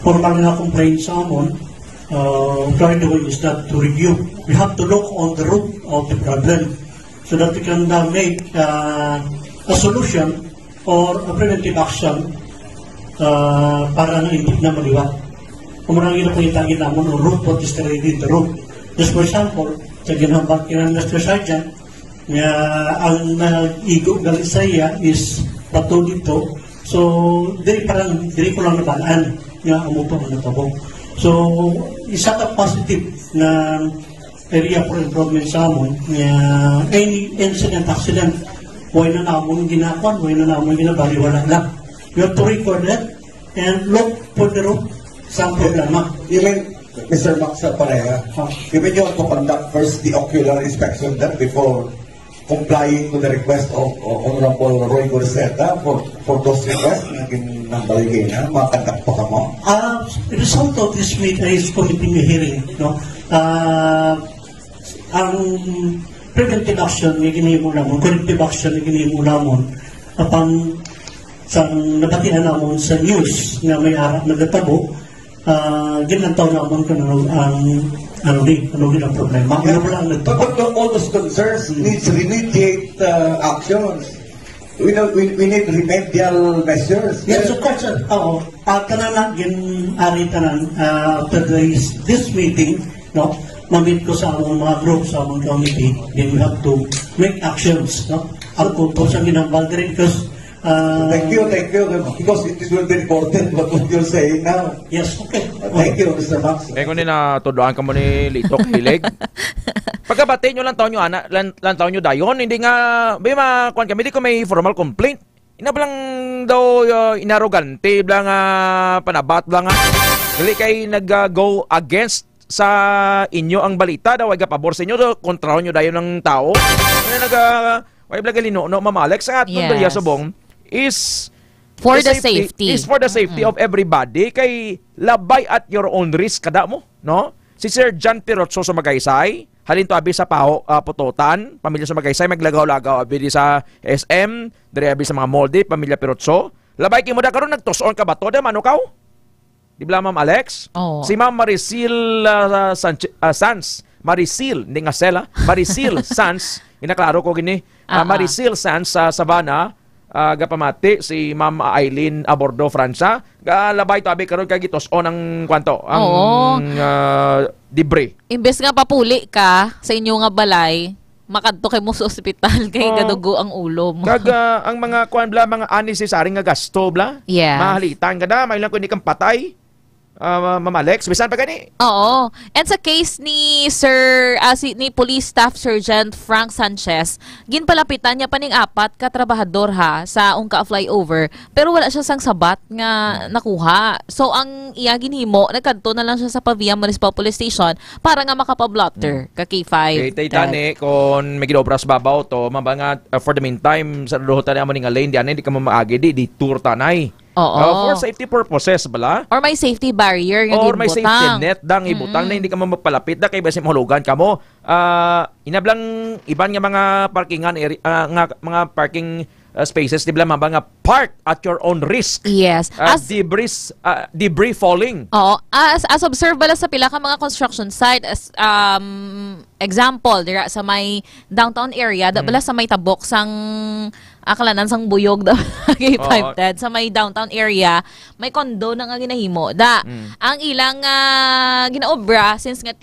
formal na complaint sa amon. Trying to do is not to review. We have to look on the root of the problem so that we can make a solution or a preventive action para na hindi na maliwa. Kung marami na pangitagin naman ang root, what is the root? Just for example, sa ginambang kinang Mr. Sergeant, ang nag-igo galing sa iya is pato dito. So, diri ko lang nabalaan nga umupo ang natabong. So, isa ka positive na area for improvement sa amon nga any incident, accident, huwag na namon ginakon, huwag na namon ginabaliwala lang. You have to record that and look for the root sa problema. Even Mr. Max Pareha, even you want to conduct first the ocular inspection that before complying to the request of Honorable Roy Gorseta for those requests na ginambaligay niya, makakandak pa ka mo? Result of this committee hearing, no? Ang preventive action na ginihimo namon, corrective action na ginihimo namon, upang sa nabatian namon sa news na may arap na gatabo, ginantaw namon kung ano ang problema. But all those concerns needs immediate actions. We need remedial measures. Yes, of course, sir. Oo. Tanan gin-ari tanan after this meeting, no? Mamit ko sa among mga group, sa among committee, then we have to make actions, no? Ang kuto sa ginambal diri because thank you, because it will be recorded what you're saying now. Yes, okay. Thank you, Mr. Max. Kaya kung natuduan ka mo ni Litok Hilig. Pagkabati nyo lang taon nyo, lang taon nyo dayon, hindi nga, kuhan kami, hindi ko may formal complaint. Inabalang daw inarogante, blang panabat, blang dili kay nag-go against sa inyo ang balita, daw ay pabor sa inyo, kontraho nyo dayon ng tao. Why blagalino, no, Ma'am Alex, ang atong daliya subong, is for the safety. Is for the safety of everybody. Kay labay at your own risk kada mo, no? Si Sir John Pirotso sa Magaysay, halin to abi sa Putotan, pamilya sa Magaysay, maglagaw-lagaw abi sa SM, diri abi sa mga molde, pamilya Pirotso. Labay kimo da karon nagtuson ka ba to da manukaw? Di ba, Ma'am Alex? Oh. Si Ma'am Marisil Sans, Marisil, hindi nga Sela, Marisil Sans, inaklaro ko gini, Marisil Sans sa Sabana, gapamati si Ma'am Aileen Abordo Francia, galabay tabi karon kay gitos-on ang kwanto, ang dibre. Imbes nga papuli ka sa inyo nga balay, makadto kay mo sa ospital kay gadugo ang ulo mo. Ang mga kwan bla, mga unnecessary nga gasto bla, yes. Mahalitan ka na, may lang kung hindi kang patay. Ma'am Alex, bisan pa gani. Oo. And sa case ni ni Police Staff Sergeant Frank Sanchez, ginpalapitan niya paning 4 ka trabahador ha sa ungka flyover, pero wala siya sang sabat nga nakuha. So ang iya ginhimo, nagkadto na lang siya sa Pavia Municipal Police Station para nga makapablotter ka K5. Okay, tani kung may ginobras babaw to, mabanga for the meantime sa luhutan ni amo ning lane diyan hindi ka maagi di tour tanay. Oo. For safety purposes bala. Or may safety barrier nga or may gibutang. safety net dang ibutang na hindi ka mapalapit na kay basim hulugan kamo. Inablang iban nga mga parkingan area, nga mga parking spaces di ba mga park at your own risk. Yes. Debris falling. Oo. As observe bala sa pila ka mga construction site, as example dira sa may downtown area, da bala sa may tabok sang akalanan sang buyog da K5 Ted sa may downtown area, may condo na nga ginahimo da. Ang ilang ginaobra since nga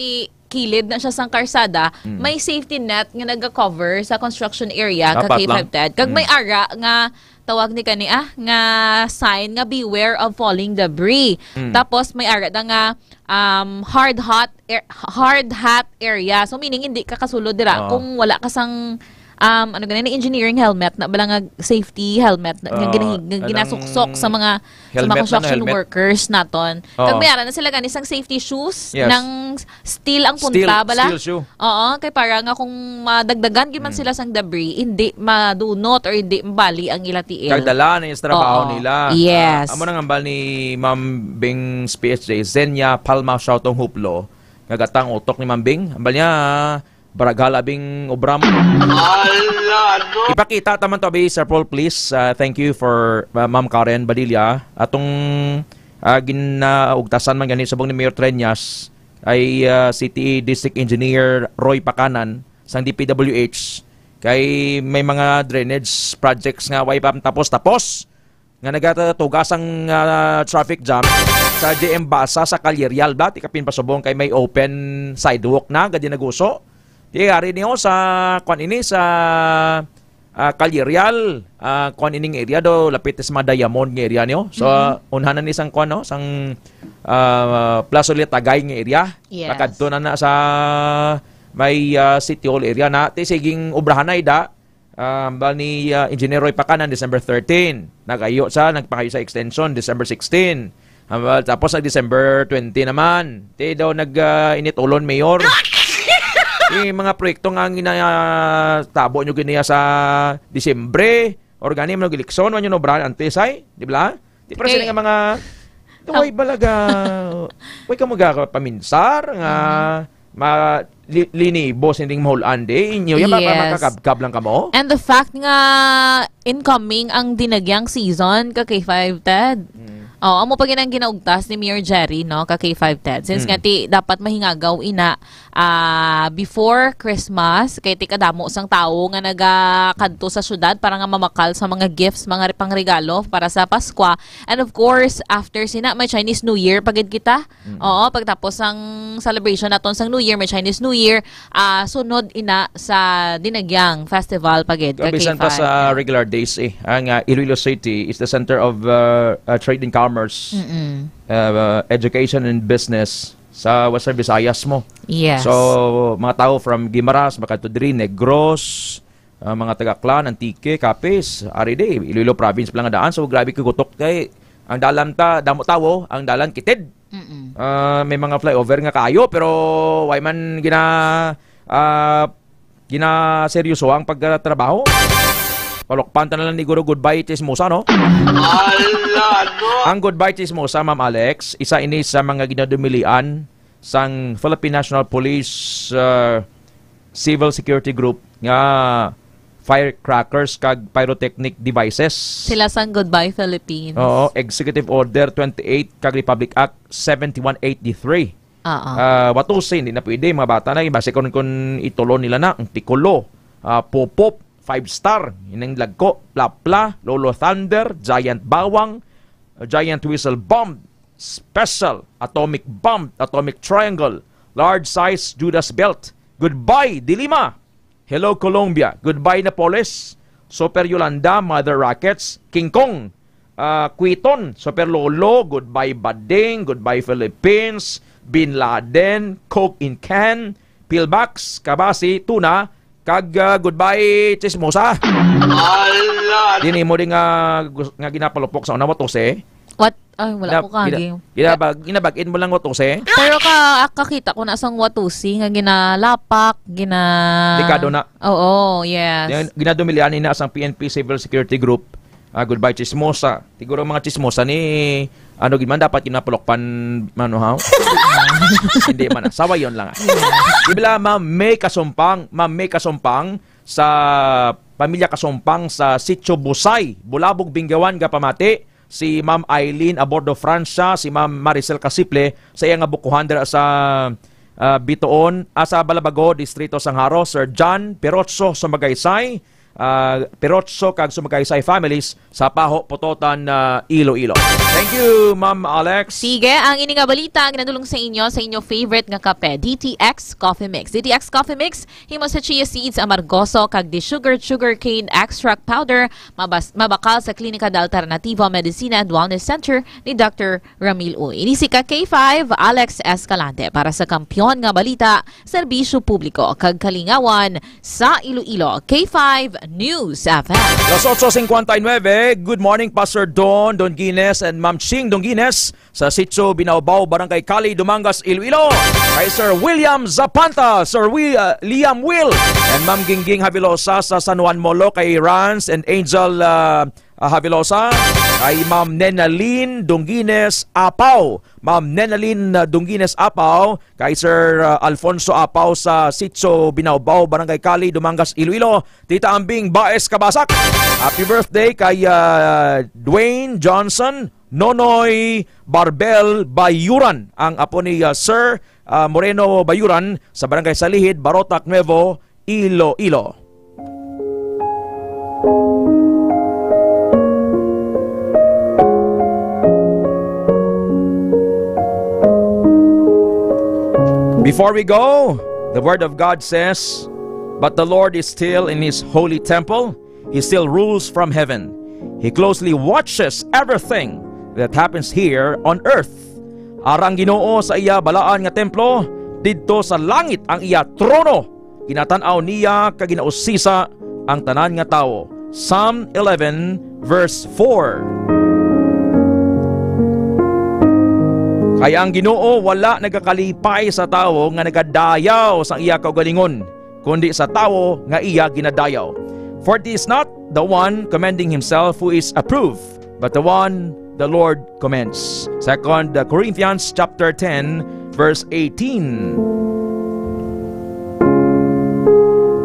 kilid na siya sang karsada, may safety net nga naga-cover sa construction area ka K5 Ted. Kag may ara nga tawag ni kani nga sign nga beware of falling debris. Tapos may ara da nga hard hat area. So meaning hindi ka kasulod dira kung wala ka sang engineering helmet na bala nga safety helmet na ginasuksok sa mga construction workers naton. Kag mayara na sila gani sang safety shoes ng steel ang punta bala. Steel shoe. Oo, kay para nga kung madagdagan gyud man sila sang debris, hindi madunot or hindi mabali ang ila tiil. Kagdala na yung trabaho nila. Yes. Amo nang ambal ni Ma'am Bing's PhD, Zenia Palma Shautong Huplo. Nagatang utok ni Ma'am Bing. Ambal niya Baragala bing obram. Ipakita taman to Sir Paul, please. Thank you for Ma'am Karen Badilla. Atong ginaugtasan man ganit subong ni Mayor Treñas ay City District Engineer Roy Pakanan sang DPWH kay may mga drainage projects nga way pa tapos nga nagatugas ang traffic jam sa JM Basa sa Calyerial dati kapin pasubong kay may open sidewalk na gadi naguso. Tiyari niyo sa kwan ini sa Calyerial, kwan ining area do lapit sa mga Diamond nga area niyo. So unhanan ni sang kwan no, sang Plaza Ulit Tagay nga area. Yes. Nakadto na sa may City Hall area na ti siging obrahan na ida. Bal ni Engineer Roy Pakanan December 13. Nagayo nagpakayo sa extension December 16. Tapos sa December 20 naman. Ti daw init ulon mayor. Yung mga proyekto nga tabo nyo giniya sa Disyembre, organi mo gilikson, man yun obrahan antisay, di ba? Di para sila nga mga, way balaga, way ka magpaminsar, nga, linibos, hindi mahulaan di, inyo yan ba makakabkab lang ka mo? And the fact nga, incoming ang dinagyang season, ka K5 Ted. Amo pa ginang ginaugtas ni Mayor Jerry no ka K5 Ted. Since nga dapat mahingagaw ina before Christmas kay ti kadamo sang tawo nga nagakadto sa syudad para nga mamakal sa mga gifts, mga pangregalo para sa Pasko. And of course, after sina may Chinese New Year pagid kita. Oo, pagtapos ang celebration naton sang New Year, may Chinese New Year, sunod ina sa dinagyang festival pagid ka K5. Pa sa regular days ang Iloilo City is the center of trade and commerce, education and business sa Western Visayas mo. Yes. So, mga tao from Guimaras, Makatudri, Negros, mga taga-Clan, Antique, Capiz, Aride, Iloilo Province pa lang daan. So, grabe kigutok kay ang dalan damo tawo, ang dalan kitid. May mga flyover nga kayo, pero why man gina seryoso ang pagtrabaho. Palokpan na lang ni Guro Goodbye Chismosa, no? Ang Goodbye Chismosa, Ma'am Alex, isa ini sa mga ginadumilian sang Philippine National Police Civil Security Group nga firecrackers kag pyrotechnic devices. Sila sang Goodbye Philippines. Oo, Executive Order 28 kag Republic Act 7183. Watusin, hindi na pwede mga bata na base kung itulo nila na ang tikulo, popop 5-star, inang lagko, plapla, lolo thunder, giant bawang, giant whistle bomb, special, atomic bomb, atomic triangle, large size Judas belt, goodbye Dilima, hello Colombia, goodbye Napoles, Super Yolanda, Mother Rockets, King Kong, Quiton, Super Lolo, Goodbye Bading, Goodbye Philippines, Bin Laden, Coke in Can, Pillbox, Kabasi, Tuna, kag Goodbye Chismosa. Dini mo din nga ginapalupok sa una watose. What? Ay, wala ko kagi. Ginabagin mo lang watose. Pero kakita ko na asang watusi nga ginalapak, Dekado na. Oo, yes. Ginadumilian na asang PNP Civil Security Group. Goodbye Chismosa. Siguro mga chismosa ni man dapat kinapalokpan manuhaw. Hindi man. Sawa yon lang. Ibila Ma'am May Kasumpang sa pamilya Kasumpang sa Sitio Busay, Bulabog, Bingawan, Gapamati. Si Ma'am Eileen Abordo Francia, si Ma'am Maricel Casiple sa iyang bukuhan dira sa Bitoon, sa Balabago, Distrito Sangharo, Sir John Perotso sa Magaysay, Perotso kag Sumagaysay families sa Paho, Pototan, Iloilo. Thank you, Ma'am Alex. Sige, ang ini nga balita ang ginadulong sa inyo favorite nga kape, DTX Coffee Mix. DTX Coffee Mix himo sa chia seeds amargoso kag sugar cane extract powder, mabakal sa Klinika de Alternativa Medicina and Wellness Center ni Dr. Ramil Uy. Ini si K5 Alex Escalante para sa Kampiyon nga balita, serbisyo publiko kag kalingawan sa Iloilo. K5 News FM. Las 8:59. Good morning, Pastor Don Guines and Ma'am Ching Donguines sa Sitio Binaubao, Barangay Cali, Dumangas, Iloilo. Kay Sir William Zapanta, Sir Liam Will, and Ma'am Gingging Havilosa sa San Juan Molo, kay Rans and Angel Havilosa, kay Ma'am Nenalyn Donguines Apaw, Ma'am Nenalyn Donguines Apaw, kay Sir Alfonso Apaw sa Sitio Binaubao, Barangay Cali, Dumangas, Iloilo. Tita Ambing Baes Kabasak, happy birthday kay Dwayne Johnson Nonoy Barbel Bayuran, ang apo ni Sir Moreno Bayuran sa Barangay Salihid, Barotac, Nuevo, Iloilo. Before we go, the Word of God says, "But the Lord is still in His holy temple. He still rules from heaven. He closely watches everything that happens here on earth." Arang Ginoo sa iya balaan nga templo, didto sa langit ang iya trono. Ginatan-aw niya kag ginausisa ang tanan nga tawo. Psalm 11 verse 4. Kaya ang Ginoo wala nagakalipay sa tawo nga nagadayaw sa iya kaugalingon, kundi sa tawo nga iya ginadayaw. For it is not the one commending himself who is approved, but the one the Lord commends. 2 Corinthians chapter 10 verse 18.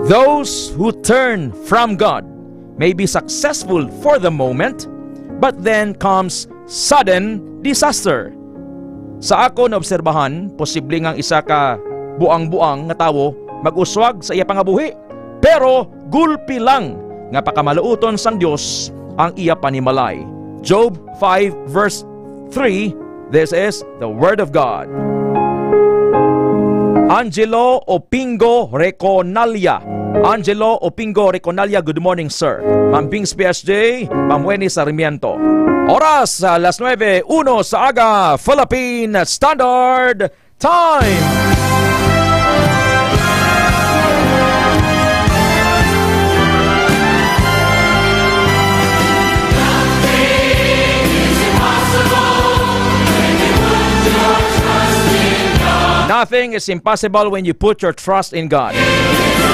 Those who turn from God may be successful for the moment, but then comes sudden disaster. Sa akon obserbahan, posible ngang isa ka buang-buang nga tawo mag-uswag sa iya pangabuhi, pero gulpi lang nga pakamaluoton sang Dios ang iya panimalay. Job 5 verse 3. This is the Word of God. Angelo Opingo Reconalia. Angelo Opingo Reconalia, good morning, sir. Ma'am Bings PSJ, Ma'am Wenny Sarmiento. Oras, alas 9:01 sa aga, Philippine Standard Time. Nothing is impossible when you put your trust in God.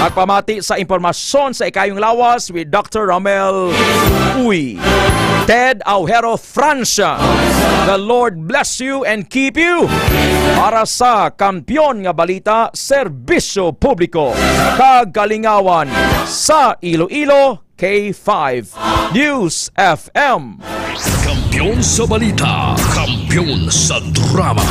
Magpamati sa impormasyon sa ikayong lawas with Dr. Ramel Uy. Ted Aujero Francia. The Lord bless you and keep you. Para sa Kampiyon nga balita, serbisyo publiko, kagalingawan sa Iloilo, K5 News FM. Kampiyon sa balita, kampiyon sa drama.